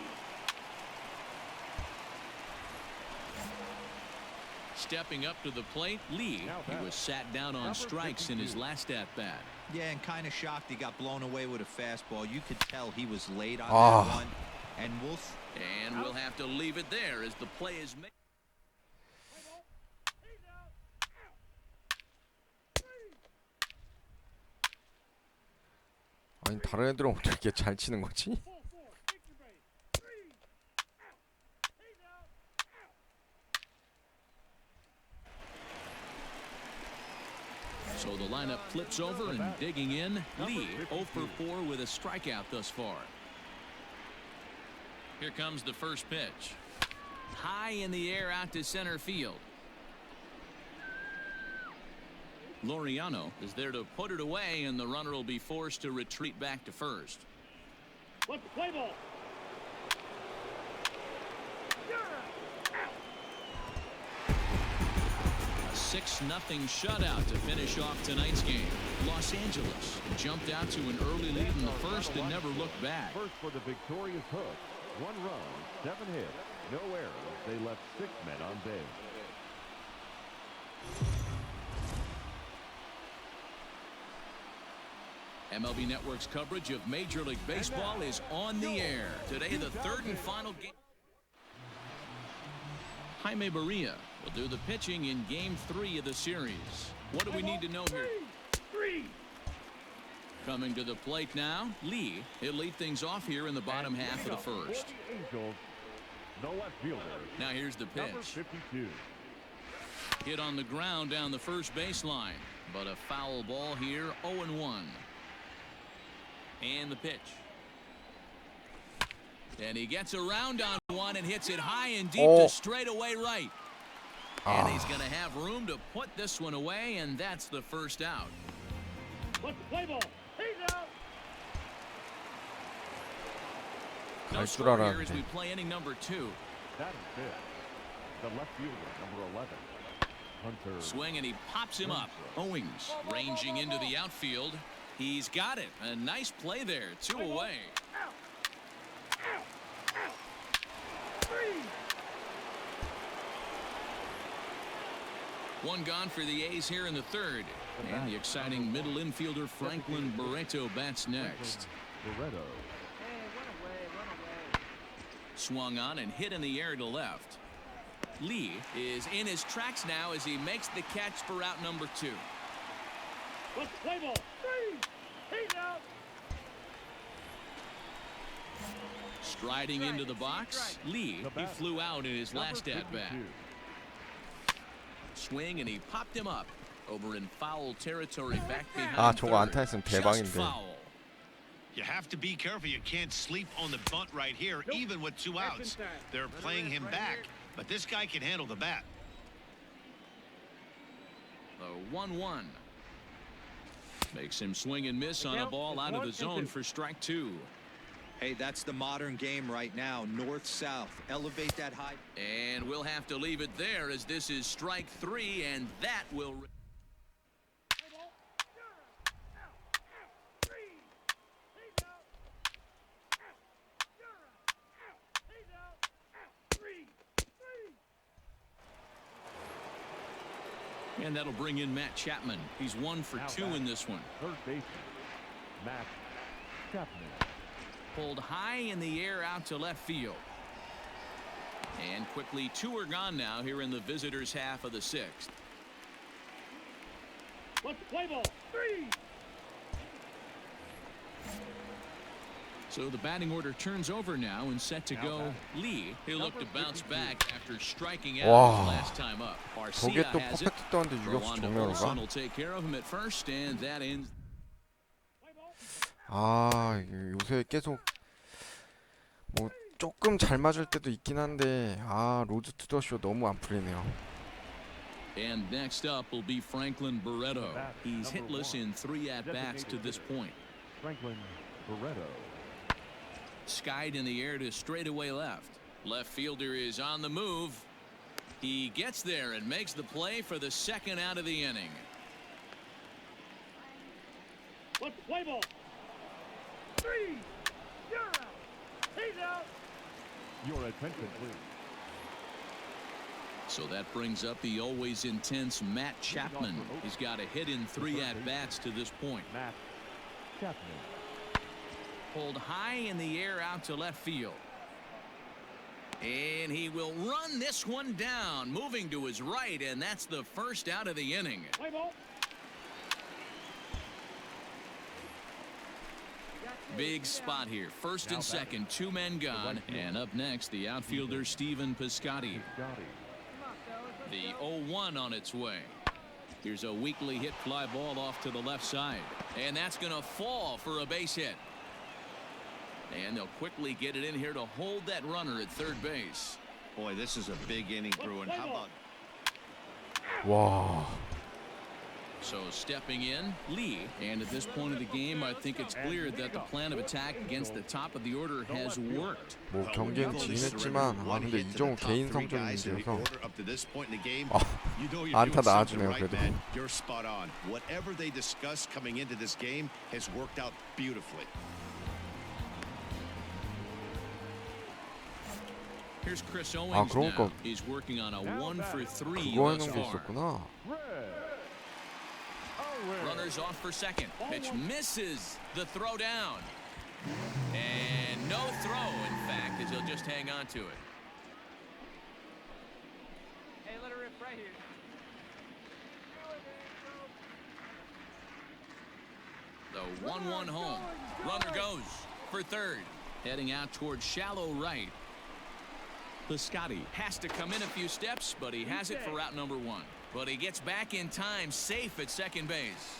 Stepping up to the plate, Lee, he was sat down on strikes in his last at-bat. Yeah, and kind of shocked he got blown away with a fastball. You could tell he was late on Ah. that one. And we'll have to leave it there as the play is made. 아니 다른 애들은 어떻게 이렇게 잘 치는 거지? So the lineup flips over and digging in. Lee 0 for 4 with a strikeout thus far. Here comes the first pitch. High in the air out to center field. Laureano is there to put it away, and the runner will be forced to retreat back to first. Let's play ball. A 6-0 shutout to finish off tonight's game. Los Angeles jumped out to an early lead in the first and never looked back. First for the victorious Hook. 1 run, 7 hits, no errors. They left 6 men on base. MLB Network's coverage of Major League Baseball is on the air. Today, the third and final game. Jaime Barria will do the pitching in Game 3 of the series. What do we need to know here? Coming to the plate now, Lee. He'll lead things off here in the bottom half of the first. Angels, the left fielder. Now here's the Number pitch. 52. Hit on the ground down the first baseline, but a foul ball here, 0-1. And the pitch. And he gets around on one and hits it high and deep to straightaway right. And he's going to have room to put this one away, and that's the first out. Let's play ball. He's out. No 줄 score here 알았는데. as we play inning number 2. That is fifth. The left fielder, number 11. Hunter. Swing and he pops him up. Owings ranging into the outfield. He's got it. A nice play there. 2 away. One gone for the A's here in the third. And the exciting middle infielder Franklin Barreto bats next. Barreto. Swung on and hit in the air to left. Lee is in his tracks now as he makes the catch for out number 2. Let's play ball. He's out. Striding into the box, Lee, he flew out in his last at-bat. Swing and he popped him up over in foul territory back behind 아 저거 third. 안타했으면 Just 대박인데. foul. You have to be careful. You can't sleep on the bunt right here, even with 2 outs. They're playing him back, but this guy can handle the bat. The 1-1. Makes him swing and miss on a ball out of the zone for strike 2. hey, that's the modern game right now. North-south. Elevate that high. And we'll have to leave it there as this is strike 3, and that will... And that'll bring in Matt Chapman. He's 1 for 2 in this one. Third baseman, Matt Chapman. Pulled high in the air out to left field. And quickly 2 are gone now here in the visitors' half of the 6th. Let's play ball. 3. So the batting order turns over now and set to go. Lee, he'll look to bounce back after striking out 와. last time up. 저게 Garcia 또 has it. 퍼펙트 떴는데 Throw 유격수 on to 정면으로 Olson 가? will take care of him at first, and that ends. 아 요새 계속 뭐 조금 잘 맞을 때도 있긴 한데 아 로드 투 더 쇼 너무 안 풀리네요. And next up will be Franklin Barreto. He's hitless in 3 at-bats to this point. Franklin Barreto. Skied in the air to straightaway left. Left fielder is on the move. He gets there and makes the play for the 2nd out of the inning. Let's play ball. 3. You're out. He's out. Your attention, please. So that brings up the always intense Matt Chapman. He's got a hit in 3 at-bats to this point. Matt Chapman. Pulled high in the air out to left field. And he will run this one down, moving to his right, and that's the first out of the inning. Play ball. Big spot here. First and second, 2 men gone. And up next, the outfielder, Stephen Piscotty. The 0-1 on its way. Here's a weakly hit fly ball off to the left side. And that's going to fall for a base hit. And they'll quickly get it in here to hold that runner at third base. Boy, this is a big inning, Bruin. How about 와. So stepping in, Lee. And at this point of the game, I think it's clear that the plan of attack against the top of the order has worked. 뭐 경기는 지긴 했지만 근데 이정후 개인 성적 문제여서 안타 나와주네요 그래도. You're spot on. Whatever they discussed coming into this game has worked out beautifully. Here's Chris Owings now. He's working on a 1-for-3 그거 thus 하는 게 far. 있었구나. Runners off for second. Pitch misses the throw down. And no throw, in fact, as he'll just hang on to it. Hey, let her rip right here. The 1-1 home. Runner goes for third. Heading out towards shallow right. Piscotty has to come in a few steps, but he has it for route number 1. But he gets back in time, safe at second base.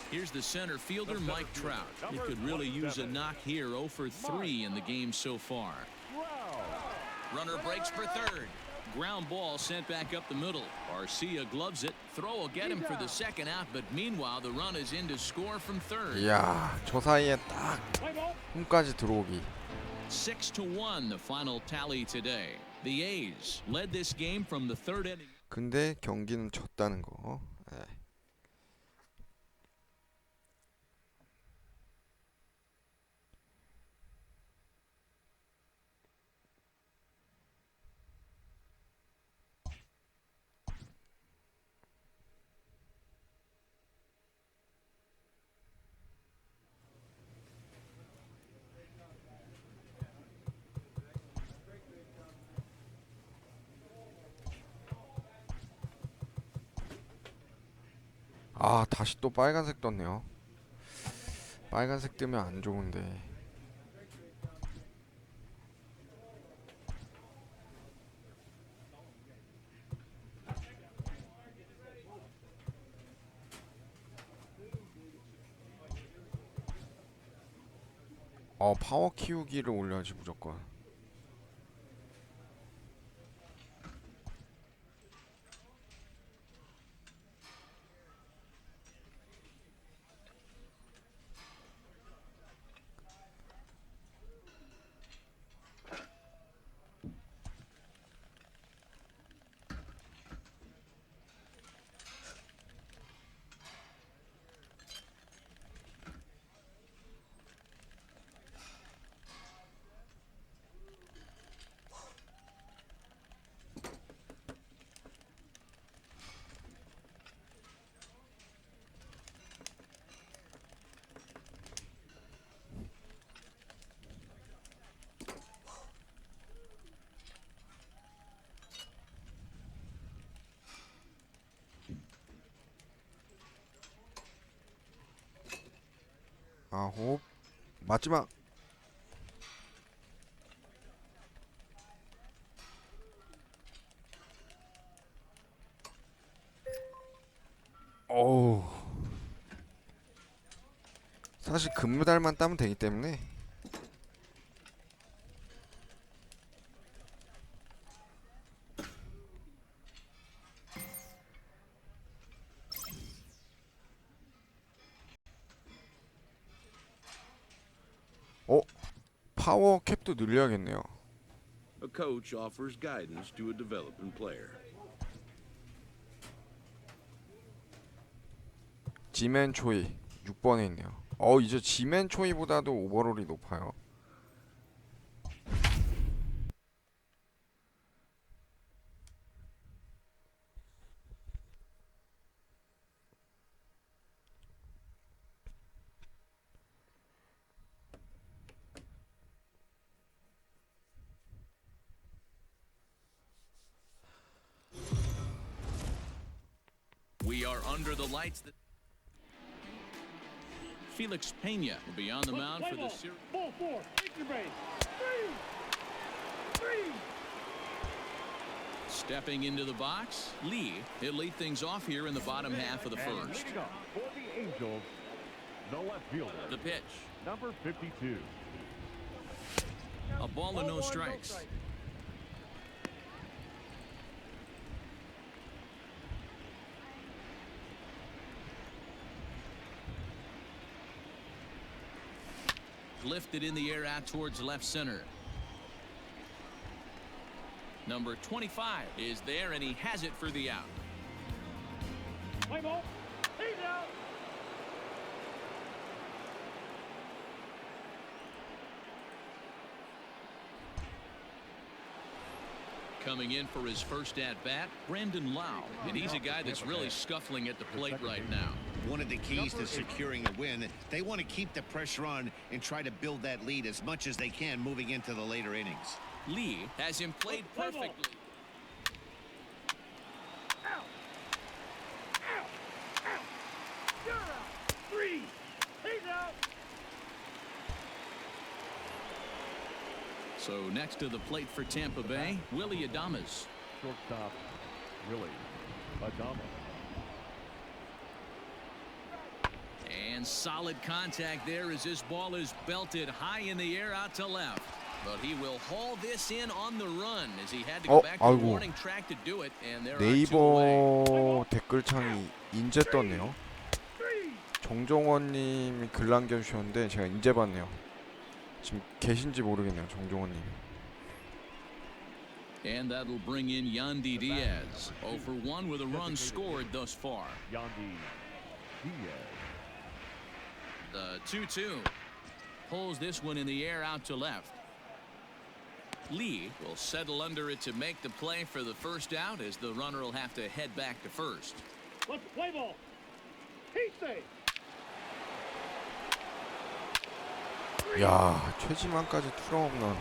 Here's the center fielder, Mike Trout. He could really use a knock here. 0-for-3 in the game so far. Runner breaks for third. Ground ball sent back up the middle. Arcia gloves it. Throw will get him for the second out, but meanwhile the run is in to score from third. 이야, 저 사이에 딱 홈까지 들어오기. 6-1 the final tally today. The A's led this game from the third inning. 근데 경기는 졌다는 거. 네. 아, 다시 또 빨간색 떴네요. 빨간색 뜨면 안 좋은데. 파워 키우기를 올려야지 무조건. 아홉 마지막. 어우, 사실 금메달만 따면 되기 때문에 파워 캡도 늘려야겠네요. A coach offers guidance to a developing player. 지맨 초이 6번에 있네요. 이제 지맨 초이보다도 오버롤이 높아요. under the lights. Felix Pena will be on the mound for the series. Ball 4, take your base. Three. Stepping into the box, Lee. He'll lead things off here in the bottom half of the first. Leading off for the Angels, the left fielder, The pitch. number 52. A ball and no strikes. Lifted in the air out towards left center. Number 25 is there, and he has it for the out. Play ball. He's out. Coming in for his first at-bat, Brandon Lau, and he's a guy that's really scuffling at the plate right now. One of the keys to securing a win, they want to keep the pressure on and try to build that lead as much as they can moving into the later innings. Lee has him played perfectly. Out. You're out. 3. He's out. So next to the plate for Tampa Bay, Willie Adames. Shortstop, Willie Adames. And solid contact there as this ball is belted high in the air out to left. But he will haul this in on the run as he had to go back to the 아이고. warning track to do it. And there are 2 away. 네이버 댓글창이 인제 떴네요. 정종원님이 글 남겨주셨는데 제가 인제 봤네요. 지금 계신지 모르겠네요, 정종원님. And that'll bring in Yandy Diaz. 0 for 1 with a run scored thus far. Yandy Diaz. The 2-2 pulls this one in the air out to left. Lee will settle under it to make the play for the first out as the runner will have to head back to first. Let's play ball. He's safe. 야, 최지만까지 투런 홈런.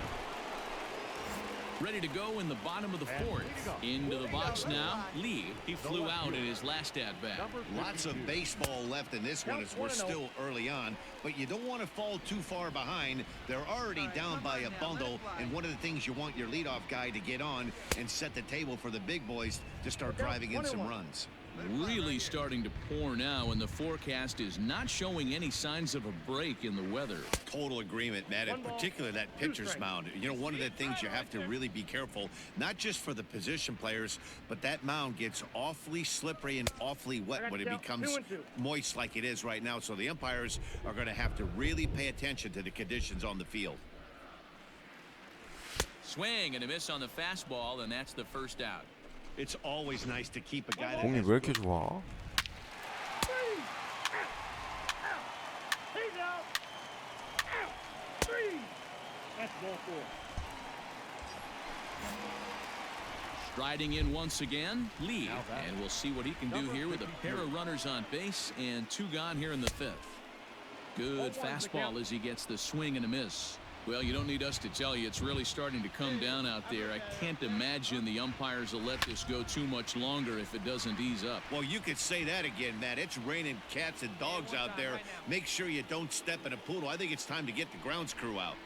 Ready to go in the bottom of the fourth. Into the box now. Lee, he flew out in his last at bat. Lots of baseball left in this one as we're still early on, but you don't want to fall too far behind. They're already down by a bundle, and one of the things you want your leadoff guy to get on and set the table for the big boys to start driving in some runs. Really starting to pour now, and the forecast is not showing any signs of a break in the weather. Total agreement, Matt, in particular that pitcher's mound. You know, one of the things you have to really be careful, not just for the position players, but that mound gets awfully slippery and awfully wet when it becomes moist like it is right now. So the umpires are going to have to really pay attention to the conditions on the field. Swing and a miss on the fastball, and that's the first out. It's always nice to keep a guy that 공이 has 왜 이렇게 좋아? He's out. 3. That's ball 4. Striding in once again, Lee, and we'll see what he can do here with a pair of runners on base and 2 gone here in the 5th. Good fastball as he gets the swing and a miss. Well, you don't need us to tell you it's really starting to come down out there. I can't imagine the umpires will let this go too much longer if it doesn't ease up. Well, you could say that again, Matt. It's raining cats and dogs out there. Make sure you don't step in a poodle. I think it's time to get the grounds crew out.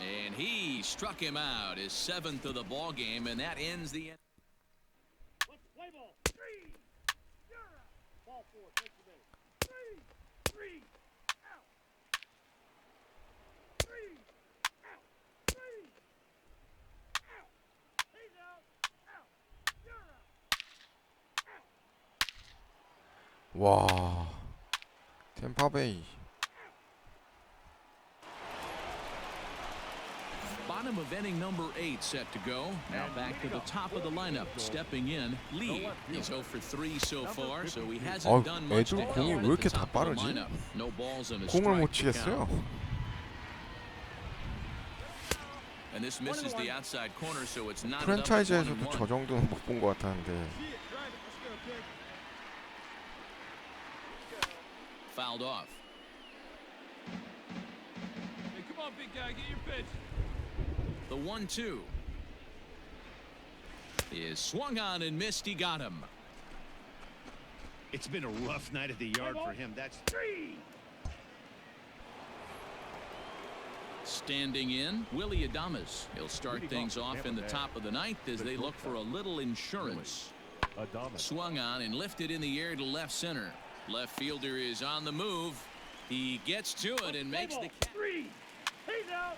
And he struck him out, his 7th of the ball game, and that ends the end. Let's play ball. 3. You're out. Ball 4. Take the base. 3. Out. 3. Out. 3. Out. He's out. Out. You're out. 와, 템파베이. Bottom of inning number 8 set to go. Now back to the top of the lineup. Stepping in, Lee. He's 0 for 3 so far, so he hasn't done much to 애들 help 공이 왜 at 이렇게 the 다 top of the 빠르지? lineup. No balls and a 공을 못 strike to count. 치겠어요. And this misses the outside corner, so it's not 프랜차이즈에서도 저 정도는 못 본 것 같았는데. Fouled off. Hey, come on, big guy, get your pitch. The 1-2 is swung on and missed. He got him. It's been a rough night at the yard for him. That's 3. Standing in, Willie Adames. He'll start things off in the top of the ninth as they look for a little insurance. Swung on and lifted in the air to left center. Left fielder is on the move. He gets to it and makes the catch. 3. He's out.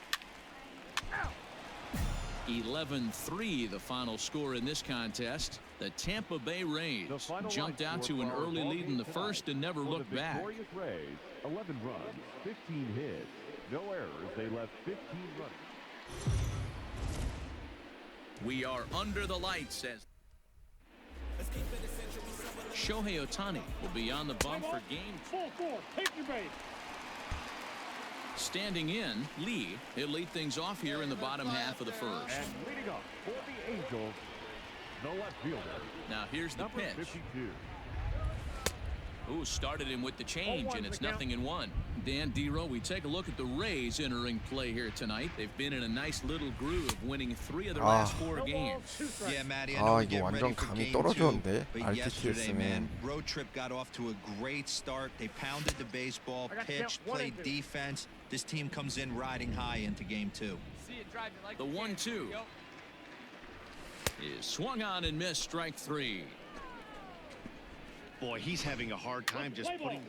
11-3 the final score in this contest. The Tampa Bay Rays jumped out to an early lead in the first and never looked back. Victorious Rays, 11 runs, 15 hits, no errors. They left 15 runs. We are under the lights as Shohei Ohtani will be on the bump for game. Ball 4. Take your base. Standing in, Lee. He'll lead things off here in the bottom half of the first. And leading up for the Angels, the left fielder. Now here's the Number pitch. 52. Who started him with the change, and it's 0-1. Dan Dero, we take a look at the Rays entering play here tonight. They've been in a nice little groove, winning 3 of their last 4 games. Yeah, Matty, I know we're 이거 getting ready 완전 for 감이 game 2, 떨어졌는데 but yesterday, RTTS는 man, road trip got off to a great start. They pounded the baseball, pitched, played defense. This team comes in riding high into game 2. The 1-2 is swung on and missed, strike 3. Boy, he's having a hard time just putting.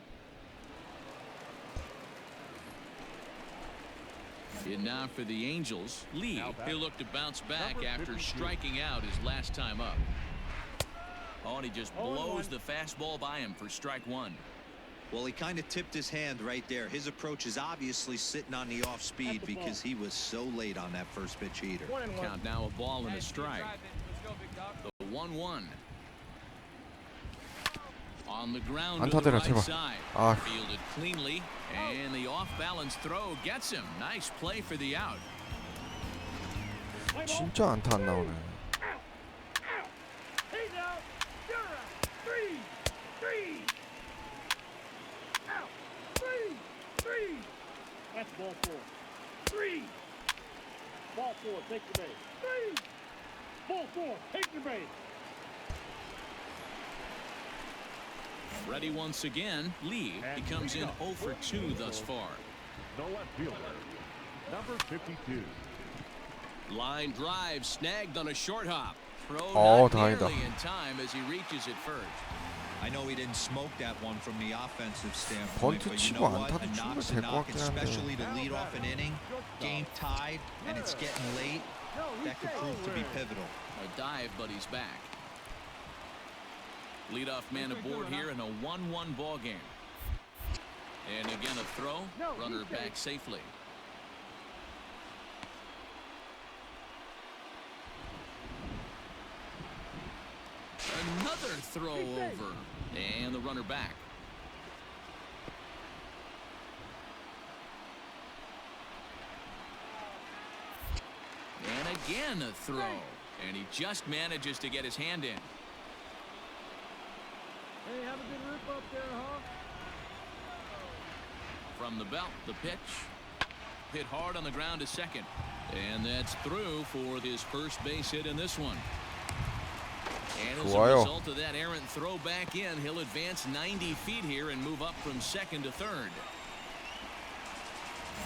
In now for the Angels, Lee. He'll look to bounce back after striking out his last time up. Oh, and he just blows the fastball by him for strike 1. Well, he kind of tipped his hand right there. His approach is obviously sitting on the off speed because he was so late on that first pitch heater. Count now a ball and a strike. The 1-1. On the ground to the 안타대라, right 제발. side. 아. Fielded cleanly, and the off-balance throw gets him. Nice play for the out. 진짜 안타 안 나오네. He's out. You're out. 3. 3. Out. 3. 3. That's ball 4. 3. Ball 4. Take your base. 3. Ball 4. Take your base. Ready once again, Lee. He comes in 0 for 2 thus far. The left fielder, number 52. Line drive snagged on a short hop. Throw not 다행이다. nearly in time as he reaches it first. I know he didn't smoke that one from the offensive standpoint, 번트 but you 치고 know what? 안타도 A 주면 knock's a 될 것 knock, 같긴 한데. especially to lead off an inning, game tied, and it's getting late. That could prove to be pivotal. A dive, but he's back. Leadoff man aboard here in a 1-1 ball game. And again a throw. Runner back safely. Another throw over. And the runner back. And again a throw. And he just manages to get his hand in. Hey, have a good rip up there, huh? From the belt, the pitch. Hit hard on the ground to second. And that's through for his first base hit in this one. And as a result of that errant throw back in, he'll advance 90 feet here and move up from second to third.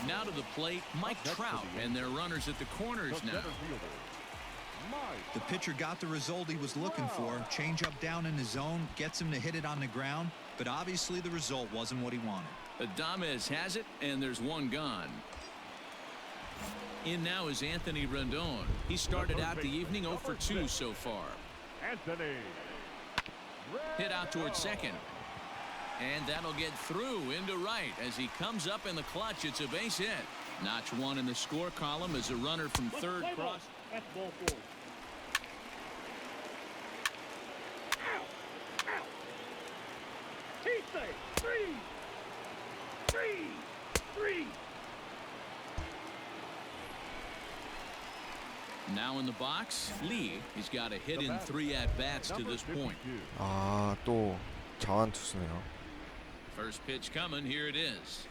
Now to the plate, Mike Trout, and their runners at the corners now. The pitcher got the result he was looking for. Change up down in the zone, gets him to hit it on the ground, but obviously the result wasn't what he wanted. Adames has it, and there's one gone. In now is Anthony Rendon. He started out the evening 0 for 2 so far. Anthony. Hit out towards second. And that'll get through into right as he comes up in the clutch. It's a base hit. Notch 1 in the score column as a runner from third cross. That's ball 4. He say 3. 3. 3. Now in the box, Lee. He's got a hit in 3 at-bats to this point. 또 자완 투수네요. First pitch coming. Here it is.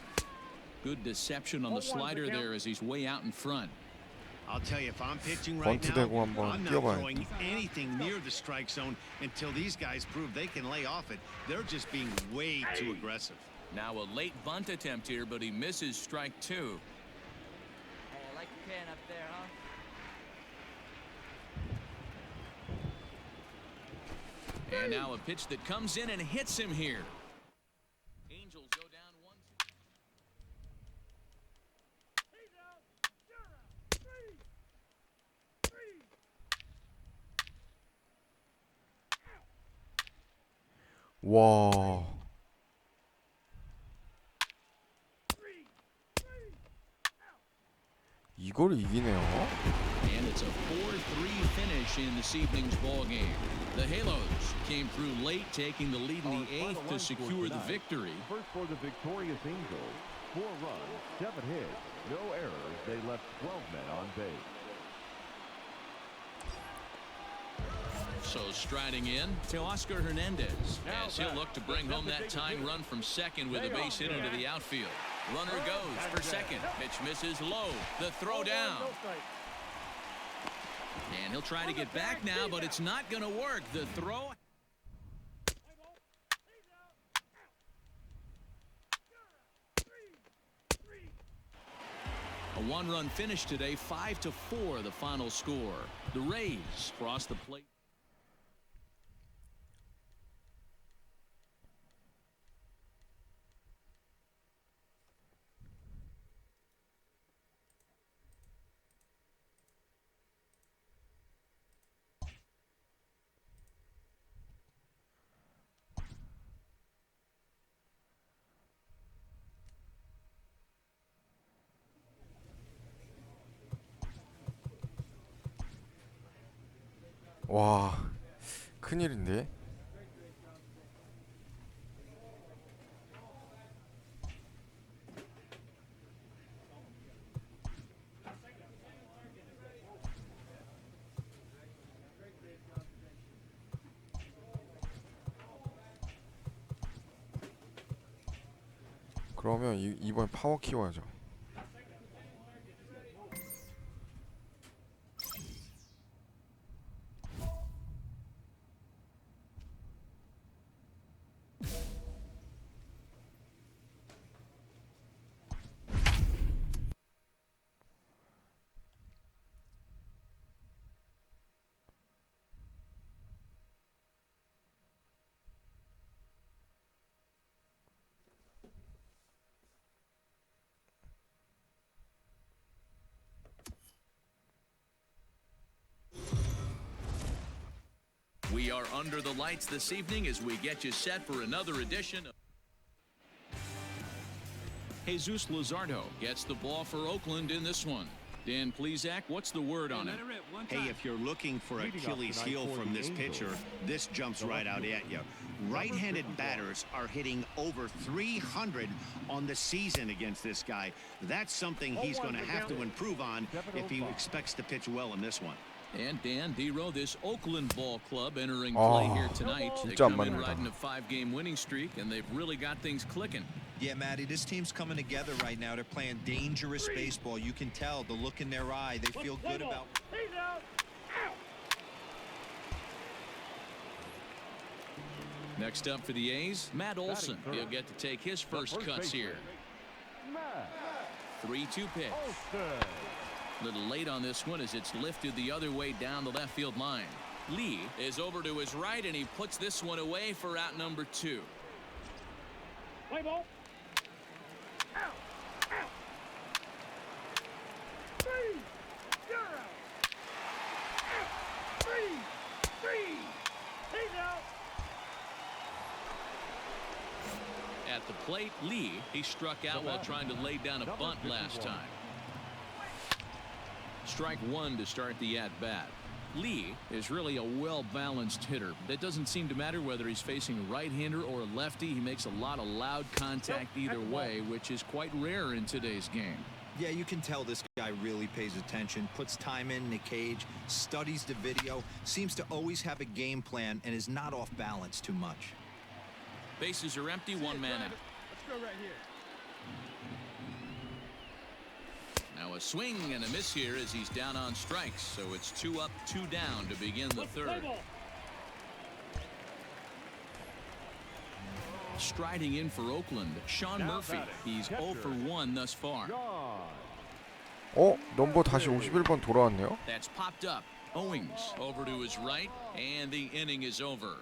Good deception on the slider there as he's way out in front. I'll tell you, if I'm pitching right 번트 now, 대고 한번 I'm not 뛰어봐야 throwing anything near the strike zone until these guys prove they can lay off it. They're just being way too aggressive. Now a late bunt attempt here, but he misses strike two. Oh, like a can up there, huh? And now a pitch that comes in and hits him here. Angels go down 1-2. He's out. You're out. Three. 와. 이걸 이기네요. And it's a 4-3 finish in this evening's ball game. The Halos came through late, taking the lead in the eighth to secure the victory. First for the victorious Angels, 4 runs, 7 hits, no errors. They left 12 men on base. So striding in to Oscar Hernandez as he'll look to bring home that tying run from second with a base hit into the outfield. Runner goes for second. Pitch misses low. The throw down. And he'll try to get back now, but it's not going to work. The throw. A one-run finish today, 5-4 the final score. The Rays cross the plate. 와, 큰일인데. 그러면 이번 파워 키워야죠. We are under the lights this evening as we get you set for another edition of Jesus Luzardo gets the ball for Oakland in this one. Dan Plesac, what's the word on it? Hey, if you're looking for Achilles heel from this pitcher, this jumps right out at you. Right-handed batters are hitting over 300 on the season against this guy. That's something he's going to have to improve on if he expects to pitch well in this one. And Dan Dero, this Oakland ball club entering play here tonight. They come in riding a 5-game winning streak, and they've really got things clicking. Yeah, Matty, this team's coming together right now. They're playing dangerous baseball. You can tell the look in their eye. They feel good about. He's out. Next up for the A's, Matt Olson. He'll get to take his first cuts here. 3-2 pitch. A little late on this one as it's lifted the other way down the left field line. Lee is over to his right, and he puts this one away for out number 2. Play ball. Out. Out. 3. You're out. Out. 3. He's out. At the plate, Lee, he struck out while trying to lay down a bunt last time. Strike one to start the at-bat. Lee is really a well-balanced hitter. That doesn't seem to matter whether he's facing a right-hander or a lefty. He makes a lot of loud contact either way, which is quite rare in today's game. Yeah, you can tell this guy really pays attention, puts time in the cage, studies the video, seems to always have a game plan, and is not off balance too much. Bases are empty, one man out. Let's go right here. Now a swing and a miss here as he's down on strikes. So it's 2 up, 2 down to begin the third. Striding in for Oakland, Sean Murphy. He's 0 for 1 thus far. 넘버 다시 51번 돌아왔네요. That's popped up. Owings over to his right, and the inning is over.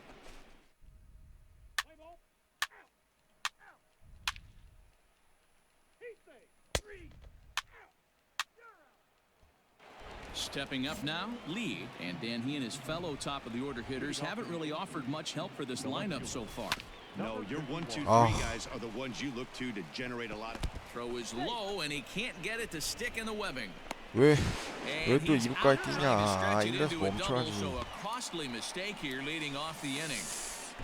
Stepping up now, Lee, and Dan, he and his fellow top of the order hitters haven't really offered much help for this lineup so far. No, your 1, 2, 3 guys are the ones you look to generate a lot. Throw is low, and he can't get it to stick in the webbing. 왜 또 2루까지 뛰냐. 이래서 멈춰야지. So a costly mistake here leading off the inning.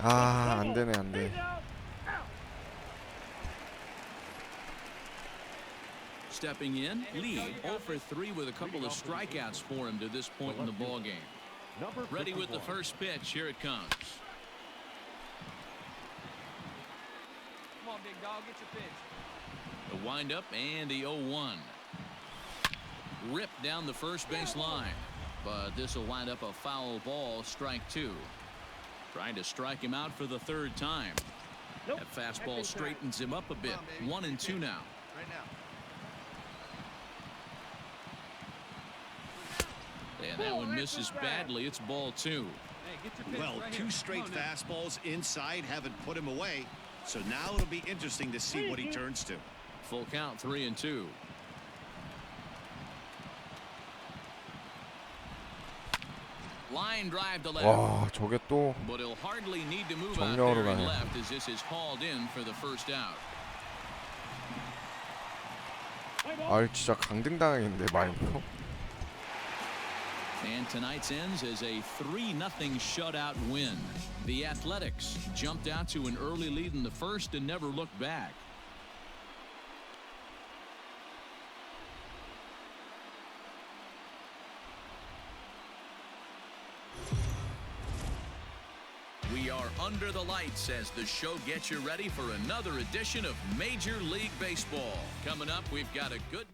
안 되네, 안 돼. Stepping in, Lee 0 for 3 with a couple of strikeouts for him to this point in the ball game. Ready with the first pitch. Here it comes. Come on, big dog, get your pitch. The windup and the 0-1. Ripped down the first base line, but this will wind up a foul ball, strike 2. Trying to strike him out for the third time. That fastball straightens him up a bit. 1-2 now. And that one misses badly. It's ball 2. Well, 2 straight fastballs inside haven't put him away. So now it'll be interesting to see what he turns to. Full count, 3-2. Line drive to left. 와, 저게 또 But he'll hardly need to move out 정면으로 there and 가네. left as this is hauled in for the first out. 진짜 강등당하겠는데, 마인드. And tonight's ends as a 3-0 shutout win. The Athletics jumped out to an early lead in the first and never looked back. We are under the lights as the show gets you ready for another edition of Major League Baseball. Coming up, we've got a good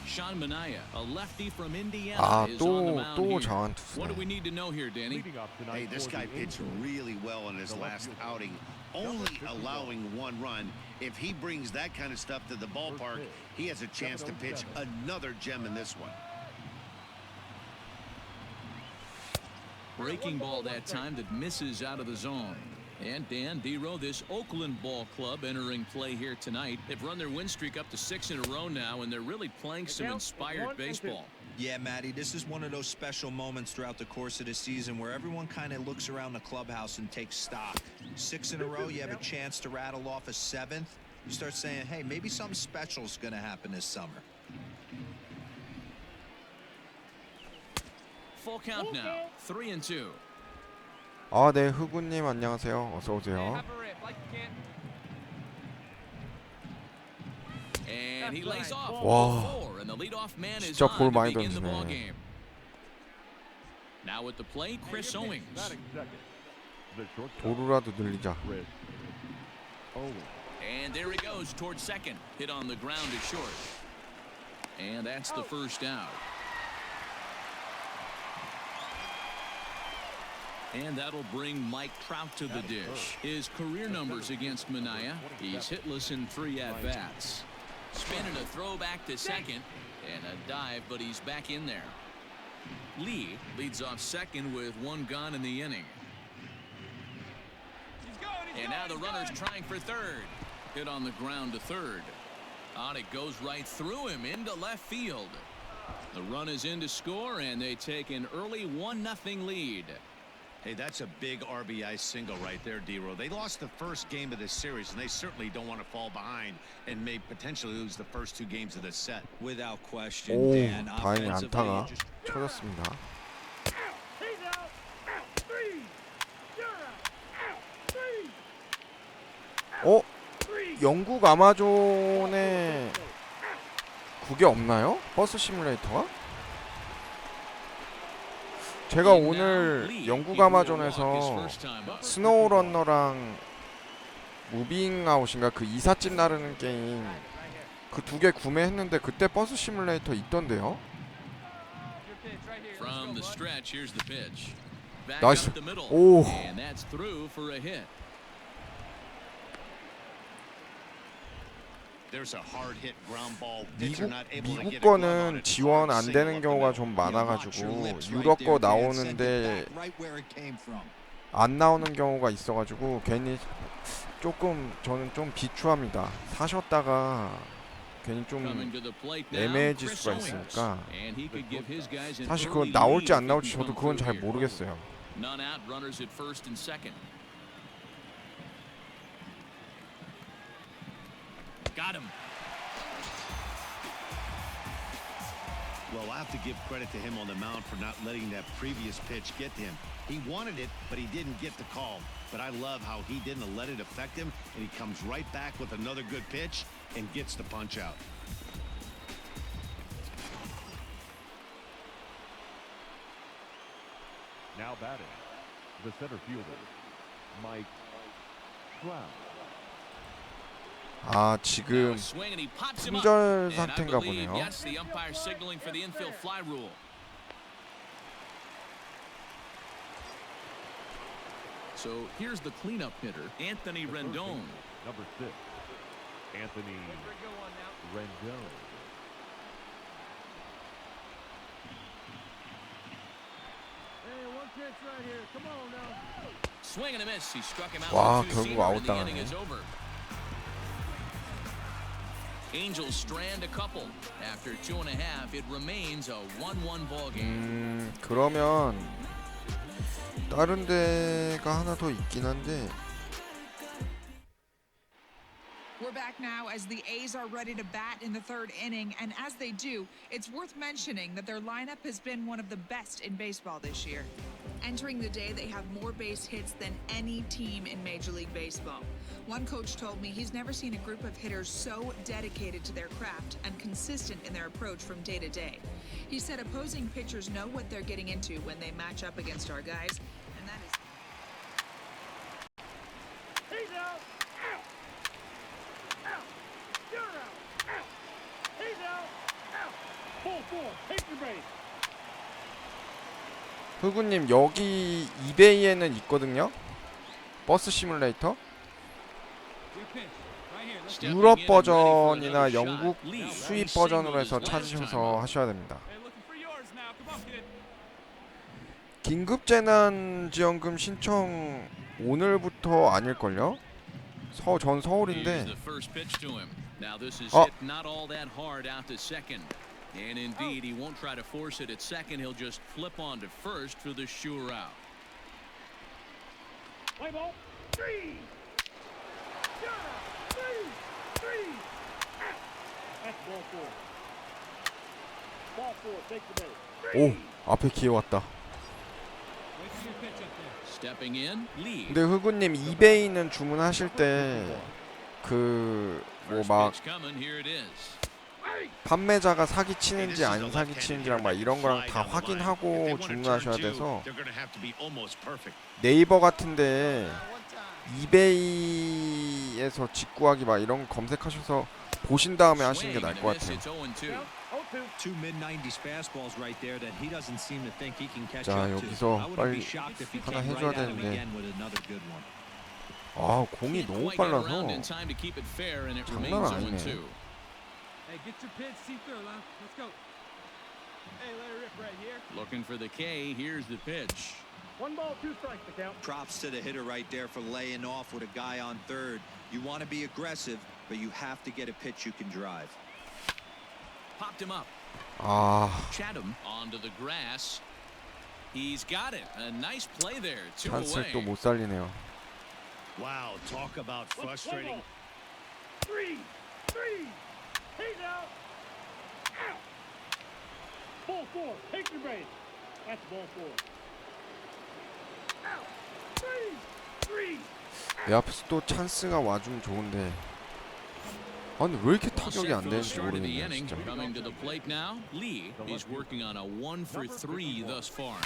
Sean Manaea, a lefty from Indiana, is on the mound 또 here. 장한 What do 투수네. we need to know here, Danny? Hey, this guy pitched really well in his last outing, only allowing 1 run. If he brings that kind of stuff to the ballpark, he has a chance to pitch another gem in this one. Breaking ball that time that misses out of the zone. And Dan, D-Row, this Oakland ball club entering play here tonight. They've run their win streak up to 6 in a row now, and they're really playing some inspired baseball. Yeah, Matty, this is one of those special moments throughout the course of the season where everyone kind of looks around the clubhouse and takes stock. 6 in a row, you have a chance to rattle off a 7th. You start saying, hey, maybe something special is going to happen this summer. Full count now, 3-2. 네, 흑우님 안녕하세요. 어서 Hey, 오세요. have a rip, like you can. And he lays off. 와, 4, and the leadoff man is 진짜 on 볼 to 많이 begin the 던지네. ball game. Now at the plate, Chris Owings. 도루라도 늘리자. And there he goes towards second. Hit on the ground to short. And that's the first out. And that'll bring Mike Trout to the dish. His career numbers against Manaea. He's hitless in 3 at-bats. Spinning a throw back to second. And a dive, but he's back in there. Lee leads off second with 1 gone in the inning. And now the runner's trying for third. Hit on the ground to third. On it goes right through him into left field. The run is in to score, and they take an early 1-0 lead. Hey, that's a big RBI single right there, D-Row. They lost the first game of this series, and they certainly don't want to fall behind and may potentially lose the first 2 games of this set. Without question, 오, Dan, 다행히 offensively, 안타가 just 쳐졌습니다. He's out. Out. 3. You're out. Out. 3. 영국 아마존에 그게 없나요? 버스 시뮬레이터가? 제가 오늘 영국 아마존에서 스노우런너랑 무빙아웃인가 그 이삿짐 나르는 게임 그 두 개 구매했는데 그때 버스 시뮬레이터 있던데요? Your pitch right here. From the Let's go, bud. stretch, here's the pitch. Back Nice. up the middle. 오. And that's through for a hit. There's a hard hit ground ball. Pitcher not able to 미국 get a glove on 거는 it. 지원 Hard 안 single 되는 up the 경우가 middle. 좀 Watch your 많아가지고 lips right 유럽 there, 거 Dan. Send it 나오는데 back right where it came from. 안 나오는 경우가 있어가지고 괜히 조금 저는 좀 비추합니다. 사셨다가 괜히 좀 Coming to the plate now, 애매해질 Chris 수가 Owings. 있으니까 And he could give his guys an 사실 early 그건 나올지 lead 안 if 나올지 he can 저도 come 그건 잘 through here. 모르겠어요. None out, runners at first and second. Got him. Well, I have to give credit to him on the mound for not letting that previous pitch get to him. He wanted it, but he didn't get the call. But I love how he didn't let it affect him, and he comes right back with another good pitch and gets the punch out. Now batting, the center fielder, Mike Trout. 아 Now 지금 a swing and he pops him up. 품절 And I 상태인가 believe, 보네요. yes, the umpire signaling for the infield fly rule. So here's the cleanup hitter, Anthony The first Rendon. baseman, number 6, Anthony Wait for a good one now. Rendon. Hey, one pitch right here. Come on now. Swing and a miss. He struck him out 와, with a 결국 two-seamer, and the 아웃당하네. inning is over. Angels strand a couple. After 2.5, it remains a 1-1 ball game. 그러면 다른 데가 하나 더 있긴 한데 We're back now as the A's are ready to bat in the third inning, and as they do, it's worth mentioning that their lineup has been one of the best in baseball this year. Entering the day, they have more base hits than any team in Major League Baseball. One coach told me he's never seen a group of hitters so dedicated to their craft and consistent in their approach from day to day. He said opposing pitchers know what they're getting into when they match up against our guys, and that is He's out. Out. Out. You're out. Out. He's out. Out. Pull four. Take your base. 흑우님 여기 이베이에는 있거든요. 버스 시뮬레이터. Your pitch. Right here. Let's Stepping 유럽 in and ready for 버전이나 another 영국 shot. Lee. 수입 He 버전으로 singled 해서 his last time 찾으셔서 up. 하셔야 됩니다. Hey, looking for yours now. Come on, kid. 긴급재난지원금 신청 오늘부터 아닐걸요? 전 Here's 서울인데 the first pitch to him. Now this is Oh. hit not all that hard out to second. And indeed, he won't try to force it at second. He'll just flip on to first for the sure out. Play ball. Three. You're out. Three. Out. That's ball four. Ball four. Take the base. 오 앞에 기회 왔다. Wait for your pitch up there. Stepping in, Lee. 근데 흑우님 이베이는 주문하실 때 그 뭐 First 막 pitch coming. Here it is. 판매자가 사기 치는지 안 사기 치는지랑 막 이런 거랑 다 확인하고 주문하셔야 돼서 They're going to have to be almost perfect. 네이버 같은데 이베이에서 직구하기 막 이런 거 검색하셔서 보신 다음에 하시는 게 Swing 나을 and a 것 miss. 같아요. It's 0-2. 0-2. Two mid-90s fastballs right there that he doesn't seem to think he can catch 자, up to. 여기서 I wouldn't 빨리 be shocked if he 하나 came 해줘야 right at him 되는데. again with another good one. 아 공이 Can't 너무 quite get 빨라서 around in time to keep it fair, and it 장난 remains 아니네. 0-2. Hey, get your pitch. See through, huh? Let's go. Hey, let it rip right here. Looking for the K. Here's the pitch. 1 ball, 2 strikes to count. Props to the hitter right there for laying off with a guy on third. You want to be aggressive, but you have to get a pitch you can drive. Popped him up. 아 Chatham onto the grass. He's got it. A nice play there. Two 찬스를 away. 또 못 살리네요. Wow, talk about frustrating. Three. He's out. Out. Ball four. Take your base. That's ball four. Out. Three. 내 앞에서 또 찬스가 와주면 좋은데 아 근데 왜 이렇게 타격이 안 되는지 Start of the 모르겠네요 inning. 진짜. Coming to the plate now. Lee is working on a 1-for-3 thus far.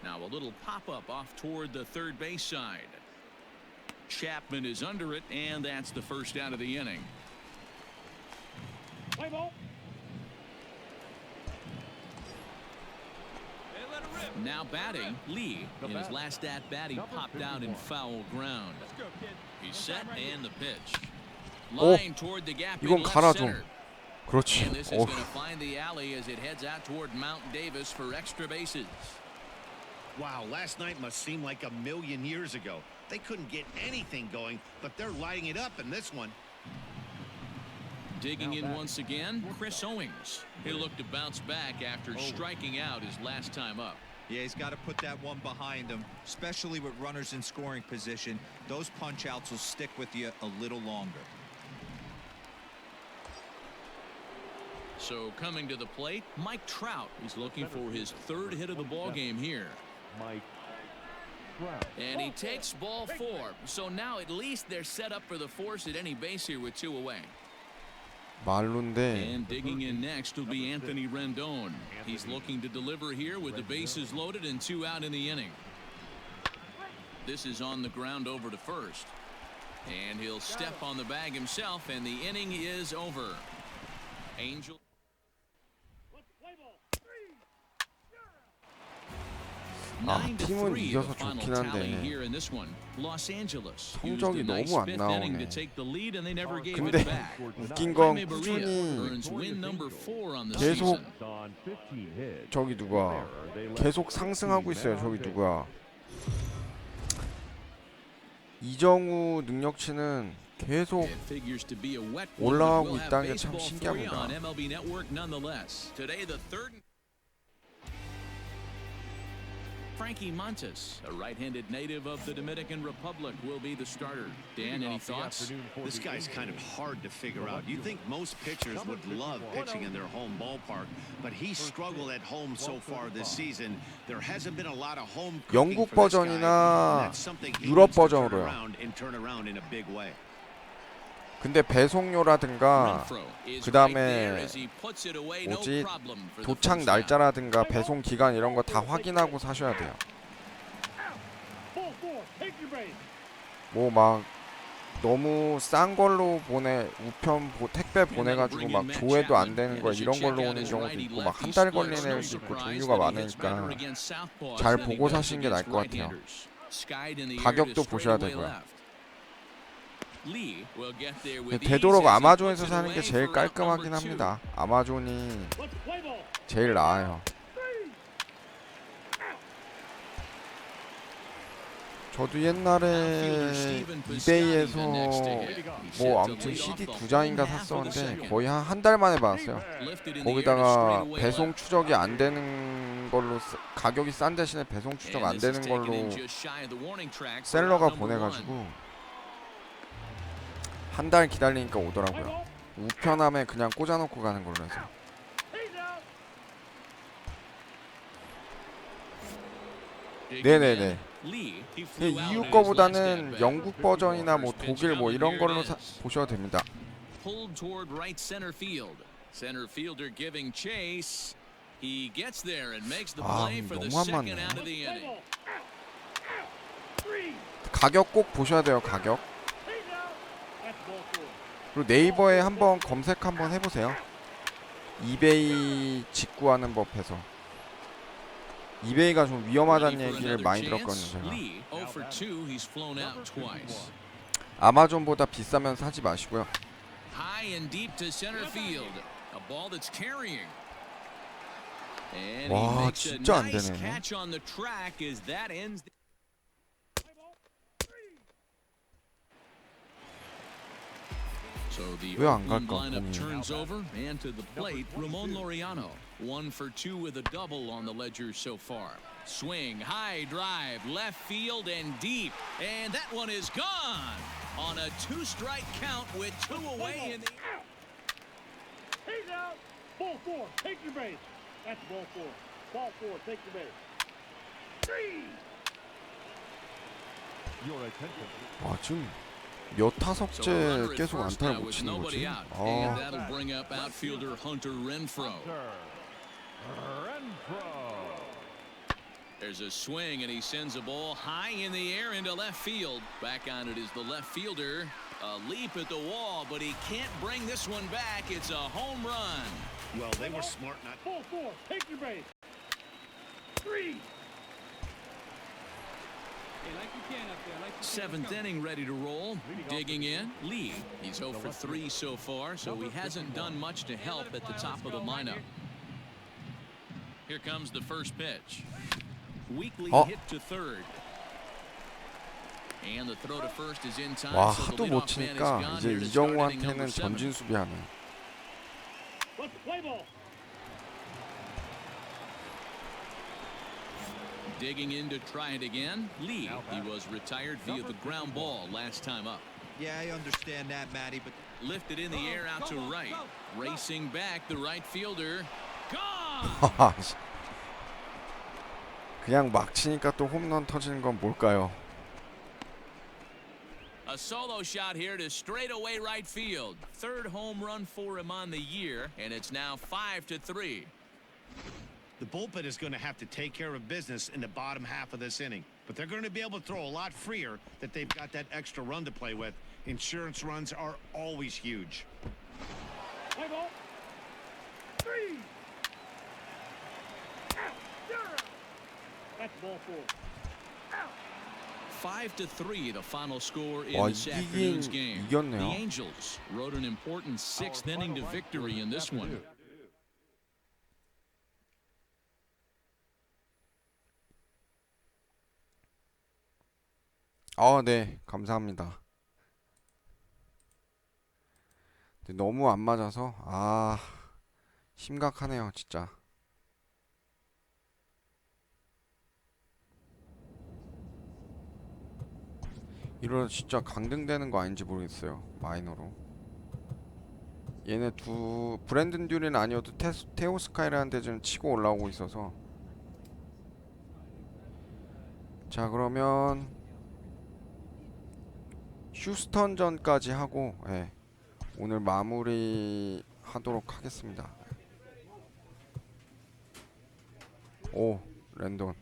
Now a little pop-up off toward the third base side. Chapman is under it, and that's the first out of the inning. Play ball. Hey, let it rip. Now batting, Lee. In his last at bat, he popped out in foul ground. Let's go, kid. He's set and the pitch. 오, Line toward the gap in 이건 left 가라 center. 좀. 그렇지. And this is 오, going to find the alley as it heads out toward Mount Davis for extra bases. Wow, last night must seem like a million years ago. They couldn't get anything going, but they're lighting it up in this one. Digging in once again, Chris Owings. He'll look to bounce back after striking out his last time up. Yeah, he's got to put that one behind him, especially with runners in scoring position. Those punch outs will stick with you a little longer. So coming to the plate, Mike Trout. He's looking for his third hit of the ball game here. Mike Trout. And he takes ball 4. So now at least they're set up for the force at any base here with 2 away. 말룬데 And digging in next will be Anthony Rendon. He's looking to deliver here with the bases loaded and 2 out in the inning. This is on the ground over to first. And he'll step on the bag himself, and the inning is over. Angel. 아, 팀은 9-3 이겨서 the final 좋긴 tally 한데 here in this one. Los Angeles used 성적이 a nice 너무 안 5th inning 나오네. to take the lead and they never gave 근데 it back. 웃긴 건 Jaime Barria 꾸준히 earns win number 4 on the 계속 season. On 15 hits. 저기 누가 계속 상승하고 있어요. 저기 누구야? 이정후 능력치는 계속 It figures to be a wet one, but 올라가고 we'll have 있다는 게 참 baseball for you 신기합니다. on MLB Network nonetheless. Today the third. Frankie Montes, a right-handed native of the Dominican Republic, will be the starter. Dan, any thoughts? This guy's kind of hard to figure out. You think most pitchers would love pitching in their home ballpark, but he's struggled at home so far this season. There hasn't been a lot of home cooking 영국 for this guy, 버전이나 and that's something he 유럽 needs to turn 버전으로요. around and turn around in a big way. 근데 배송료라든가 그 다음에 뭐지 도착 날짜라든가 배송 기간 이런 거 다 확인하고 사셔야 돼요. 뭐 막 너무 싼 걸로 우편 택배 보내가지고 막 조회도 안 되는 거 이런 걸로 오는 경우도 있고 막 한 달 걸리는 애도 있고 종류가 많으니까 잘 보고 사시는 게 나을 것 같아요. 가격도 보셔야 되고요. 되도록 아마존에서 사는 게 제일 깔끔하긴 합니다. 아마존이 제일 나아요. 저도 옛날에 이베이에서 뭐 아무튼 CD 2장인가 샀었는데 거의 한 달 만에 받았어요. 거기다가 배송 추적이 안 되는 걸로 가격이 싼 대신에 배송 추적 안 되는 걸로 셀러가 보내가지고 한 달 기다리니까 오더라고요. 우편함에 그냥 꽂아놓고 가는 걸로 해서. 네네네. EU 거보다는 영국 버전이나 뭐 독일 뭐 이런 걸로 보셔도 됩니다. Pulled toward right center field. Center fielder giving chase. He gets there and makes the play for the second out of the inning. 가격 꼭 보셔야 돼요. 가격. 그리고 네이버에 한번 검색 한번 해보세요. 이베이 직구하는 법에서. 이베이가 좀 위험하다는 얘기를 많이 들었거든요. 제가. 아마존보다 비싸면 사지 마시고요. 와, 진짜 안 되네. 왜 안 갈까? 공이. turns over and to the plate, Ramon Laureano. 1 for 2 with a double on the ledger so far. Swing, high drive, left field and deep, and that one is gone on a 2-strike count with 2 away in the. He's out. Ball 4. Take your base. That's ball 4. Ball 4. Take your base. 3. Your attention. 와, 지금 몇 타석째 계속 안타를 못 치는 거지? That'll bring up outfielder Hunter Renfroe. There's a swing and he sends a ball high in the air into left field. Back on it is the left fielder, A leap at the wall, but he can't bring this one back. It's a home run. Well, they were smart not. Ball four. Take your base. 3. Hey, like you can up there. Like you can. Seventh inning ready to roll. Digging in, Lee. He's 0 for 3 so far, so he hasn't done much to help at the top of the lineup. Here comes the first pitch. Weakly hit to third. And the throw to first is in time. 와, so the 하도 못 leadoff man is 치니까 gone 이제 here to start inning 이정후한테는 number 7. 전진 수비하네. Let's play ball. Digging in to try it again. Lee, he was retired via the ground ball last time up. Yeah, I understand that, Matty, but Lifted in the air out to right. Racing back, the right fielder. Gone! 그냥 막 치니까 또 홈런 터지는 건 뭘까요? A solo shot here to straightaway right field. Third home run for him on the year, and it's now 5-3. The bullpen is going to have to take care of business in the bottom half of this inning, but they're going to be able to throw a lot freer that they've got that extra run to play with. Insurance runs are always huge. Play ball. 3. Out. You're out. That's ball 4. 5-3, the final score in 와, this afternoon's game. 이겼네요. The Angels rode an important 6th inning to victory in this one. 네, 감사합니다. 근데 너무 안 맞아서 심각하네요, 진짜. 이러다 진짜 강등되는 거 아닌지 모르겠어요, 마이너로. 얘네 브랜든 듀리는 아니어도 테오 스카이라는 데좀 치고 올라오고 있어서. 자, 그러면 휴스턴전까지 하고 오늘 마무리 하도록 하겠습니다. 오, 랜돈.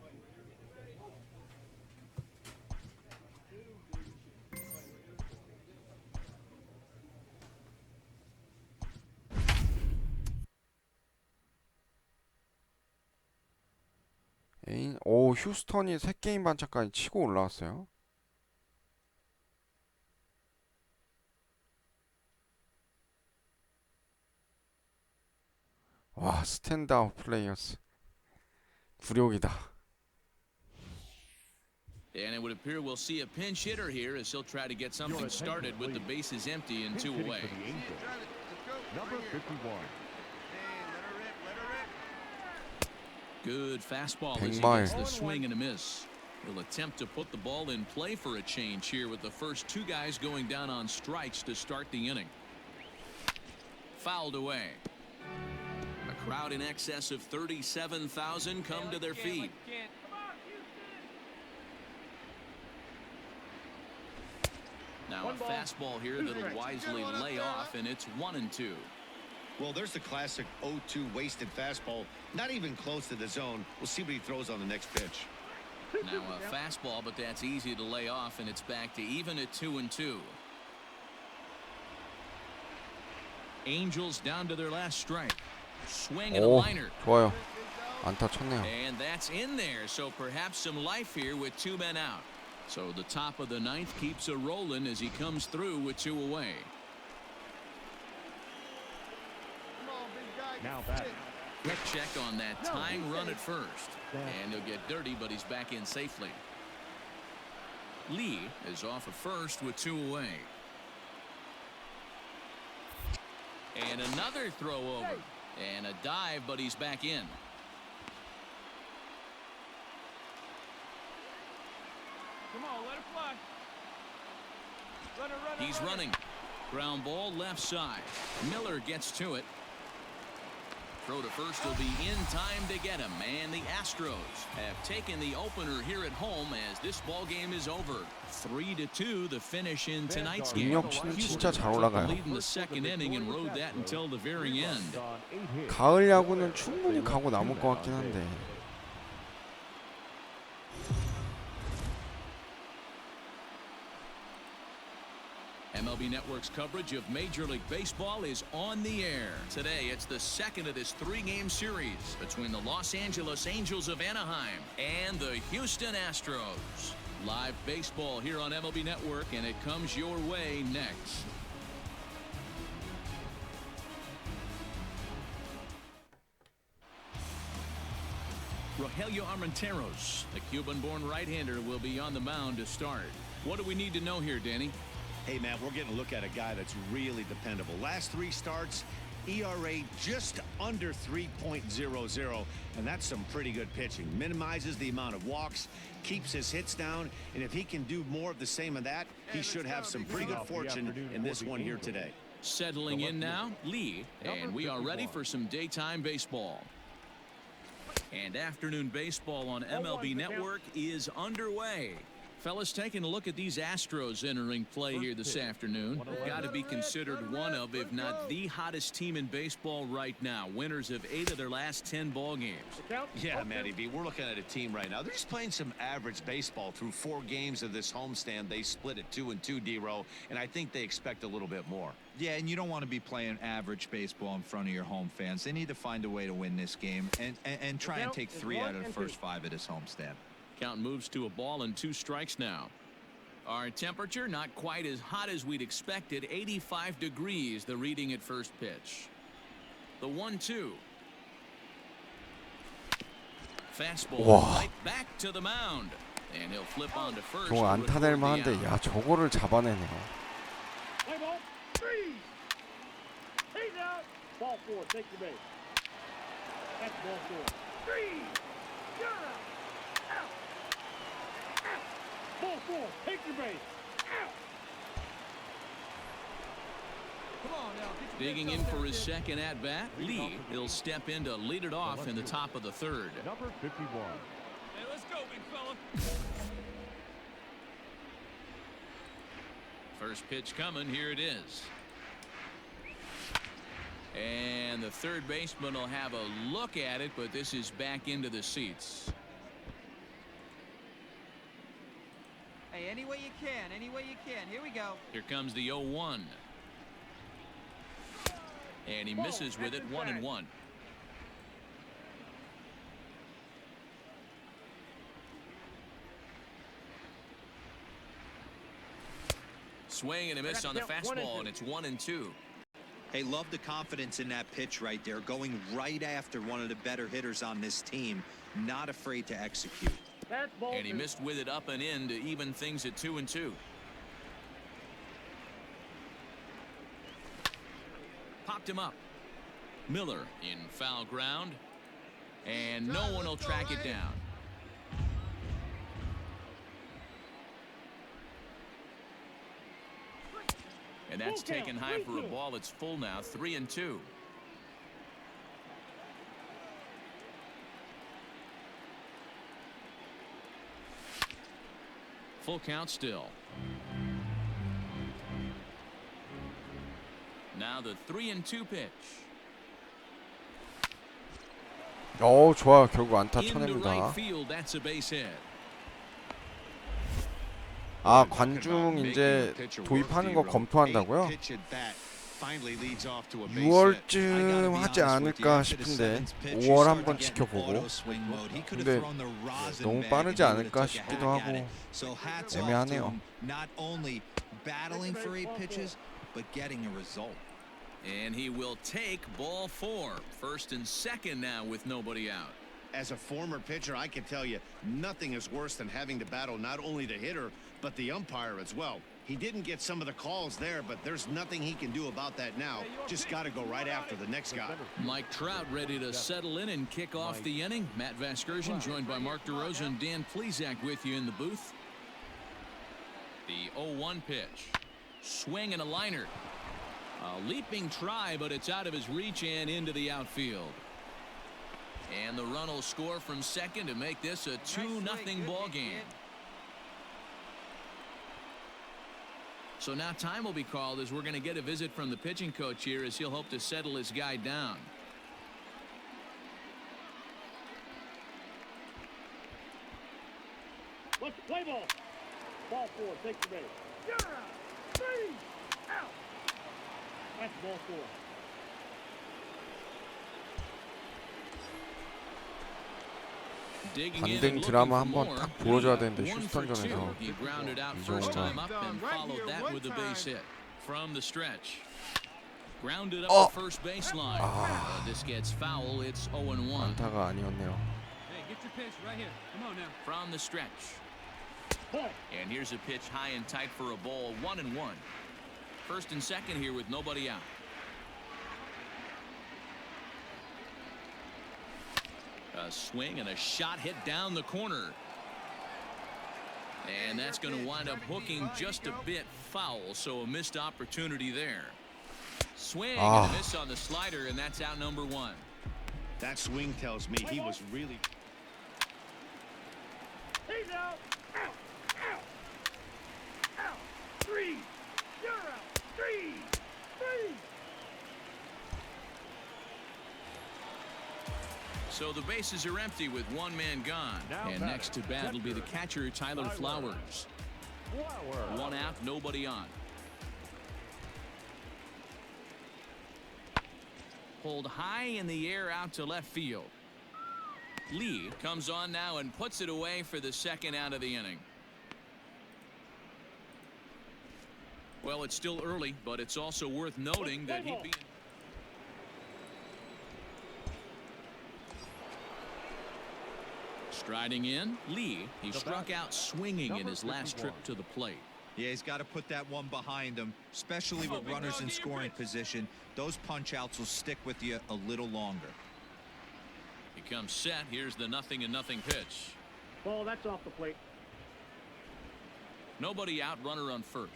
휴스턴이 3게임 반차까지 치고 올라왔어요. 와, 스탠드아웃 플레이어스. 굴욕이다. And it would appear we'll see a pinch hitter here as he'll try to get something started with the bases empty and 2 away. Number 51. Good fastball as he 백마일. gets the swing and a miss. He'll attempt to put the ball in play for a change here with the first 2 guys going down on strikes to start the inning. Fouled away. A crowd in excess of 37,000 come to their feet. Now a fastball here that'll wisely lay off, and it's 1-2. Well, there's the classic 0-2 wasted fastball. Not even close to the zone. We'll see what he throws on the next pitch. Now a fastball, but that's easy to lay off, and it's back to even at 2-2. Angels down to their last strike. Swing and a 오, liner. 좋아요. 안타 쳤네요. And that's in there, so perhaps some life here with 2 men out. So the top of the 9th keeps a rolling as he comes through with 2 away. Now back. Quick check on that tying run at first. And he'll get dirty, but he's back in safely. Lee is off at first with 2 away. And another throw over. And a dive, but he's back in. Come on, let it fly. Run. He's running. Ground ball left side. Miller gets to it. Throw to first will be in time to get him. And the Astros have taken the opener here at home as this ball game is over. 3-2 the finish in tonight's game. 능력치는 진짜 잘 올라가요. Lead in the 2nd inning and rode that until the very end. 가을 야구는 충분히 가고 남을 것 같긴 한데. MLB Network's coverage of Major League Baseball is on the air. Today, it's the second of this three-game series between the Los Angeles Angels of Anaheim and the Houston Astros. Live baseball here on MLB Network, and it comes your way next. Rogelio Armenteros, the Cuban-born right-hander, will be on the mound to start. What do we need to know here, Danny? Hey, Matt, we're getting a look at a guy that's really dependable. Last three starts, ERA just under 3.00, and that's some pretty good pitching. Minimizes the amount of walks, keeps his hits down, and if he can do more of the same of that, he should have some pretty good fortune in this one here today. Settling in now, Lee, and we are ready for some daytime baseball. And afternoon baseball on MLB Network is underway. Fellas, taking a look at these Astros entering play here this afternoon. Got to be considered one of, if not the hottest team in baseball right now. Winners of 8 of their last 10 ball games. Yeah, Matty B, we're looking at a team right now. They're just playing some average baseball through 4 games of this homestand. They split at 2-2, D-Row, and I think they expect a little bit more. Yeah, and you don't want to be playing average baseball in front of your home fans. They need to find a way to win this game and try and take 3 out of the first 5 of this homestand. Count moves to a ball and 2 strikes now. Our temperature not quite as hot as we'd expected. 85 degrees, the reading at first pitch. The 1-2. Fastball right back to the mound. And he'll flip on to first. 저거 안타 될 만한데 야 저거를 잡아내네요. Play ball. 3. He's out. Ball 4. Take the base. That's ball 4. 3. You're out. Out. Out. Ball 4. Take your base. Out. Come on now. Get your Digging big in toe for down, his kid. second at bat, Lee. He'll step in to lead it off in the top of the 3rd. Number 51. Hey, let's go, big fella. First pitch coming. Here it is. And the third baseman will have a look at it, but this is back into the seats. Hey, any way you can, any way you can. Here we go. Here comes the 0-1. And he misses with it. 1-1. Swing and a miss on the fastball, and it's 1-2. Hey, love the confidence in that pitch right there, going right after one of the better hitters on this team, not afraid to execute. That's ball And he 2. missed with it up and in to even things at 2-2. Popped him up. Miller in foul ground, and no one will track it down. And that's taken high for a ball. It's full now. 3-2. Full count still. Now the 3-2 pitch. 좋아요. 결국 안타 Into 쳐냅니다. right field. That's a base hit. 아 관중 이제 도입하는 거 검토한다고요? 6월쯤 하지 않을까 싶은데 5월 한번 지켜보고 근데 너무 빠르지 않을까 싶기도 하고 애매하네요. Not only battling for 8 pitches, but getting a result. And he will take ball 4. First and second now with nobody out. As a former pitcher, I can tell you nothing is worse than having to battle not only the hitter, but the umpire as well. He didn't get some of the calls there, but there's nothing he can do about that now. Just got to go right after the next guy. Mike Trout ready to settle in and kick off the inning. Matt Vasgersian joined by Mark DeRosa and Dan Plesac with you in the booth. The 0-1 pitch. Swing and a liner. A leaping try, but it's out of his reach and into the outfield. And the run will score from second to make this a 2-0 ball game. So now time will be called as we're going to get a visit from the pitching coach here as he'll hope to settle his guy down. Let's play ball. Ball 4. Take the base. You're out. 3. That's ball 4. 반등 드라마 한번 딱 보여줘야 되는데 휴스턴전에서 He grounded out 이정후가 first time up and followed that with a base hit from the stretch. Grounded up the first baseline. This gets foul. It's 0-1. 안타가 아니었네요. Hey, get your pitch right here. Come on now. From the stretch. And here's a pitch high and tight for a ball. 1-1. First and second here with nobody out. A swing and a shot hit down the corner. And that's going to wind up hooking just a bit foul, so a missed opportunity there. Swing and a miss on the slider, and that's out number 1. That swing tells me he was really... He's out. Out. Out. Out. 3. You're out. 3. 3. So the bases are empty with one man gone. And next to bat will be the catcher, Tyler Flowers. One out, nobody on. Pulled high in the air out to left field. Lee comes on now and puts it away for the second out of the inning. Well, it's still early, but it's also worth noting that he'd be... Striding in, Lee, he struck out swinging in his last trip to the plate. Yeah, he's got to put that one behind him, especially with runners in scoring position. Those punch-outs will stick with you a little longer. He comes set. Here's the 0-0 pitch. Ball, that's off the plate. Nobody out, runner on first.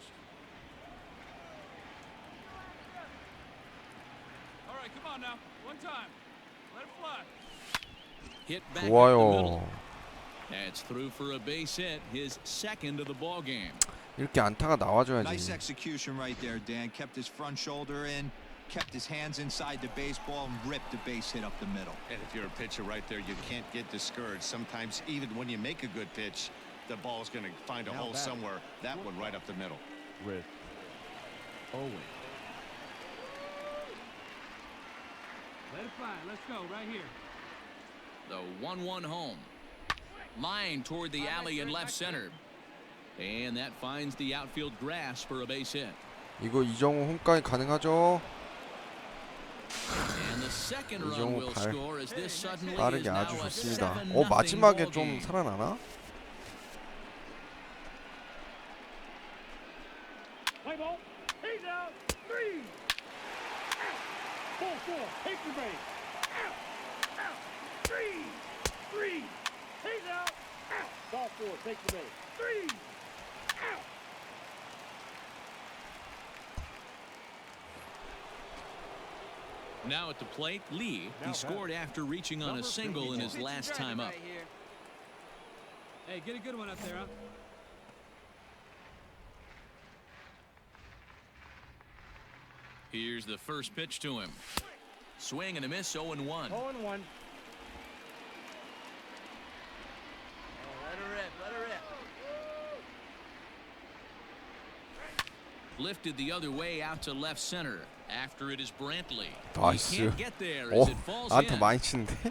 All right, come on now. One time. Let it fly. Hit back up the middle. 좋아요. That's through for a base hit, his second of the ball game. 이렇게 안타가 Nice 나와줘야지. execution right there, Dan. Kept his front shoulder in, kept his hands inside the baseball, and ripped a base hit up the middle. And if you're a pitcher right there, you can't get discouraged. Sometimes even when you make a good pitch, the ball's going to find a hole somewhere. That one right up the middle. With Owen. Let it fly. Let's go right here. The 1-1 home. Line toward the alley in left center. And that finds the outfield grass for a base hit. 이거 이정후 홈까지 가능하죠? And the second run 이정후 will 발 score as this suddenly is 빠르게 now 아주 a 좋습니다. 7-0 마지막에 ball 좀 game. 살아나나? Play ball. He's out. 3. Out. Ball 4. Take your base. Out. Out. 3. 3. He's out. Out. Ball 4. Take your base. 3. Out. Now at the plate, Lee. He scored after reaching on a single in his last time up. Hey, get a good one up there, huh? Here's the first pitch to him. Swing and a miss, 0-1. 0-1. Let her rip. Let her rip. Lifted the other way out to left center. After it is Brantley. 나이스. He can't get there as it falls 안타 in. 많이 치는데?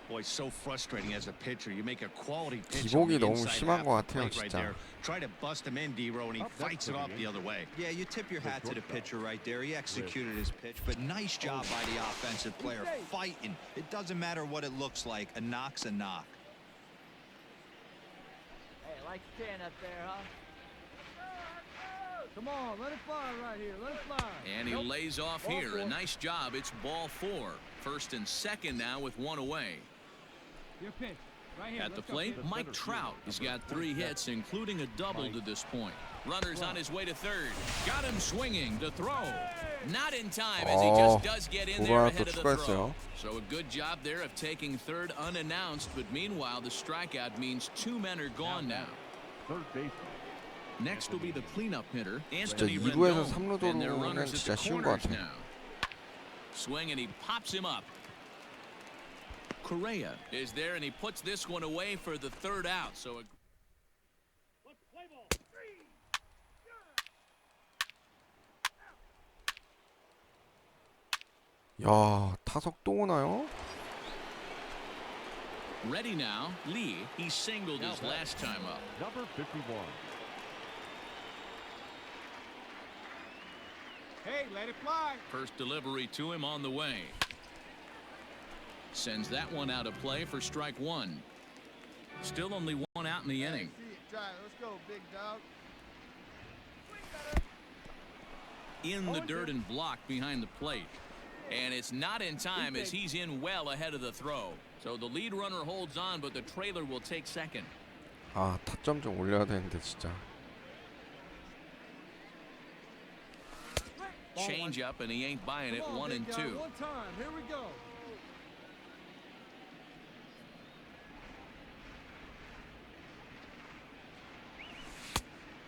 Boy, it's so frustrating as a pitcher. You make a quality pitch. 기복이 on the 너무 inside 심한 half 것 of the 같아요, plate right 진짜. there. Try to bust him in, D-Row, and he fights it off the other way. Yeah, you tip your hat to the pitcher right there. He executed his pitch, but nice job by the offensive player fighting. It doesn't matter what it looks like. A knock's a knock. Hey, like staying up there, huh? Come on, let it fly right here. Let it fly. And he lays off Ball here. 4. A nice job. It's ball 4. First and second now with one away. Your pitch. Right here. At the Let's go, plate, kid. Mike Trout has got 3 hits, including a double to this point. Runners on his way to third. Got him swinging to throw. Not in time as he just does get in there 하나 ahead 또 of the throw. 추가했어요. So a good job there of taking third unannounced, but meanwhile the strikeout means 2 men are gone now. Third baseman. Next will be the cleanup hitter, 진짜 Anthony 2루에서 Rendon. 3루 And their 도루는 runners at 진짜 the 쉬운 것 corners 같아요. now. Swing and he pops him up. Correa is there and he puts this one away for the third out. So Let's play ball. 3. 야, 타석 또 오나요? Ready now. Lee, he singled his last time up. Number 51. Hey, let it fly. First delivery to him on the way. Sends that one out of play for strike one. Still only one out in the inning. See it. Try it. Let's go, big dog. In the dirt and blocked behind the plate. And it's not in time as he's in well ahead of the throw. So the lead runner holds on, but the trailer will take second. 아, 타점 좀 올려야 되는데 진짜. Change up, and he ain't buying it. 1-2. One time. Here we go.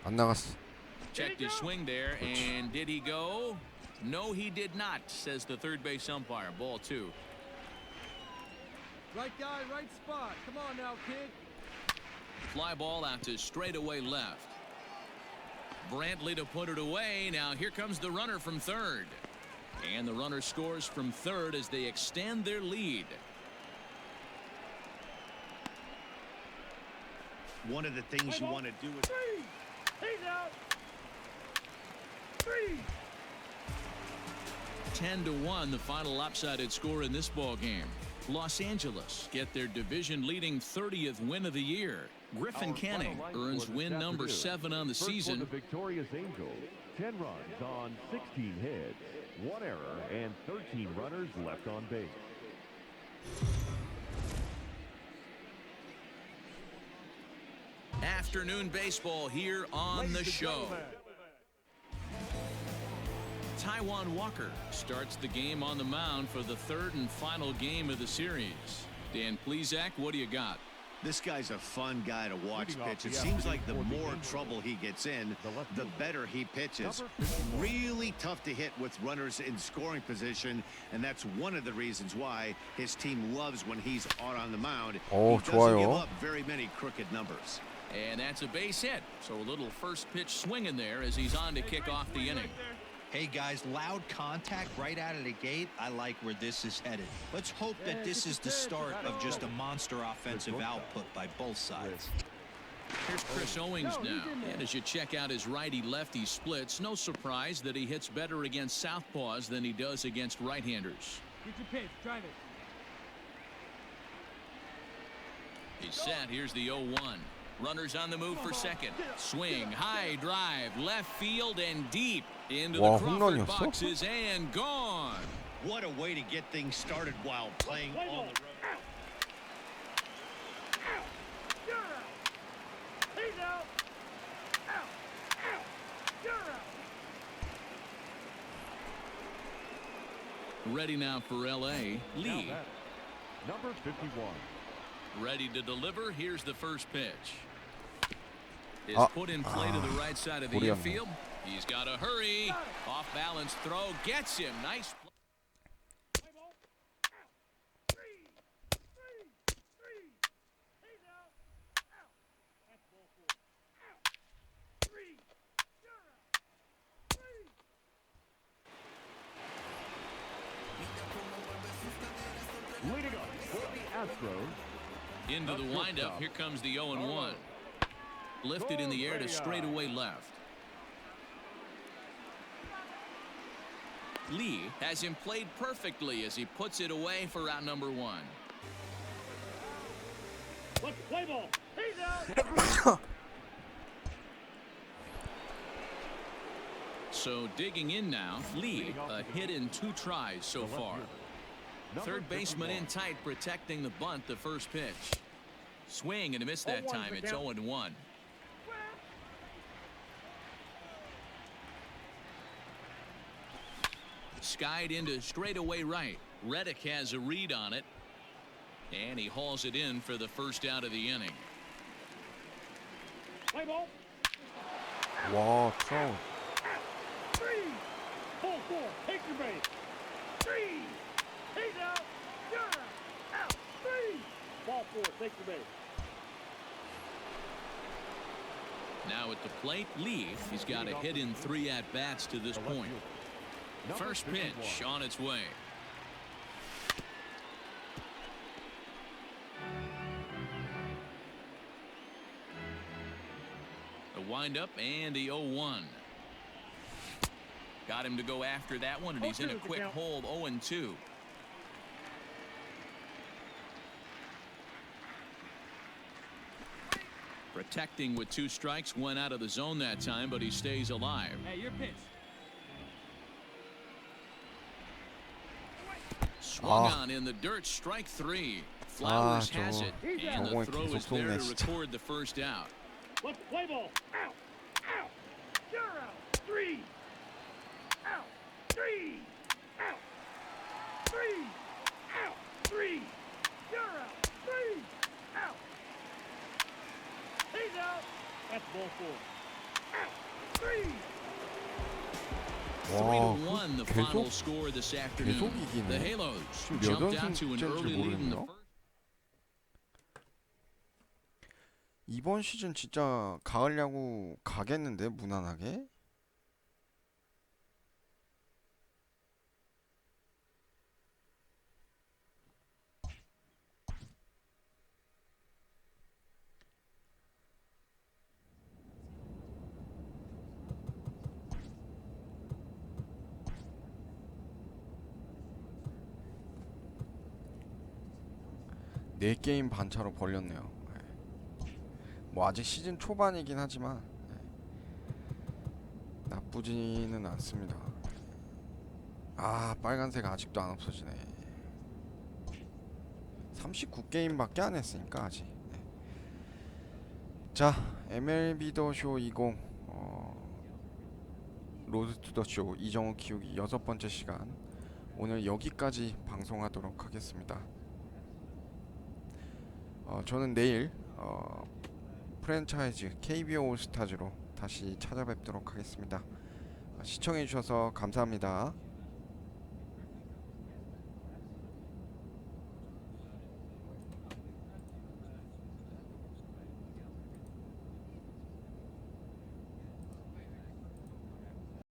안 나갔어. Checked his swing there, and did he go? No, he did not, says the third base umpire. Ball 2. Right guy, right spot. Come on now, kid. Fly ball out to straightaway left. Brantley to put it away. Now here comes the runner from third. And the runner scores from third as they extend their lead. One of the things you want to do is... He's out. 3. 10-1, the final lopsided score in this ball game. Los Angeles get their division-leading 30th win of the year. Griffin Canning earns win number 7 on the season. The victorious Angels, 10 runs on 16 hits, 1 error, and 13 runners left on base. Afternoon baseball here on the show. Taijuan Walker starts the game on the mound for the third and final game of the series. Dan Plesac, what do you got? This guy's a fun guy to watch pitch. It seems like the more trouble he gets in, the better he pitches. Really tough to hit with runners in scoring position, and that's one of the reasons why his team loves when he's out on the mound. 오, He doesn't give 좋아요. up very many crooked numbers. And that's a base hit. So a little first pitch swing in there as he's on to kick off the inning. Hey guys, loud contact right out of the gate. I like where this is headed. Let's hope that this is the start of just a monster offensive output by both sides. Here's Chris Owings now. And as you check out his righty-lefty splits, no surprise that he hits better against southpaws than he does against right-handers. Get your pitch. Drive it. He's set. Here's the 0-1. Runners on the move for second. Swing, high drive, left field and deep into 와, the Crawford 홈런이었어? boxes and gone. What a way to get things started while playing on the road. You're out. He's out. Out. Out. You're out. Ready now for L.A. Lee. Number 51. Ready to deliver. Here's the first pitch. Is Ah. put in play to the right side of the 볼이었네. infield. He's got to hurry. Off balance throw gets him. Nice. Play ball. Out. 3. 3. 3. He's out. Out. That's ball 4. Out. 3. You're out. 3. Leading up for the Astros. Into the windup. Here comes the 0-1. Lifted in the air to straightaway left. Lee has him played perfectly as he puts it away for out number 1. Let's play ball. He's out. So digging in now, Lee, a hit in 2 tries so far. Third baseman in tight, protecting the bunt, the first pitch. Swing and a miss that time. It's 0-1. Skied into straightaway right. Reddick has a read on it. And he hauls it in for the first out of the inning. Play ball. 와, 트라운. 3. Ball 4. Take your base. 3. He's out. You're out. Out. 3. Ball 4. Take your base. Now at the plate, Lee. He's got a hit in 3 at-bats to this point. First pitch on its way. windup and the 0-1. Got him to go after that one, and he's in a quick hold, 0-2. Protecting with 2 strikes, went out of the zone that time, but he stays alive. Hey, your pitch. Swung on in the dirt, strike 3. Flowers has it, and the 저거는 throw 계속 is there 속네 to 진짜. record the first out. Let's play ball. Out. Out. You're out. 3. Out. 3. Out. 3. Out. 3. You're out. 3. Out. He's out. That's ball 4. Out. 3. 와, 3-1 the 그 final 계속 score this 계속 afternoon. The 이기네. Halos 지금 몇 jumped out to an 연승째인지 early lead in the 모르겠네요. first. 이번 시즌 진짜 가을 야구 가겠는데 무난하게. 네 게임 반차로 벌렸네요. 뭐 아직 시즌 초반이긴 하지만 나쁘지는 않습니다. 아, 빨간색 아직도 안 없어지네. 39게임밖에 안 했으니까 아직. 자, MLB 더쇼 20 로드 투 더 쇼 이정후 키우기 6번째 시간, 오늘 여기까지 방송하도록 하겠습니다. 저는 내일 프랜차이즈 KBO 올스타즈로 다시 찾아뵙도록 하겠습니다. 시청해주셔서 감사합니다.